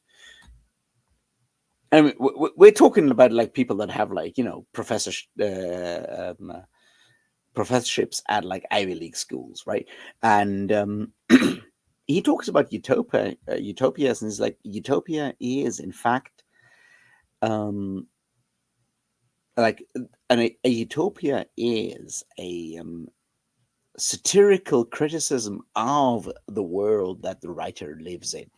I mean, we're talking about like people that have like, professorships at like Ivy League schools, right? And he talks about utopias, and he's like, utopia is in fact like a utopia is a satirical criticism of the world that the writer lives in.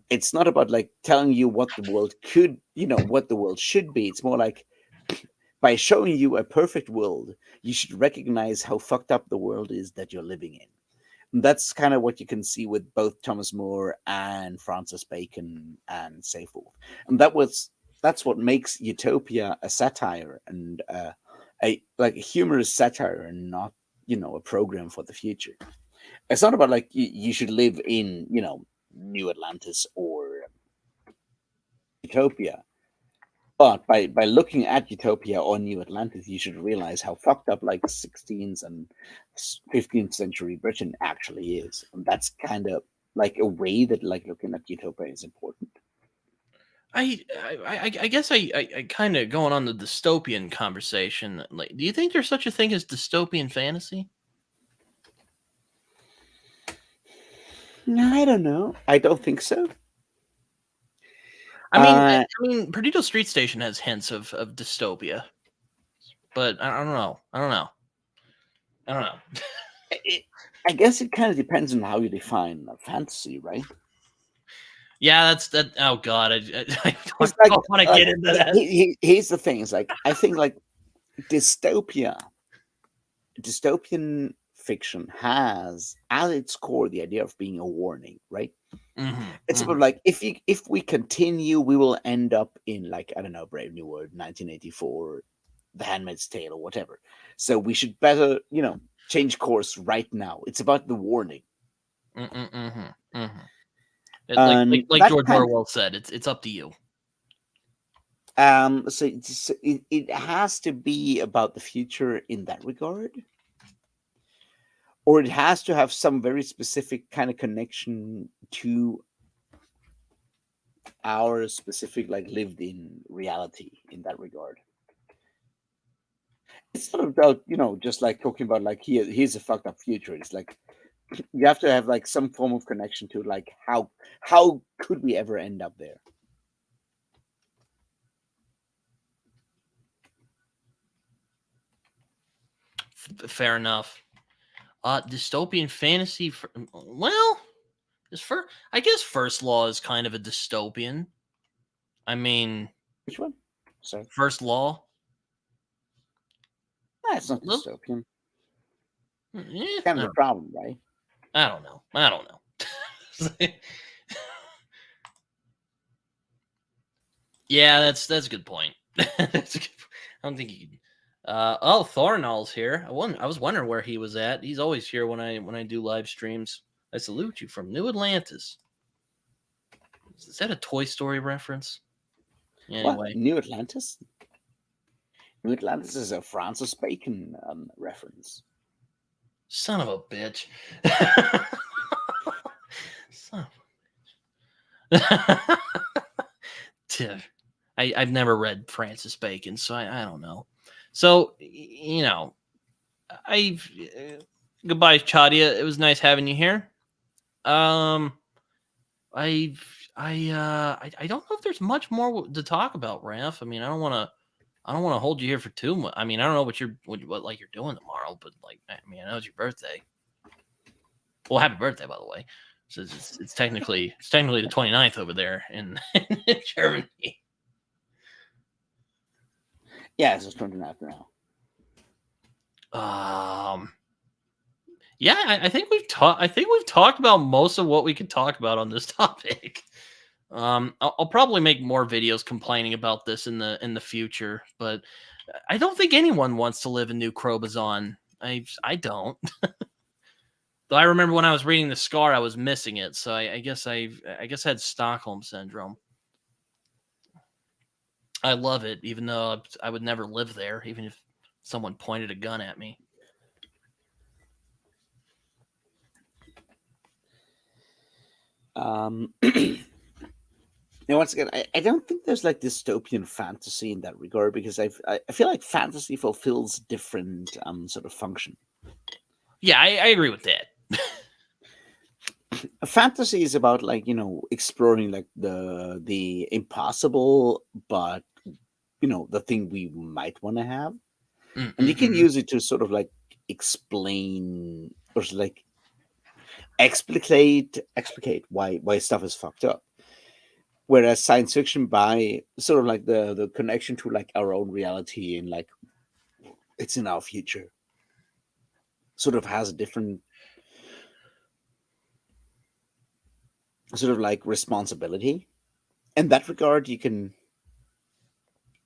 It's not about like telling you what the world could, what the world should be. It's more like by showing you a perfect world, you should recognize how fucked up the world is that you're living in. And that's kind of what you can see with both Thomas More and Francis Bacon and so forth. And that's what makes Utopia a satire and a humorous satire, and not a program for the future. It's not about like you should live in New Atlantis or Utopia. But by looking at Utopia or New Atlantis, you should realize how fucked up like 16th and 15th century Britain actually is. And that's kind of like a way that like looking at Utopia is important. I guess I kind of going on the dystopian conversation. Like, do you think there's such a thing as dystopian fantasy? I don't know. I don't think so. I mean, Perdido Street Station has hints of dystopia, but I don't know. I don't know. I don't know. I guess it kind of depends on how you define fantasy, right? Yeah, that's that. Oh God, I It's don't want to get into that. Here's the thing: is like I think like dystopian fiction has at its core the idea of being a warning, right? It's about like if we continue, we will end up in like I don't know, Brave New World, 1984, The Handmaid's Tale, or whatever. So we should better change course right now. It's about the warning. Like George Orwell said, it's up to you. So it has to be about the future in that regard, or it has to have some very specific kind of connection to our specific like lived in reality in that regard. It's not about just like talking about like here's a fucked up future. It's like you have to have like some form of connection to like how could we ever end up there. Fair enough. Dystopian fantasy. Well, I guess First Law is kind of a dystopian. I mean, Which one? Sorry. First Law. It's not dystopian. It's kind of a problem, right? I don't know. Yeah, that's a good point. I don't think you can. Thornall's here. I was wondering where he was at. He's always here when I do live streams. I salute you from New Atlantis. Is that a Toy Story reference? Anyway, what? New Atlantis. New Atlantis is a Francis Bacon reference. Son of a bitch. Son of a bitch. I've never read Francis Bacon, so I don't know. So, goodbye, Chadia. It was nice having you here. I don't know if there's much more to talk about, Raf. I mean, I don't want to hold you here for too much. I mean, I don't know what you're doing tomorrow, but like, I mean, I know it's your birthday. Well, happy birthday, by the way. So it's technically the 29th over there in Germany. Yeah, it's just 29th now. Yeah, I think we've talked about most of what we could talk about on this topic. I'll probably make more videos complaining about this in the future, but I don't think anyone wants to live in New Crobazon. I don't. Though I remember when I was reading the Scar, I was missing it, so I guess I had Stockholm syndrome. I love it, even though I would never live there, even if someone pointed a gun at me. Once again, I don't think there's like dystopian fantasy in that regard, because I feel like fantasy fulfills different sort of function. Yeah, I agree with that. Fantasy is about like exploring like the impossible, but the thing we might want to have, and you can use it to sort of like explain or like explicate why stuff is fucked up. Whereas science fiction, by sort of like the connection to like our own reality and like it's in our future, sort of has a different sort of like responsibility. In that regard, you can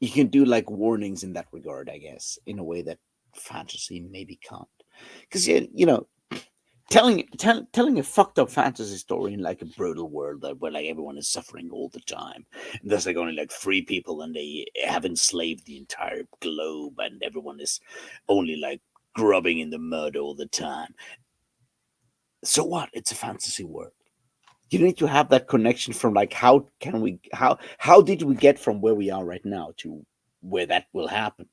do like warnings in that regard, I guess, in a way that fantasy maybe can't. Because telling a fucked up fantasy story in like a brutal world where like everyone is suffering all the time, and there's like only like three people, and they have enslaved the entire globe, and everyone is only like grubbing in the mud all the time. So what? It's a fantasy world. You need to have that connection from like how did we get from where we are right now to where that will happen,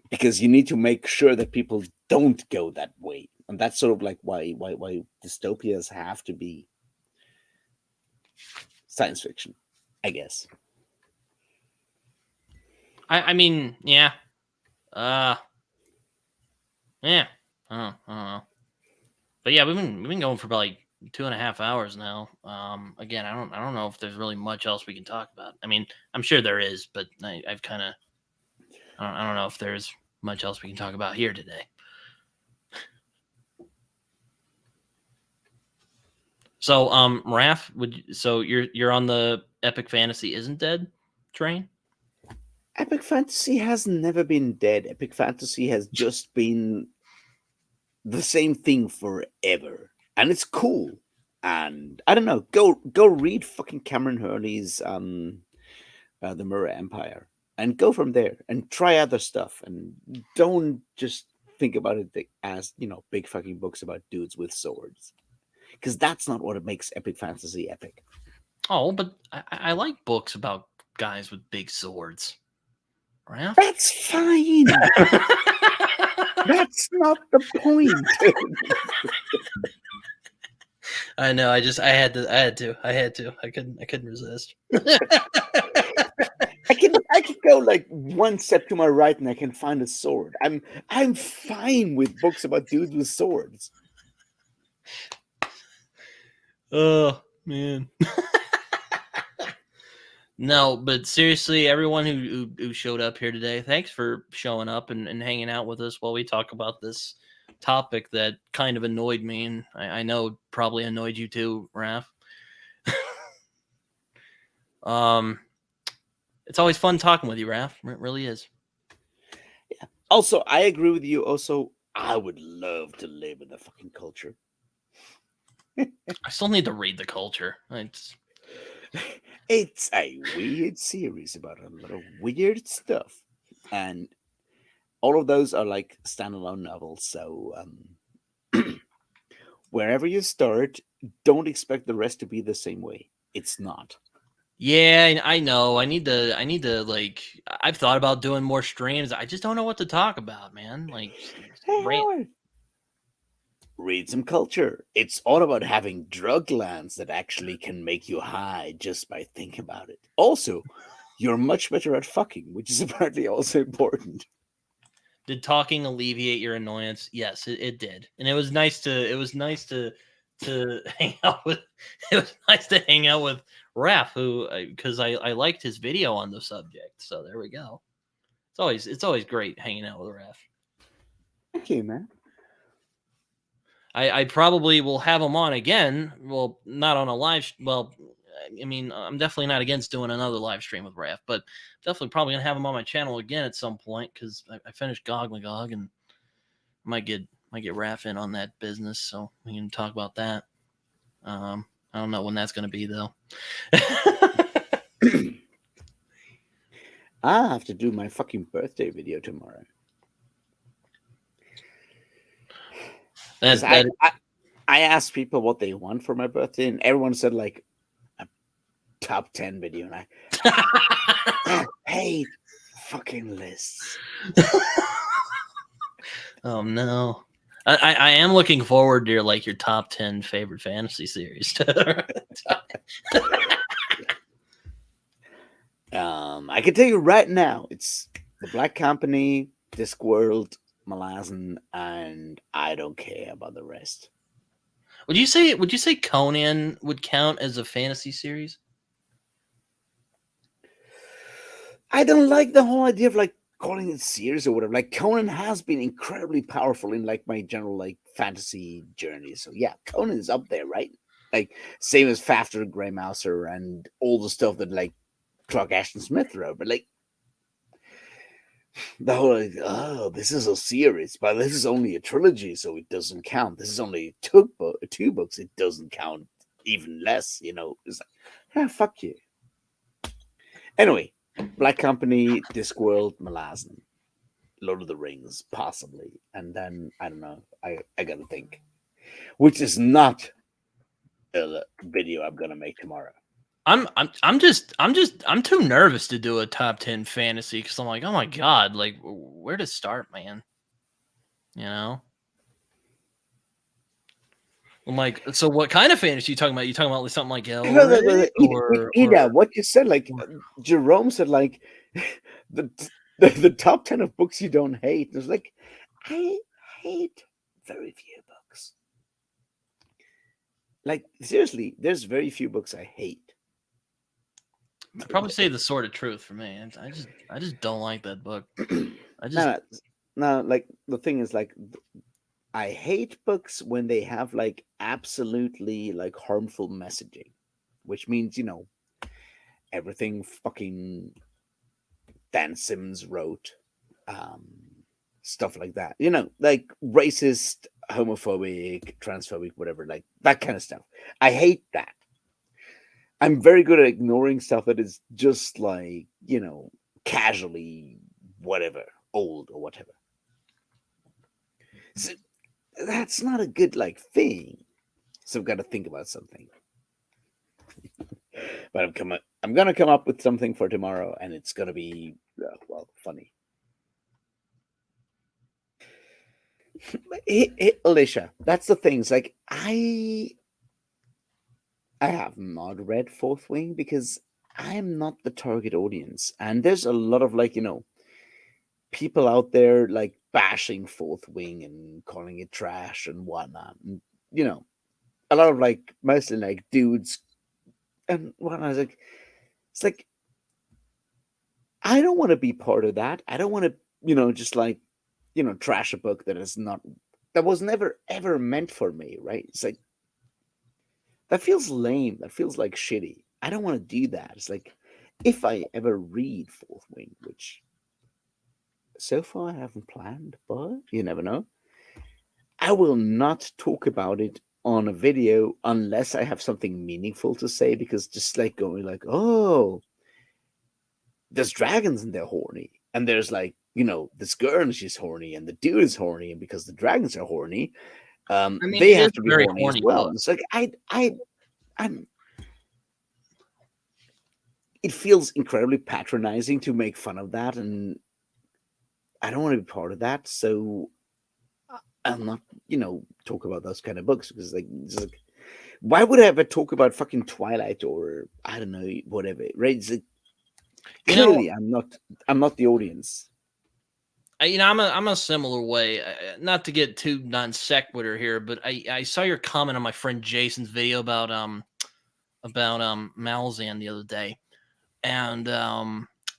because you need to make sure that people don't go that way, and that's sort of like why dystopias have to be science fiction, I guess. I mean, yeah. Yeah. I don't know. But yeah, we've been going for about like 2.5 hours now. Again, I don't know if there's really much else we can talk about. I mean, I'm sure there is, but I've kind of I don't know if there's much else we can talk about here today. So, Raf, so you're on the epic fantasy isn't dead train? Epic fantasy has never been dead. Epic fantasy has just been the same thing forever, and it's cool. And I don't know, go read fucking Cameron Hurley's The Mirror Empire, and go from there and try other stuff, and don't just think about it as big fucking books about dudes with swords, because that's not what makes epic fantasy epic. Oh, but I like books about guys with big swords. Raf? That's fine. That's not the point. I know. I had to. I couldn't resist. I can go like one step to my right and I can find a sword. I'm fine with books about dudes with swords. Oh man. No, but seriously, everyone who showed up here today, thanks for showing up and hanging out with us while we talk about this topic that kind of annoyed me, and I know probably annoyed you too, Raf. It's always fun talking with you, Raf. It really is. Yeah. Also, I agree with you. Also, I would love to live in the fucking culture. I still need to read the culture. It's a weird series about a lot of weird stuff, and all of those are like standalone novels. So wherever you start, don't expect the rest to be the same way. It's not. Yeah, I know. I need to like. I've thought about doing more streams. I just don't know what to talk about, man. Like, Hey, Howard, read some culture. It's all about having drug lands that actually can make you high just by thinking about it. Also, you're much better at fucking, which is apparently also important. Did talking alleviate your annoyance? Yes, it did, and it was nice to hang out with. It was nice to hang out with Raf, who because I liked his video on the subject. So there we go. It's always great hanging out with Raf. Thank you, man. I probably will have him on again. Well, not on a live. Well, I mean, I'm definitely not against doing another live stream with Raf, but definitely probably gonna have him on my channel again at some point because I finished Gog Magog and might get Raf in on that business, so we can talk about that. I don't know when that's gonna be though. I have to do my fucking birthday video tomorrow. I asked people what they want for my birthday, and everyone said like a top 10 video, and I hate fucking lists. Oh no. I am looking forward to your top 10 favorite fantasy series. I can tell you right now, it's The Black Company, Discworld, Malazan, and I don't care about the rest. Would you say Conan would count as a fantasy series? I don't like the whole idea of like calling it series or whatever. Like Conan has been incredibly powerful in like my general like fantasy journey. So yeah, Conan is up there, right? Like same as Fafter, Grey Mouser, and all the stuff that like Clark Ashton Smith wrote. But like the whole like, oh, this is a series, but this is only a trilogy, so it doesn't count. This is only two books, it doesn't count even less. You know, it's like, fuck you. Anyway, Black Company, Discworld, Malazan, Lord of the Rings, possibly, and then I don't know. I gotta think, which is not a video I'm gonna make tomorrow. I'm too nervous to do a top 10 fantasy because I'm like, oh my god, like where to start, man? You know? I'm like, so what kind of fantasy you talking about? You talking about like something like Elric or What you said, like Jerome said, like the top 10 of books you don't hate. There's like, I hate very few books. Like seriously, there's very few books I hate. I'd probably say The Sword of Truth for me. I just don't like that book. I just no, like the thing is like I hate books when they have like absolutely like harmful messaging, which means, you know, everything fucking Dan Simmons wrote, stuff like that, you know, like racist, homophobic, transphobic, whatever, like that kind of stuff. I hate that. I'm very good at ignoring stuff that is just like, you know, casually whatever, old or whatever. So that's not a good like thing. So I've got to think about something. But I'm gonna come up with something for tomorrow, and it's gonna be well, funny. Alicia, that's the things. Like I have not read Fourth Wing because I'm not the target audience, and there's a lot of like, you know, people out there like bashing Fourth Wing and calling it trash and whatnot. And, you know, a lot of like mostly like dudes and whatnot. Like it's like I don't want to be part of that. I don't want to, you know, just like, you know, trash a book that was never ever meant for me, right? It's like that feels lame. That feels like shitty. I don't want to do that. It's like if I ever read Fourth Wing, which so far I haven't planned, but you never know. I will not talk about it on a video unless I have something meaningful to say, because just like going like, oh, there's dragons and they're horny. And there's like, you know, this girl and she's horny and the dude is horny, and because the dragons are horny, I mean, they it have is to a be very horny as horny well. book. It's like I'm it feels incredibly patronizing to make fun of that, and I don't want to be part of that. So I'll not, you know, talk about those kind of books because like, it's like why would I ever talk about fucking Twilight or I don't know, whatever, right? It's like, You know, clearly I'm not the audience. I'm a similar way. Not to get too non sequitur here, but I saw your comment on my friend Jason's video about Malzahn the other day, and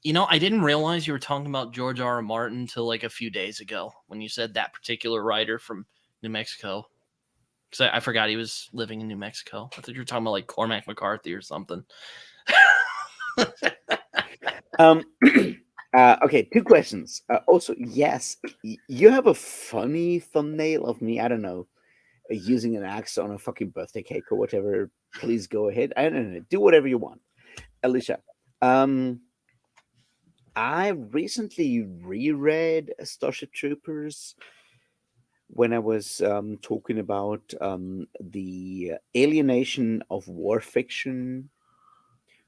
you know, I didn't realize you were talking about George R. R. Martin till like a few days ago when you said that particular writer from New Mexico. Because I forgot he was living in New Mexico. I thought you were talking about like Cormac McCarthy or something. Okay, two questions. Also, yes, you have a funny thumbnail of me. I don't know, using an axe on a fucking birthday cake or whatever. Please go ahead. I don't know. Do whatever you want, Alicia. I recently reread Starship Troopers when I was talking about the alienation of war fiction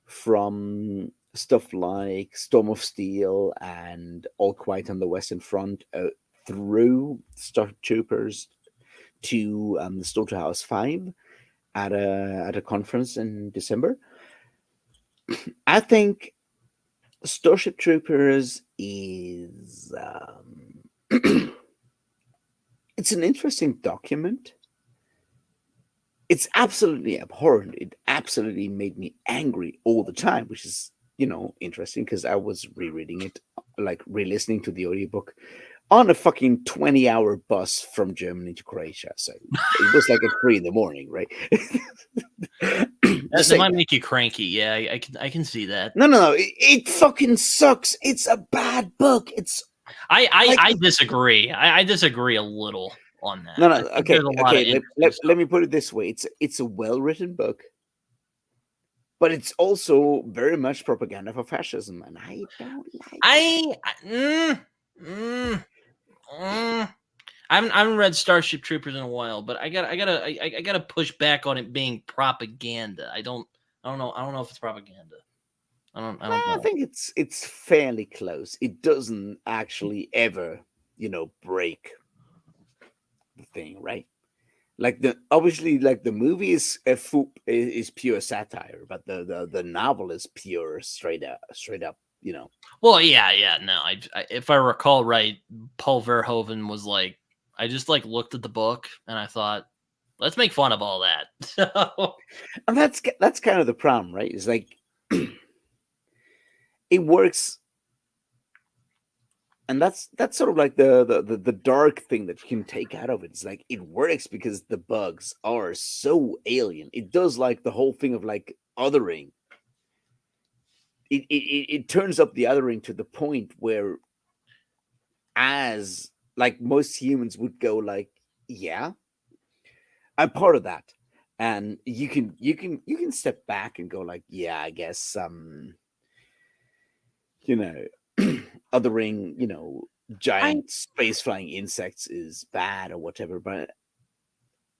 from stuff like Storm of Steel and All Quiet on the Western Front through Starship Troopers to the Slaughterhouse 5 at a conference in December. I think Starship Troopers is it's an interesting document. It's absolutely abhorrent. It absolutely made me angry all the time, which is, you know, interesting because I was rereading it, like re-listening to the audiobook on a fucking 20-hour bus from Germany to Croatia. So it was like at 3 in the morning, right? Just That saying. might make you cranky. Yeah, I can see that. No. It fucking sucks. It's a bad book. It's like I disagree. I disagree a little on that. no, I no. think Okay, there's a lot of okay. interesting Let stuff. me put it this way. It's a well-written book, but it's also very much propaganda for fascism, and I don't like it. Mm, mm. I haven't read Starship Troopers in a while, but I gotta push back on it being propaganda. I don't know if it's propaganda. I don't I know. think it's fairly close. It doesn't actually ever, break the thing, right? Like the obviously, like the movie is pure satire, but the novel is pure straight up. Well, yeah, no. If I recall right, Paul Verhoeven was like, I just like looked at the book and I thought, let's make fun of all that. So And that's kind of the problem, right? It's like it works, and that's sort of like the dark thing that you can take out of it. It's like it works because the bugs are so alien. It does like the whole thing of like othering. It turns up the othering to the point where, as like most humans would go like, yeah, I'm part of that. And you can step back and go like, yeah, I guess you know othering, I giant space flying insects is bad or whatever, but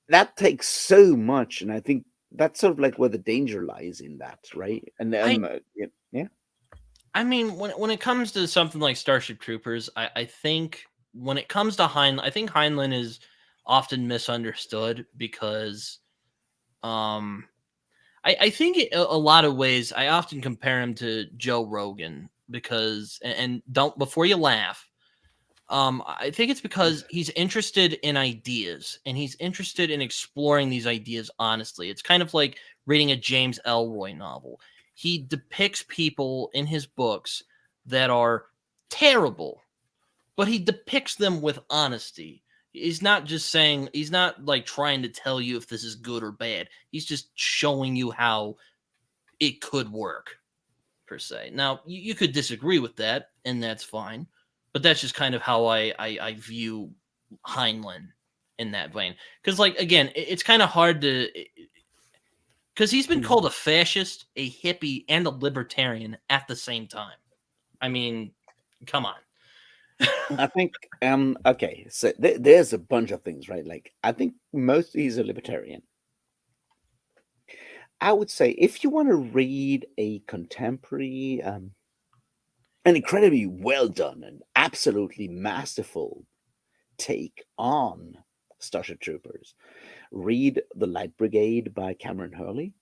that takes so much, and I think that's sort of like where the danger lies in that, right? And I yeah. I mean, when it comes to something like Starship Troopers, I think when it comes to I think Heinlein is often misunderstood because um I think a lot of ways I often compare him to Joe Rogan because and don't before you laugh. I think it's because he's interested in ideas and he's interested in exploring these ideas honestly. It's kind of like reading a James Elroy novel. He depicts people in his books that are terrible, but he depicts them with honesty. He's not like trying to tell you if this is good or bad. He's just showing you how it could work per se. Now, you could disagree with that, and that's fine. But that's just kind of how I view Heinlein in that vein. Because, like, again, it's kind of hard to. Because he's been Mhm. called a fascist, a hippie, and a libertarian at the same time. I mean, come on. I think okay, so there's a bunch of things, right? Like I think mostly he's a libertarian. I would say if you want to read a contemporary, an incredibly well done and absolutely masterful take on Starship Troopers, read The Light Brigade by Cameron Hurley.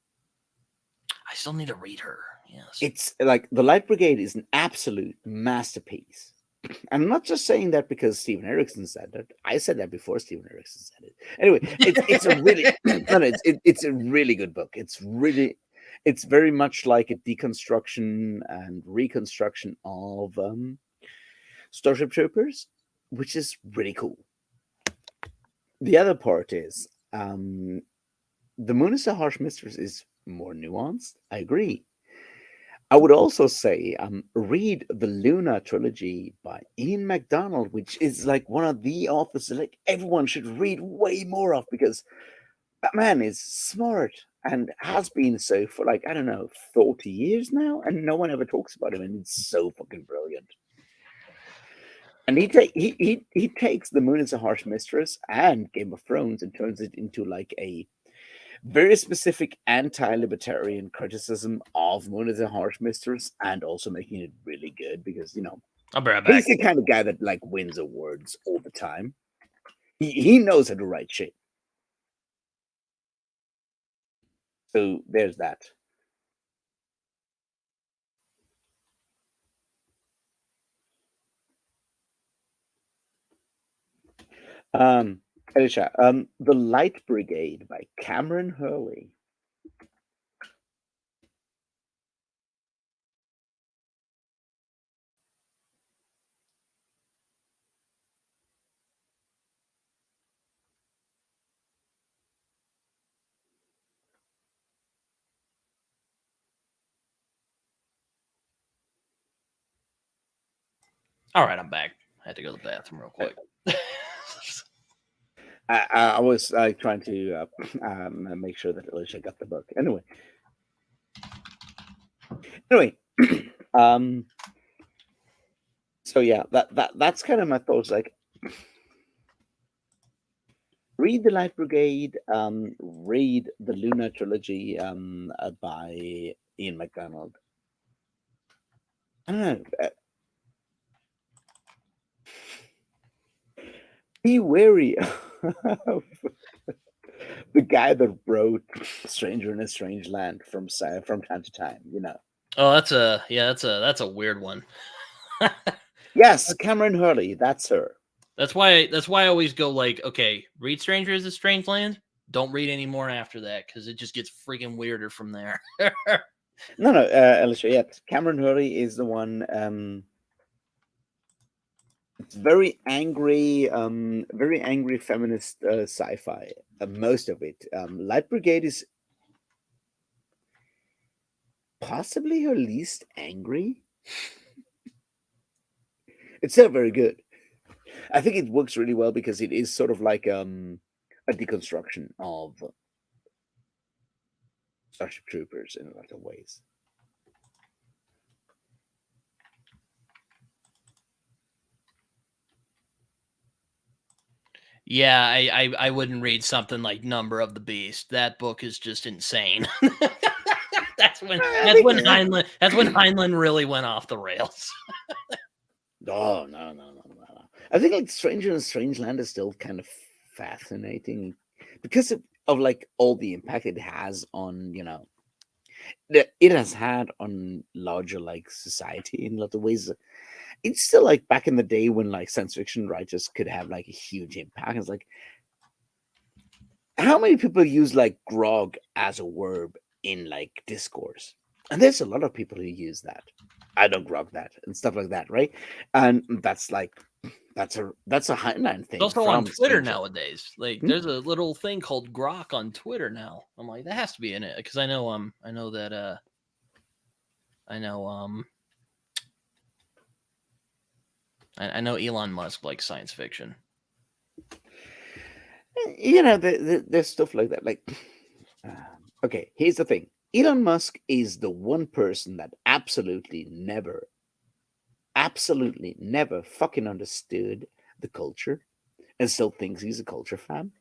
I still need to read her. Yes. It's like The Light Brigade is an absolute masterpiece. I'm not just saying that because Steven Erickson said that. I said that before Steven Erickson said it. Anyway, it's a really no, it's a really good book. It's very much like a deconstruction and reconstruction of Starship Troopers, which is really cool. The other part is The Moon is a Harsh Mistress is more nuanced. I agree. I would also say read the Luna trilogy by Ian MacDonald, which is like one of the authors that like everyone should read way more of because that man is smart and has been so for like I don't know 40 years now, and no one ever talks about him, and it's so fucking brilliant. And he takes The Moon is a Harsh Mistress and Game of Thrones and turns it into like a very specific anti-libertarian criticism of Moon is a Harsh Mistress, and also making it really good because I'll be right back. he's the kind of guy that like wins awards all the time. He knows how to write shit. So there's that. Elisha, The Light Brigade by Cameron Hurley. All right, I'm back. I had to go to the bathroom real quick. I was trying to make sure that Alicia got the book. Anyway, so yeah, that's kind of my thoughts. Like, read the Light Brigade, read the Luna trilogy by Ian MacDonald. I don't know. Be wary of the guy that wrote "Stranger in a Strange Land" from time to time. You know. Oh, that's a weird one. Yes, Cameron Hurley. That's her. That's why I always go like, okay, read Stranger is a Strange Land. Don't read any more after that because it just gets freaking weirder from there. No, Alicia. Yeah, Cameron Hurley is the one. It's very angry feminist sci-fi. Most of it. Light Brigade is possibly her least angry. It's still very good. I think it works really well because it is sort of like a deconstruction of Starship Troopers in a lot of ways. Yeah, I wouldn't read something like Number of the Beast. That book is just insane. that's when Heinlein really went off the rails. Oh no. I think like Stranger in a Strange Land is still kind of fascinating because of like all the impact it has on, you know, it has had on larger like society in a lot of ways. It's still like back in the day when like science fiction writers could have like a huge impact. It's like, how many people use like grog as a verb in like discourse? And there's a lot of people who use that. I don't grog that and stuff like that, right? And that's like that's a Heinlein thing. It's also on from Twitter Stranger. nowadays. Like, there's a little thing called Grok on Twitter now. I'm like, that has to be in it because I know I know Elon Musk likes science fiction. You know, there's stuff like that. Like, okay, here's the thing: Elon Musk is the one person that absolutely never fucking understood the culture and still thinks he's a culture fan.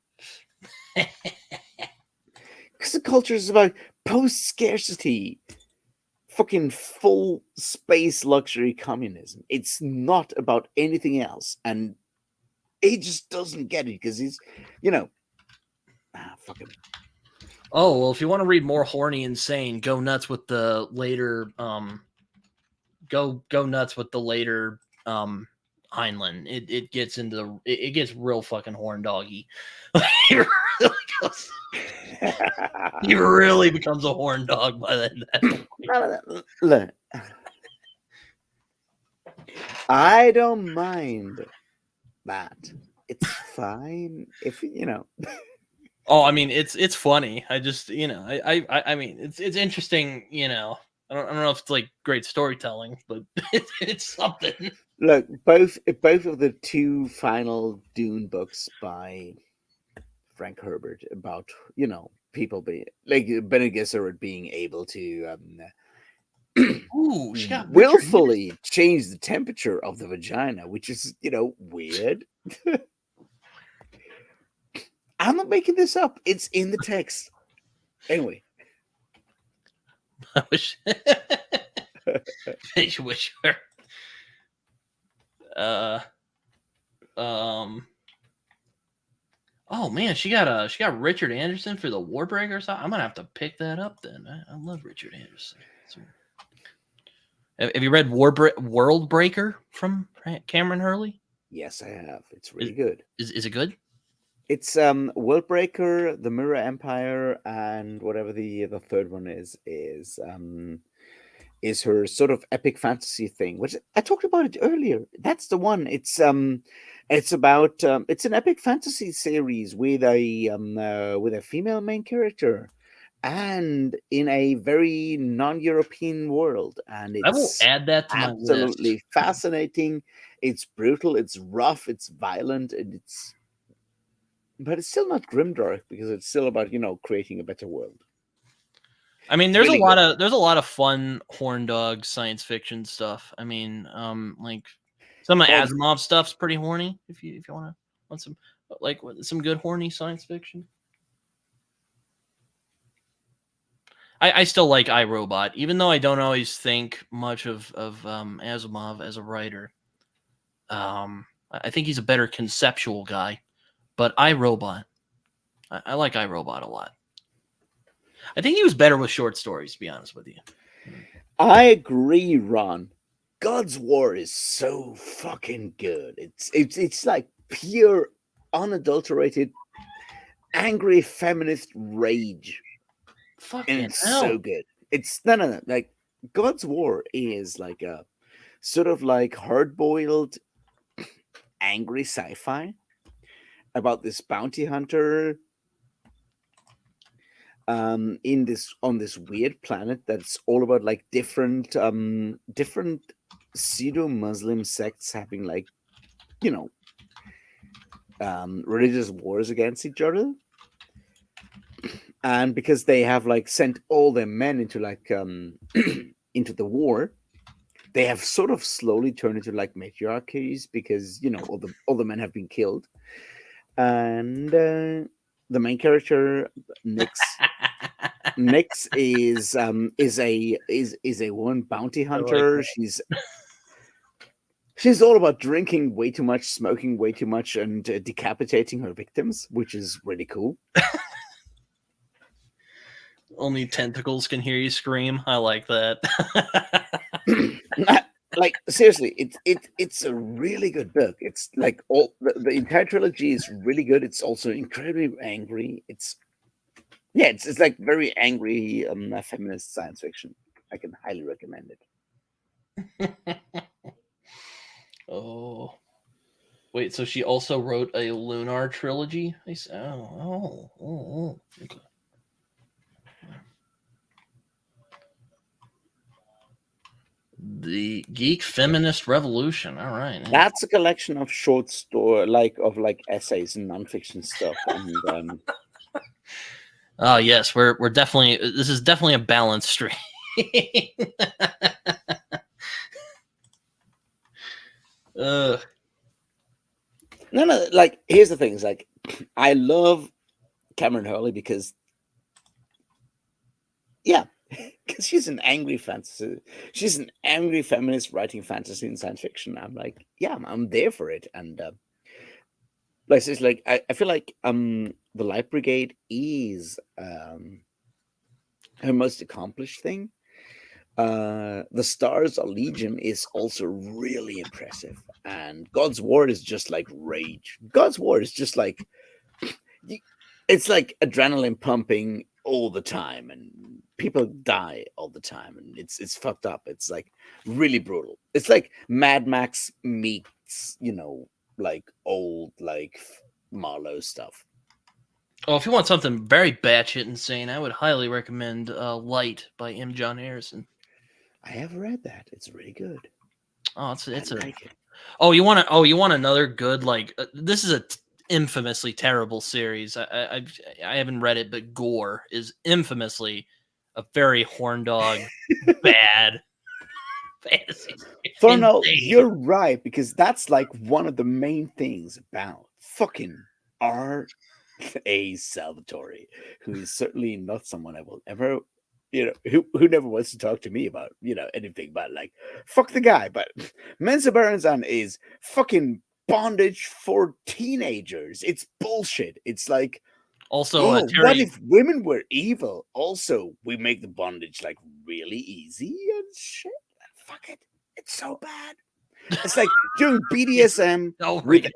Because the culture is about post scarcity, fucking full space luxury communism. It's not about anything else. And he just doesn't get it because he's, you know, fucking. Oh, well, if you want to read more horny insane, go nuts with the later go nuts with the later Heinlein. It gets into it gets real fucking horn doggy. He really becomes a horn dog by that. Look, I don't mind that. It's fine if you know. Oh, I mean, it's funny. I just, you know, I mean, it's interesting. You know, I don't know if it's like great storytelling, but it's something. Look, both of the two final Dune books by Frank Herbert about, you know, people being like Bene Gesserit being able to Ooh, she got willfully change the temperature of the vagina, which is, you know, weird. I'm not making this up. It's in the text. Anyway. I wish her. Oh man, she got Richard Anderson for the Warbreaker. So I'm gonna have to pick that up then. I love Richard Anderson. Have you read World Breaker from Cameron Hurley? Yes, I have. It's really good. Is it good? It's World Breaker, The Mirror Empire, and whatever the third one is her sort of epic fantasy thing, which I talked about it earlier. That's the one. It's about it's an epic fantasy series with a female main character, and in a very non-European world, and I will it's add that to my list. absolutely fascinating. It's brutal, it's rough, it's violent, and but it's still not grimdark because it's still about creating a better world. I mean, It's really good. there's a lot of fun horn dog science fiction stuff. I mean, like some of Well, Asimov stuff's pretty horny. If you want some like some good horny science fiction. I still like iRobot, even though I don't always think much of Asimov as a writer. I think he's a better conceptual guy, but iRobot, I like iRobot a lot. I think he was better with short stories, to be honest with you. I agree, Ron. God's War is so fucking good. It's like pure, unadulterated, angry feminist rage, and Fucking it's so hell. good. It's no. Like God's War is like a sort of like hard-boiled, angry sci-fi about this bounty hunter in this on this weird planet that's all about like different pseudo Muslim sects having like you know religious wars against each other, and because they have like sent all their men into like into the war, they have sort of slowly turned into like matriarchies because all the men have been killed, and the main character Nix is a woman bounty I like hunter. She's all about drinking way too much, smoking way too much, and decapitating her victims, which is really cool. Only tentacles can hear you scream. I like that. Like seriously, it's a really good book. It's like all the entire trilogy is really good. It's also incredibly angry. It's like very angry feminist science fiction. I can highly recommend it. Oh, wait. So she also wrote a Lunar trilogy. Okay. The Geek Feminist Revolution. All right. That's a collection of short story, like essays and nonfiction stuff. And oh yes, we're definitely. This is definitely a balanced stream. no, like here's the thing: is like I love Cameron Hurley because because she's an angry fantasy. She's an angry feminist writing fantasy and science fiction. I'm like, I'm there for it. And like it's like I feel like the Light Brigade is her most accomplished thing. The Stars of Legion is also really impressive, and God's War is just like rage. God's War is just like it's like adrenaline pumping all the time, and people die all the time, and it's fucked up. It's like really brutal. It's like Mad Max meets like old like Marlowe stuff. Oh, if you want something very batshit insane, I would highly recommend Light by M. John Harrison. I have read that. It's really good. Oh, it's I a. like it. Oh, you want another good like this is a infamously terrible series. I haven't read it, but Gore is infamously a very horn dog bad fantasy. Thornell, Insane. you're right, because that's like one of the main things about fucking R.A. Salvatore, who is certainly not someone I will ever, who never wants to talk to me about, anything but like, fuck the guy. But Mensa Baranzan is fucking bondage for teenagers. It's bullshit. It's like, Also, oh, what Terry. if women were evil? Also, we make the bondage like really easy and shit. Fuck it. It's so bad. It's like doing BDSM Oh, with right.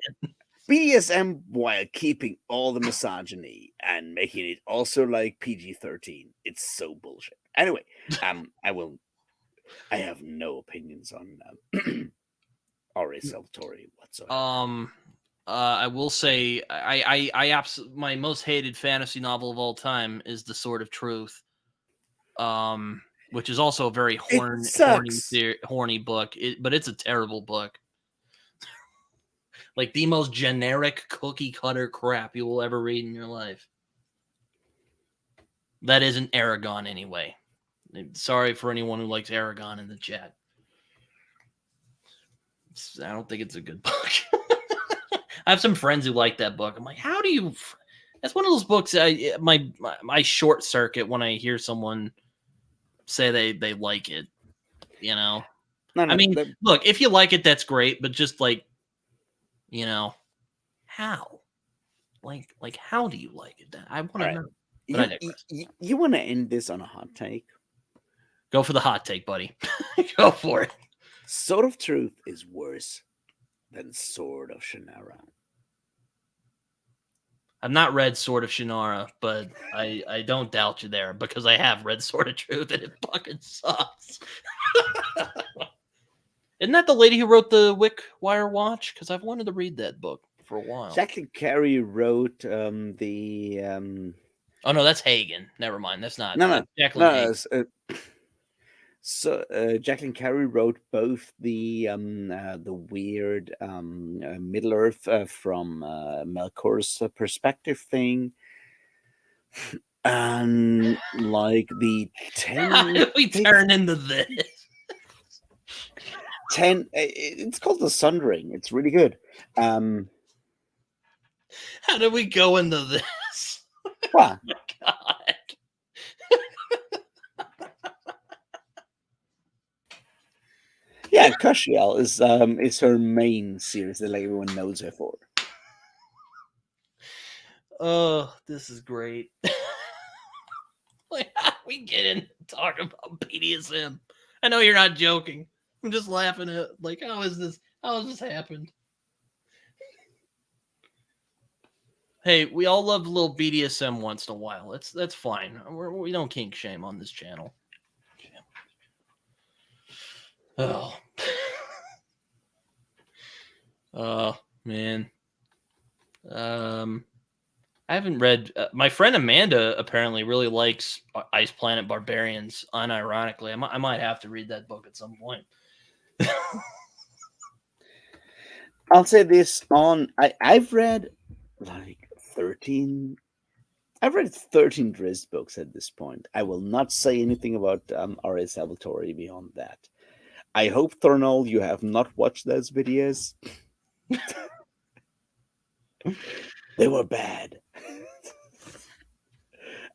BDSM while keeping all the misogyny and making it also like PG-13. It's so bullshit. Anyway, I have no opinions on R.A. Salvatore whatsoever. I will say my most hated fantasy novel of all time is The Sword of Truth. Which is also a very It sucks. horny book. But it's a terrible book. Like the most generic cookie cutter crap you will ever read in your life. That isn't Aragon anyway. Sorry for anyone who likes Aragon in the chat. I don't think it's a good book. I have some friends who like that book. I'm like, how do you? That's one of those books. My short circuit when I hear someone say they like it. You know, No, I no. mean, look, if you like it, that's great. But just like, how? Like, how do you like it? I want to know. But I digress. You want to end this on a hot take? Go for the hot take, buddy. Go for it. Sword of Truth is worse than Sword of Shannara. I've not read Sword of Shannara, but I don't doubt you there because I have read Sword of Truth and it fucking sucks. Isn't that the lady who wrote the Wick Wire Watch? Because I've wanted to read that book for a while. Jacqueline Carey wrote the. Oh no, that's Hagen. Never mind. That's not. No. Jacqueline Hagen. So Jacqueline Carey wrote both the weird Middle Earth from Melkor's perspective thing, and like the 10. How did we turn into this? 10. It's called The Sundering. It's really good. How did we go into this? What? Oh my God. Yeah, Kushiel is her main series that like everyone knows her for. Oh, this is great. Like, how do we get in and talk about BDSM? I know you're not joking. I'm just laughing at like, how has this happened? Hey, we all love a little BDSM once in a while. That's fine. We don't kink shame on this channel. Oh. Oh man. I haven't read. My friend Amanda apparently really likes Ice Planet Barbarians. Unironically, I might have to read that book at some point. I'll say this I've read like 13. I've read 13 Drizzt books at this point. I will not say anything about R.A. Salvatore beyond that. I hope, Thornall, you have not watched those videos. They were bad.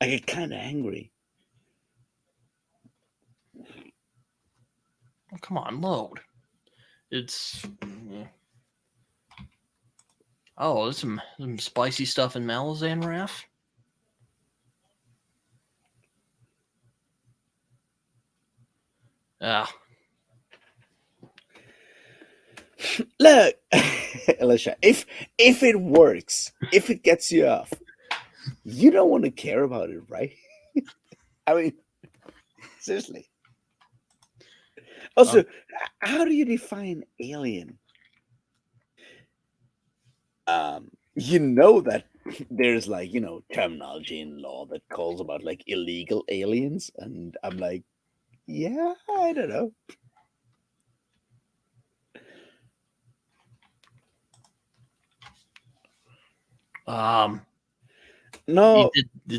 I get kind of angry. Oh, come on, load. It's there's some spicy stuff in Malazan, Raf. Ah. Look, Alicia, if it works, if it gets you off, you don't want to care about it, right? I mean, seriously. Also, how do you define alien? You know that there's like, terminology in law that calls about like illegal aliens, and I'm like, yeah, I don't know. No, you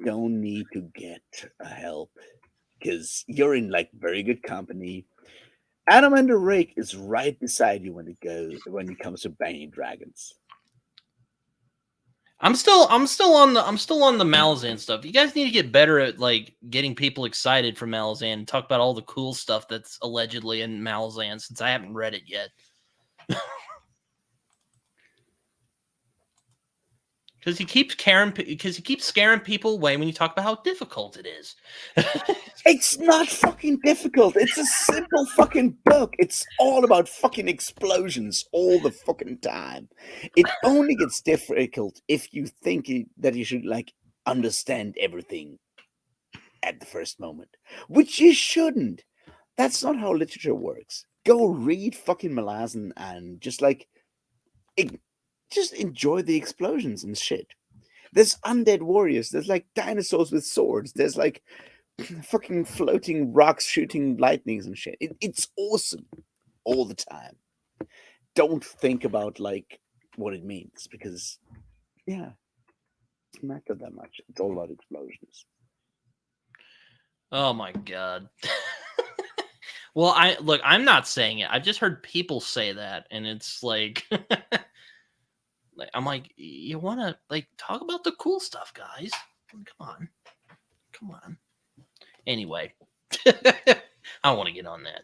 don't need to get help because you're in like very good company. Adam and the Rake is right beside you when it comes to banging dragons. I'm still on the Malazan stuff. You guys need to get better at like getting people excited for Malazan and talk about all the cool stuff that's allegedly in Malazan since I haven't read it yet. Because he keeps scaring people away when you talk about how difficult it is. It's not fucking difficult. It's a simple fucking book. It's all about fucking explosions all the fucking time. It only gets difficult if you think that you should like understand everything at the first moment, which you shouldn't. That's not how literature works. go read fucking Malazan and just like just enjoy the explosions and shit. There's undead warriors. There's like dinosaurs with swords. There's like fucking floating rocks shooting lightnings and shit. It's awesome all the time. Don't think about like what it means because yeah, it doesn't matter that much. It's all about explosions. Oh my god. Well, I'm not saying it. I've just heard people say that, and it's like, I'm like, you want to like talk about the cool stuff, guys? Come on. Anyway, I don't want to get on that.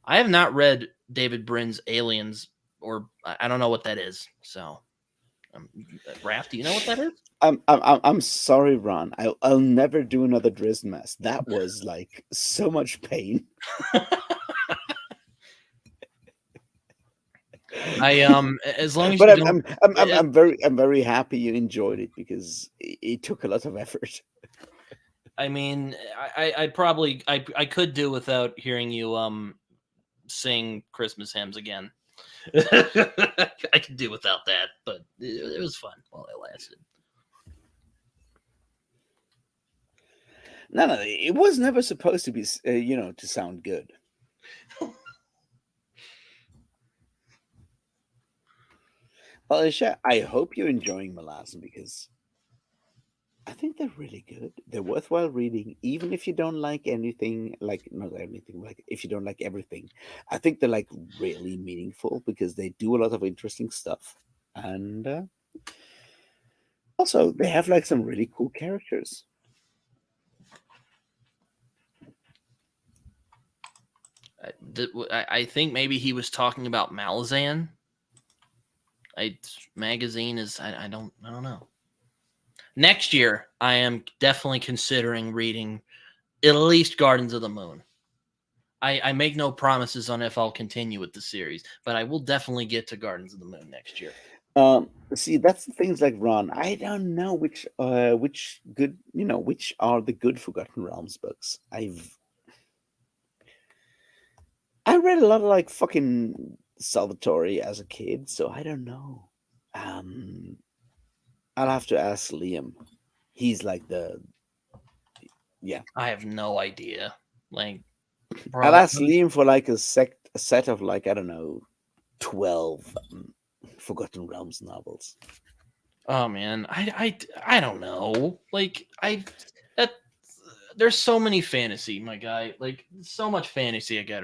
I have not read David Brin's Aliens, or I don't know what that is. So, Raf, do you know what that is? I'm sorry, Ron. I'll never do another Drizzt mess. That was like so much pain. As long as But you don't, I'm very happy you enjoyed it because it took a lot of effort. I mean, I probably I could do without hearing you sing Christmas hymns again. I could do without that, but it was fun while it lasted. No, it was never supposed to be, to sound good. Well, Isha, I hope you're enjoying Malazan because I think they're really good. They're worthwhile reading, even if you don't like anything, like not anything, like if you don't like everything. I think they're like really meaningful because they do a lot of interesting stuff. And also, they have like some really cool characters. I think maybe he was talking about Malazan. Magazine is I don't know. Next year, I am definitely considering reading at least Gardens of the Moon. I make no promises on if I'll continue with the series, but I will definitely get to Gardens of the Moon next year. See, that's the things like Ron. I don't know which good, which are the good Forgotten Realms books. I read a lot of like fucking Salvatore as a kid, so I don't know. I'll have to ask Liam. He's like I have no idea. Like, I'll bro, ask Liam for like a set of like I don't know, 12 Forgotten Realms novels. oh man, I don't know. Like that there's so many fantasy, my guy. Like so much fantasy I got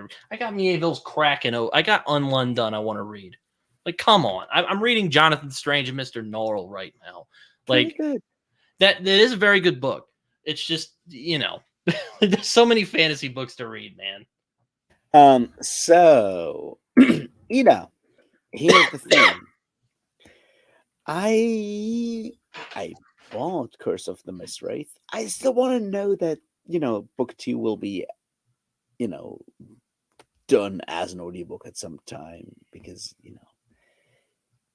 Mieville's Kraken. I got Unlund done. I want to read. Like, come on. I'm reading Jonathan Strange and Mr. Norrell right now. Pretty Like good. that is a very good book. It's just, there's so many fantasy books to read, man. So here's the thing. I bought Curse of the Mistwraith. I still want to know that, book 2 will be, done as an audiobook at some time because,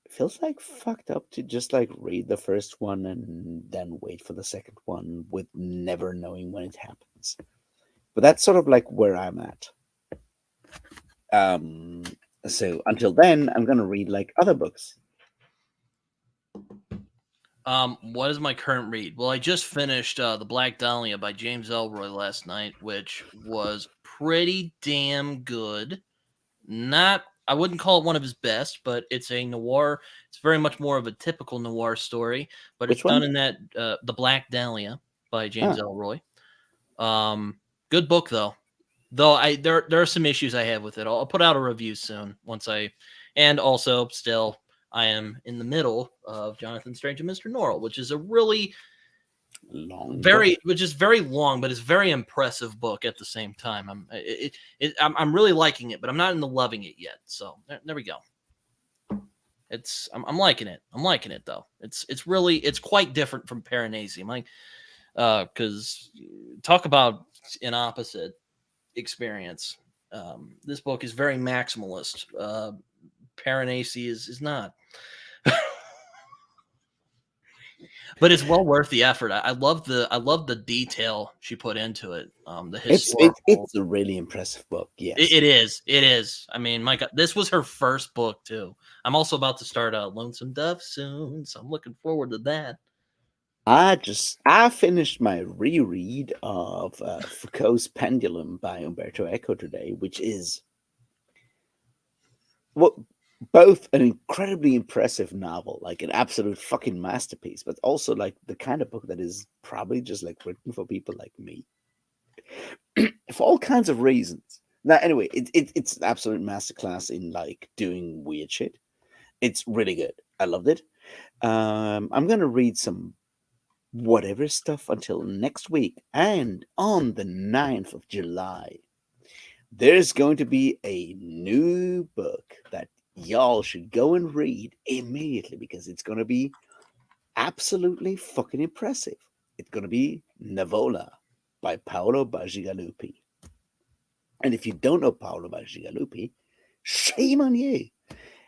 it feels like fucked up to just like read the first one and then wait for the second one with never knowing when it happens. But that's sort of like where I'm at. So until then, I'm gonna read like other books. What is my current read? Well, I just finished The Black Dahlia by James Ellroy last night, which was pretty damn good. I wouldn't call it one of his best, but it's a noir. It's very much more of a typical noir story, but Which it's done one? in that The Black Dahlia by James Ah, Ellroy. Good book though. Though there are some issues I have with it. I'll put out a review soon and also still I am in the middle of Jonathan Strange and Mr. Norrell, which is a really which is very long, but it's very impressive book at the same time. I'm really liking it, but I'm not in the loving it yet. So there we go. I'm liking it. I'm liking it though. It's quite different from Paranasium. Like, because talk about an opposite experience. This book is very maximalist. Paranasi is not. But it's well worth the effort. I love the detail she put into it. The historical. It's a really impressive book. It, Yes. it is. It is. I mean, my God, this was her first book too. I'm also about to start a Lonesome Dove soon, so I'm looking forward to that. I finished my reread of Foucault's Pendulum by Umberto Eco today, which is what both an incredibly impressive novel, like an absolute fucking masterpiece, but also like the kind of book that is probably just like written for people like me, for all kinds of reasons. Now, anyway, it's an absolute masterclass in like doing weird shit. It's really good. I loved it. I'm gonna read some whatever stuff until next week, and on the 9th of July, there's going to be a new book that y'all should go and read immediately because it's going to be absolutely fucking impressive. It's going to be Navola by Paolo Bacigalupi. And if you don't know Paolo Bacigalupi, shame on you.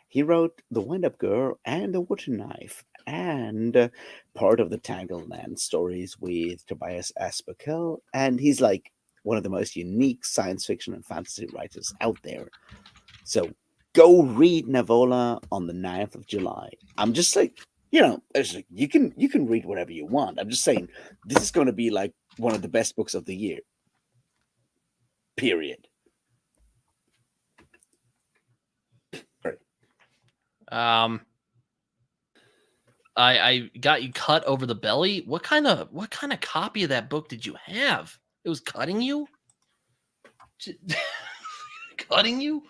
He wrote The Wind Up Girl and The Water Knife and part of the Tangled Land stories with Tobias Asperkel. And he's like one of the most unique science fiction and fantasy writers out there. So go read Navola on the 9th of July. I'm just like, it's like you can read whatever you want. I'm just saying this is going to be like one of the best books of the year. Period. I got you cut over the belly. What kind of copy of that book did you have? It was cutting you? Cutting you?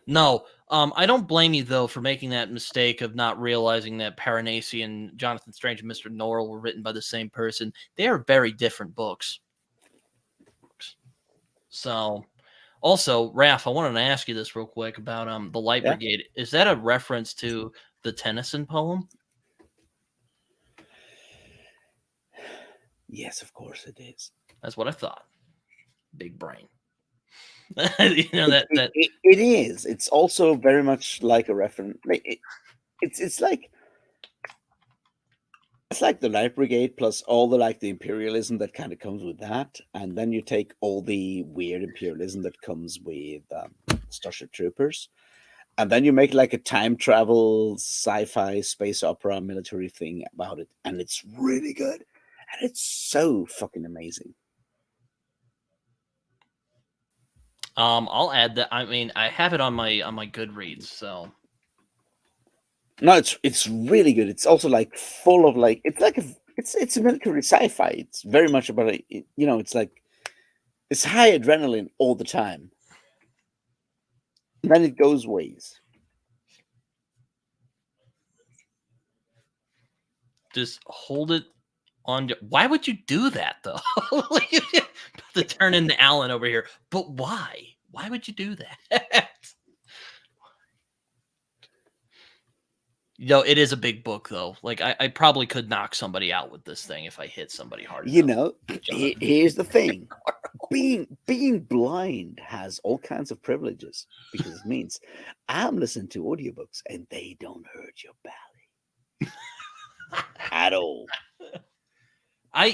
No. I don't blame you though for making that mistake of not realizing that Piranesi and Jonathan Strange and Mr. Norrell were written by the same person. They are very different books. So, also, Raf, I wanted to ask you this real quick about the Light Brigade. Is that a reference to the Tennyson poem? Yes, of course it is. That's what I thought. Big brain. It is. It's also very much like a reference. It's like the Light Brigade plus all the imperialism that kind of comes with that, and then you take all the weird imperialism that comes with Starship Troopers, and then you make like a time travel sci-fi space opera military thing about it, and it's really good, and it's so fucking amazing. I'll add that. I mean, I have it on my Goodreads, so. No, it's really good. It's also like full of like it's a military sci-fi. It's very much about it's like it's high adrenaline all the time. And then it goes ways. Just hold it on. Why would you do that though? To turn into Alan over here, but why? Why would you do that? It is a big book though. Like I probably could knock somebody out with this thing if I hit somebody hard enough. Here's the thing. Being blind has all kinds of privileges because it means I'm listening to audiobooks and they don't hurt your belly at all. I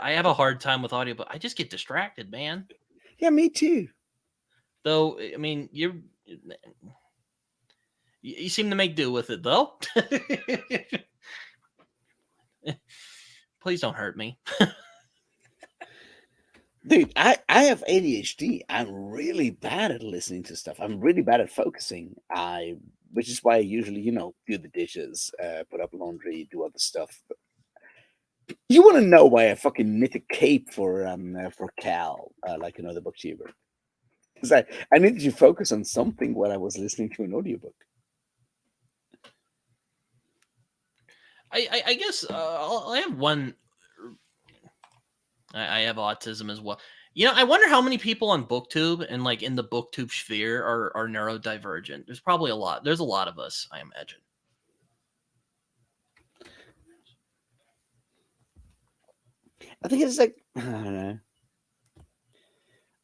have a hard time with audiobook. I just get distracted, man. Yeah, me too. Though, I mean, you seem to make do with it, though. Please don't hurt me. Dude, I have ADHD. I'm really bad at listening to stuff. I'm really bad at focusing. Which is why I usually, do the dishes, put up laundry, do other stuff. But you want to know why I fucking knit a cape for Cal, like another booktuber? Because I needed to focus on something while I was listening to an audiobook. I guess I have one. I have autism as well. I wonder how many people on BookTube and like in the BookTube sphere are neurodivergent. There's probably a lot. There's a lot of us, I imagine. I think it's like, I don't know.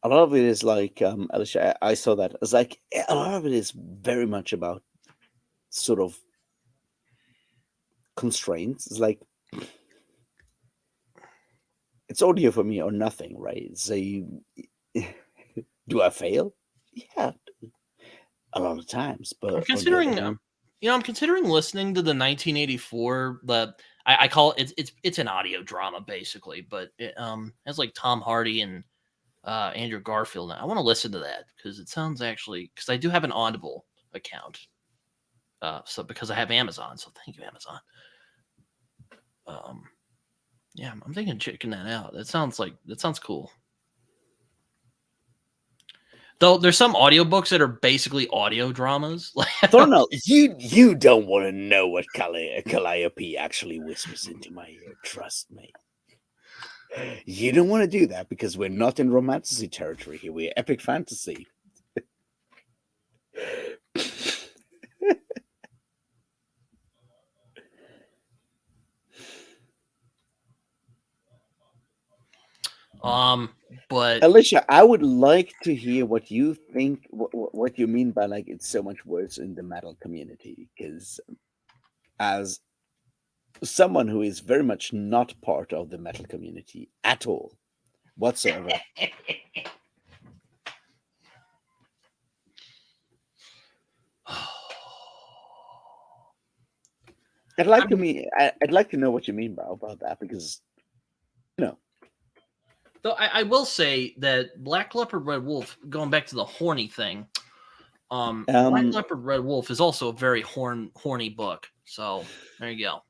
A lot of it is like, Alicia, I saw that. It's like, a lot of it is very much about sort of constraints. It's like it's audio for me or nothing, right? So do I fail? Yeah, a lot of times, I'm but on the other considering, hand, I'm considering listening to the 1984. I call it, it's an audio drama basically, but it has like Tom Hardy and Andrew Garfield. I want to listen to that because it sounds actually, because I do have an Audible account, so because I have Amazon, so thank you, Amazon. Yeah, I'm thinking checking that out. That sounds cool. Though there's some audiobooks that are basically audio dramas. Like, Thornell, you don't want to know what Calliope actually whispers into my ear. Trust me. You don't want to do that because we're not in romantasy territory here. We're epic fantasy. but Alicia, I would like to hear what you think, what you mean by like it's so much worse in the metal community. Because as someone who is very much not part of the metal community at all, whatsoever, I mean, I'd like to know what you mean by about that because you know. though I will say that Black Leopard Red Wolf, going back to the horny thing, Black Leopard Red Wolf is also a very horny book. So there you go.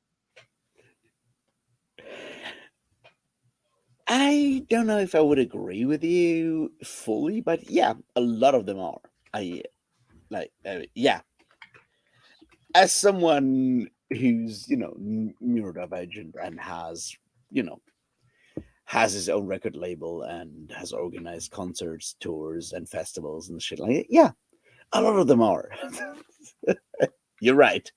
I don't know if I would agree with you fully, but yeah, a lot of them are. I like, yeah. As someone who's neurodivergent and has has his own record label and has organized concerts, tours, and festivals and shit like that, yeah, a lot of them are. You're right.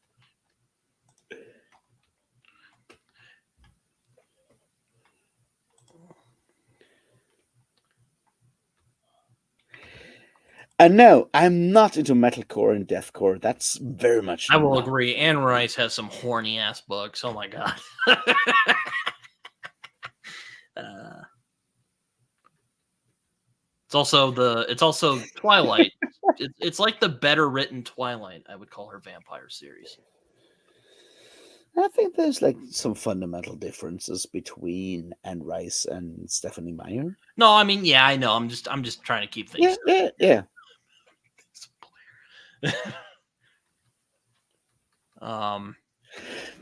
And no, I'm not into metalcore and deathcore. That's very much I will not. agree. Anne Rice has some horny ass books. Oh my god. It's also Twilight. It's like the better written Twilight. I would call her vampire series. I think there's like some fundamental differences between Anne Rice and Stephanie Meyer. No, I mean, yeah, I know. I'm just trying to keep things. Yeah. I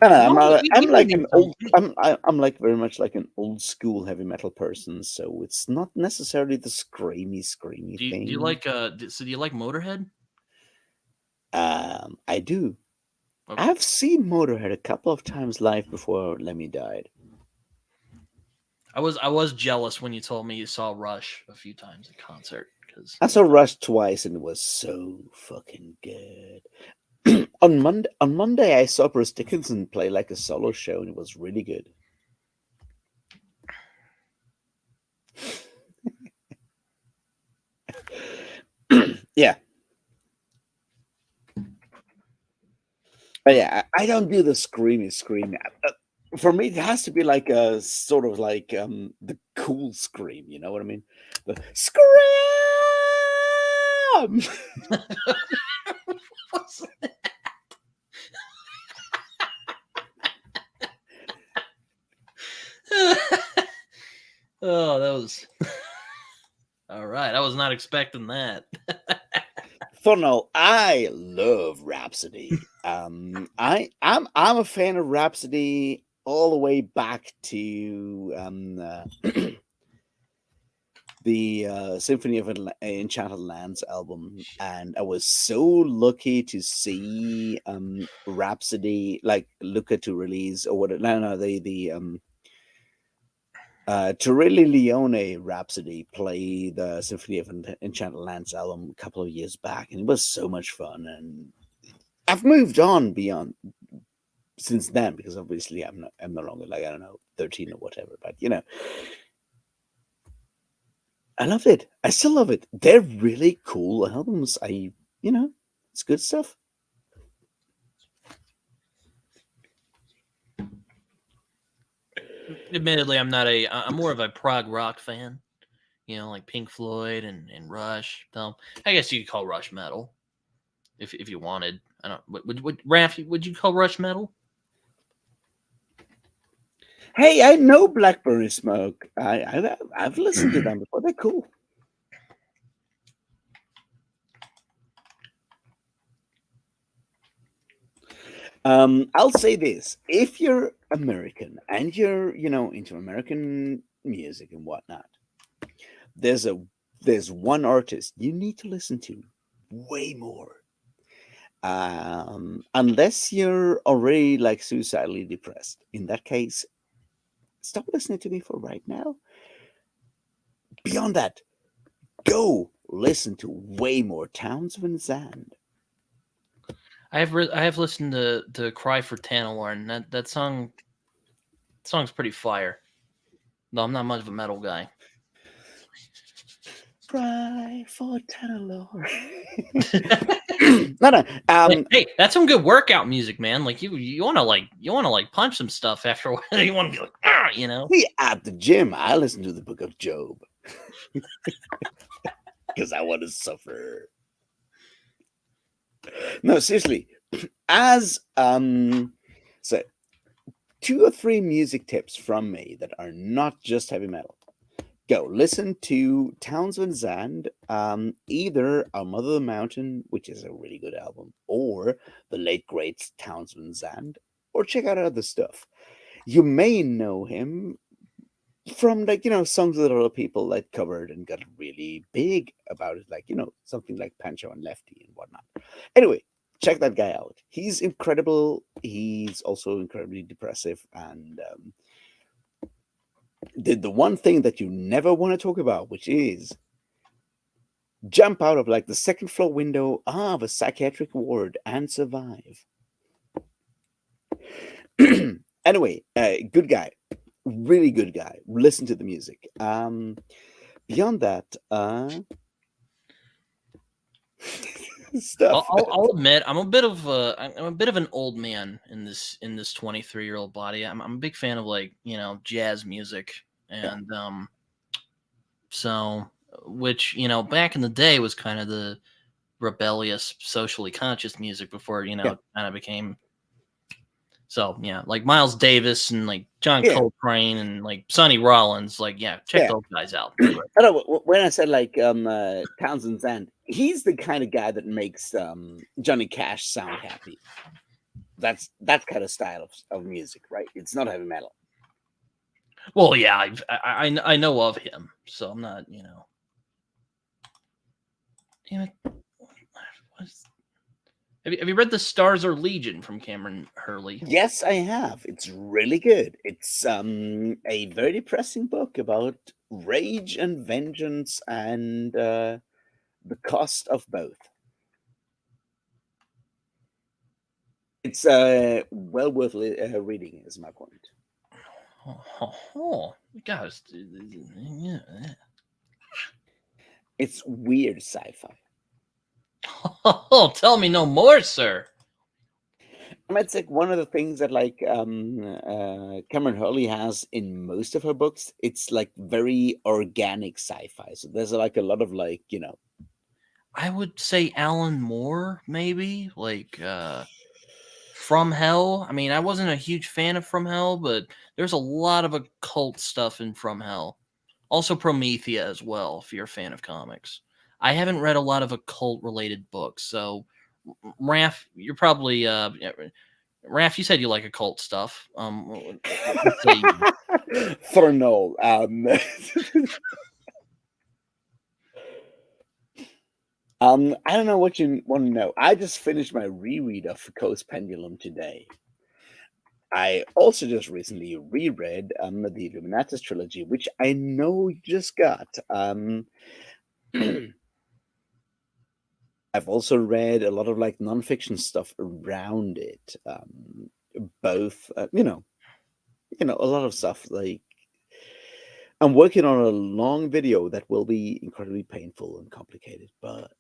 don't know, I'm like very much like an old school heavy metal person, so it's not necessarily the screamy thing. Do you like so do you like Motorhead? I do. Okay. I've seen Motorhead a couple of times live before Lemmy died. I was jealous when you told me you saw Rush a few times at concert because I saw Rush twice and it was so fucking good. on Monday I saw Bruce Dickinson play like a solo show and it was really good. Yeah. But yeah, I don't do the scream. For me, it has to be like a sort of like the cool scream. You know what I mean? The scream. What's that? Oh, that was all right. I was not expecting that. Funnel, I love Rhapsody. I'm a fan of Rhapsody all the way back to the Symphony of Enchanted Lands album, and I was so lucky to see Rhapsody, like Luca to release or what? No, the Torelli Leone Rhapsody play the Symphony of Enchanted Lands album a couple of years back, and it was so much fun. And I've moved on beyond since then because obviously I'm no longer like, I don't know, 13 or whatever, but I loved it. I still love it. They're really cool albums. It's good stuff. Admittedly, I'm more of a prog rock fan. You know, like Pink Floyd and Rush. So I guess you could call Rush metal if you wanted. I don't. Would Raf? Would you call Rush metal? Hey, I know Blackberry Smoke. I've listened to them before. They're cool. I'll say this: if you're American and you're into American music and whatnot, there's one artist you need to listen to way more. Unless you're already like suicidally depressed. In that case, stop listening to me for right now. Beyond that, go listen to way more Towns Van Zandt. I have listened to Cry for Tantalorn. That song's pretty fire. No, I'm not much of a metal guy. Cry for Tantalorn. No. Hey, that's some good workout music, man. Like you want to like punch some stuff after a while. You want to be like, you know. See, at the gym, I listen to the Book of Job because I want to suffer. No, seriously. As so 2 or 3 music tips from me that are not just heavy metal. Go listen to Towns Van Zandt, either Our Mother the Mountain, which is a really good album, or the late great Towns Van Zandt, or check out other stuff. You may know him from songs that other people like covered and got really big about it, like something like Pancho and Lefty and whatnot. Anyway, check that guy out. He's incredible. He's also incredibly depressive and did the one thing that you never want to talk about, which is jump out of like the second floor window of a psychiatric ward and survive. Anyway, good guy, really good guy. Listen to the music. Beyond that, stuff. I'll admit I'm a bit of an old man in this 23-year-old body. I'm a big fan of like jazz music and so which back in the day was kind of the rebellious, socially conscious music before kind of became. So yeah, like Miles Davis and like John Coltrane and like Sonny Rollins, like check those guys out. I know when I said like Townsend Zand, he's the kind of guy that makes Johnny Cash sound happy. That's that kind of style of music, right? It's not heavy metal. Well, yeah, I know of him, so I'm not Damn it. Have you read The Stars Are Legion from Cameron Hurley? Yes, I have. It's really good. It's a very depressing book about rage and vengeance and the cost of both. It's well worth reading, is my point. Guys, yeah. It's weird sci-fi. Oh, tell me no more, sir. I mean, it's like one of the things that like Cameron Hurley has in most of her books. It's like very organic sci-fi. So there's like a lot of like I would say Alan Moore, maybe like From Hell. I mean, I wasn't a huge fan of From Hell, but there's a lot of occult stuff in From Hell. Also Promethea as well, if you're a fan of comics. I haven't read a lot of occult-related books, so Raf, you're probably Raf. You said you like occult stuff. For no, I don't know what you want to know. I just finished my reread of Coast Pendulum today. I also just recently reread the Illuminatus trilogy, which I know you just got. I've also read a lot of like nonfiction stuff around it. Both, a lot of stuff. Like I'm working on a long video that will be incredibly painful and complicated, but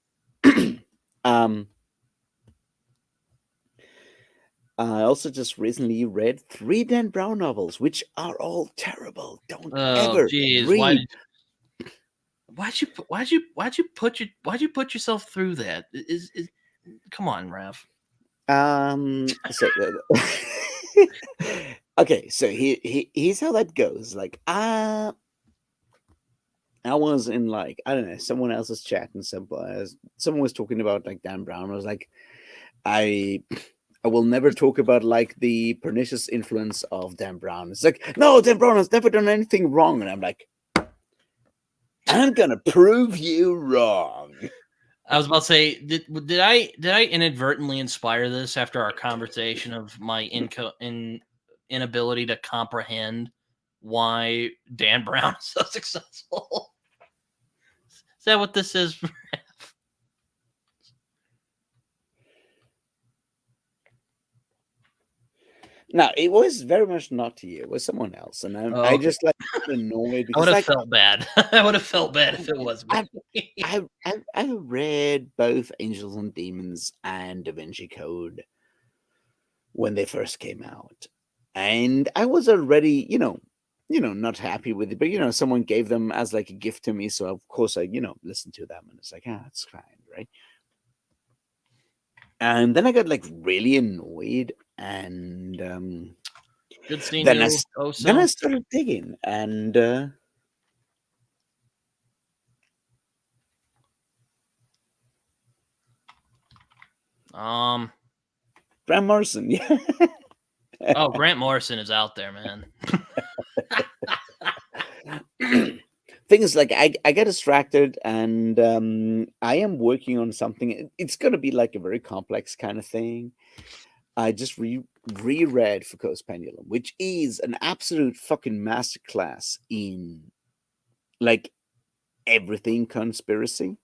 I also just recently read 3 Dan Brown novels, which are all terrible. Don't Oh, ever geez, read. why'd you put yourself through that? Come on, Raf. So okay, so here's how that goes. Like, I was in, like, I don't know, someone else's chat, and someone was talking about like Dan Brown. I was like, I I will never talk about like the pernicious influence of Dan Brown. It's like, no, Dan Brown has never done anything wrong, and I'm like, I'm gonna prove you wrong. I was about to say, did I inadvertently inspire this after our conversation of my inability to comprehend why Dan Brown is so successful? Is that what this is? No, it was very much not to you. It was someone else, and I Okay. just like annoyed I would because have like felt bad. I would have felt bad if it was me. I read both Angels and Demons and Da Vinci Code when they first came out, and I was already not happy with it, but someone gave them as like a gift to me, so of course I listened to them, and it's like, it's fine, right? And then I got like really annoyed, and Good seeing then you, then I Oso. started digging, and Grant Morrison, yeah. Oh, Grant Morrison is out there, man. Thing is, like, I get distracted, and I am working on something. It's gonna be like a very complex kind of thing. I just reread Foucault's Pendulum, which is an absolute fucking masterclass in like everything conspiracy.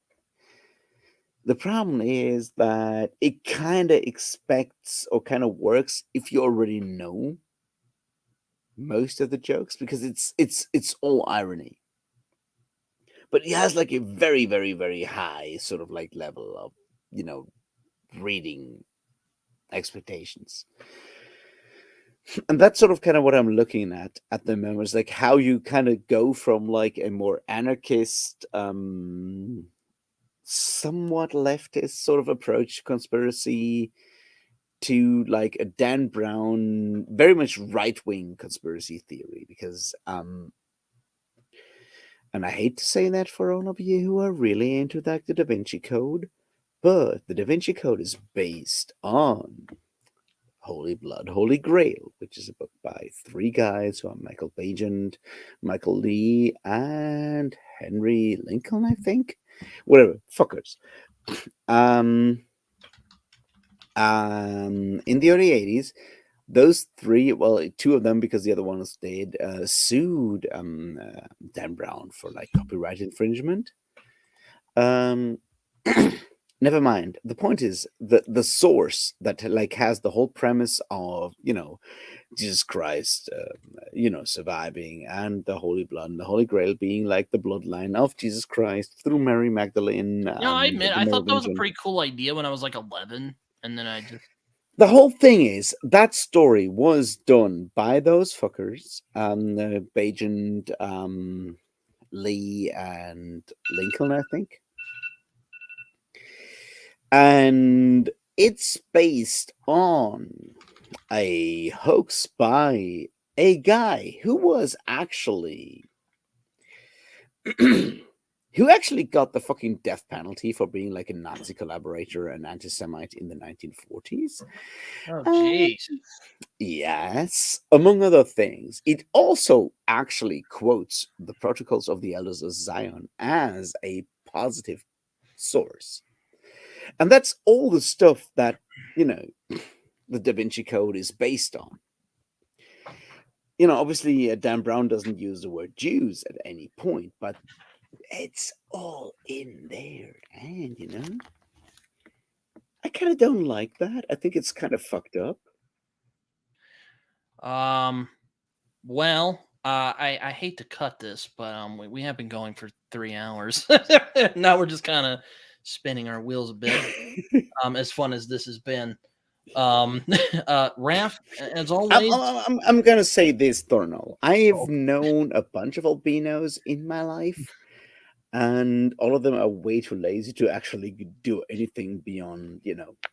The problem is that it kind of expects or kind of works if you already know most of the jokes, because it's all irony, but it has like a very very very high sort of like level of you know reading expectations. And that's sort of kind of what I'm looking at the moment, is like how you kind of go from like a more anarchist, somewhat leftist sort of approach to conspiracy to like a Dan Brown, very much right wing conspiracy theory. Because and I hate to say that for all of you who are really into like the Da Vinci Code, but the Da Vinci Code is based on Holy Blood, Holy Grail, which is a book by 3 guys who are Michael Bagent, Michael Lee, and Henry Lincoln, I think. Whatever, fuckers. Um, in the early 80s, those 3, well, 2 of them, because the other one was dead, sued Dan Brown for like copyright infringement. Never mind. The point is the source that like has the whole premise of Jesus Christ, surviving, and the Holy Blood and the Holy Grail being like the bloodline of Jesus Christ through Mary Magdalene, I admit, the I thought that was a Merovingian. pretty cool idea when I was like 11, and then I just The whole thing is that story was done by those fuckers, Bagent, Lee, and Lincoln, I think. And it's based on a hoax by a guy who was actually who actually got the fucking death penalty for being like a Nazi collaborator and anti-Semite in the 1940s. oh Uh, jeez. yes, among other things. It also actually quotes the Protocols of the Elders of Zion as a positive source. And that's all the stuff that, the Da Vinci Code is based on. Obviously, Dan Brown doesn't use the word Jews at any point, but it's all in there. And, I kind of don't like that. I think it's kind of fucked up. Well, I hate to cut this, but we have been going for 3 hours. Now we're just kind of spinning our wheels a bit. As fun as this has been. Raf, as I'm, always. I'm gonna say this, Thornell. I've Oh. known a bunch of albinos in my life, and all of them are way too lazy to actually do anything beyond,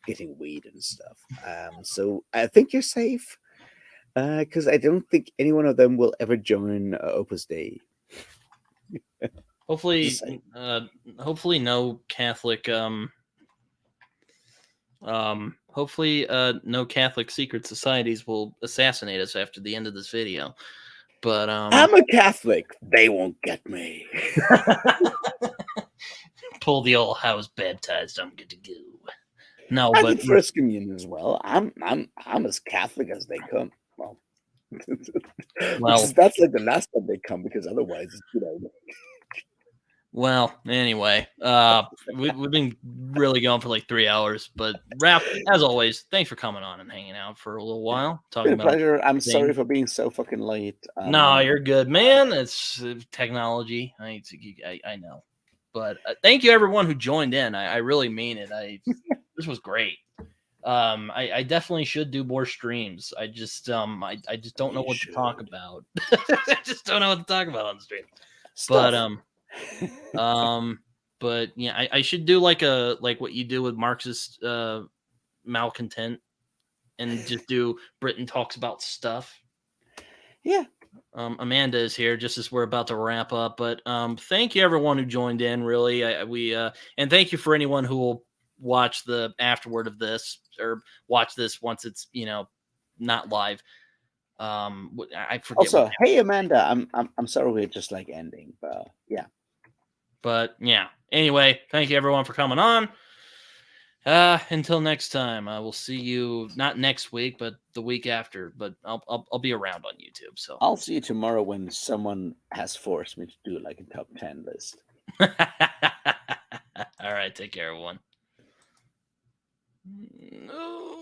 getting weed and stuff. So I think you're safe, because I don't think any one of them will ever join Opus Dei. Just saying. Hopefully, no Catholic. Hopefully, no Catholic secret societies will assassinate us after the end of this video. But I'm a Catholic. They won't get me. pull the old house baptized. I'm good to go. No, I but did First Communion as well. I'm as Catholic as they come. Well, well, that's like the last time they come, because otherwise, well. Anyway, we've been really going for like 3 hours. But Raf, as always, thanks for coming on and hanging out for a little while, it's been talking a about pleasure. I'm sorry things. for being so fucking late. No, you're good, man. It's technology. I know, but thank you everyone who joined in. I really mean it. This was great. I definitely should do more streams. I just don't know You what to talk should. about. I just don't know what to talk about on the stream. Stuff. But yeah, I should do like what you do with Marxist malcontent, and just do Britain talks about stuff. Yeah. Amanda is here just as we're about to wrap up, but thank you everyone who joined in. Really, and thank you for anyone who will watch the afterward of this, or watch this once it's not live. I forget. Also, hey Amanda, I'm sorry we're just like ending, but yeah. But yeah. Anyway, thank you everyone for coming on. Until next time, I will see you not next week, but the week after. But I'll be around on YouTube. So I'll see you tomorrow when someone has forced me to do like a top 10 list. all right, take care, everyone. No.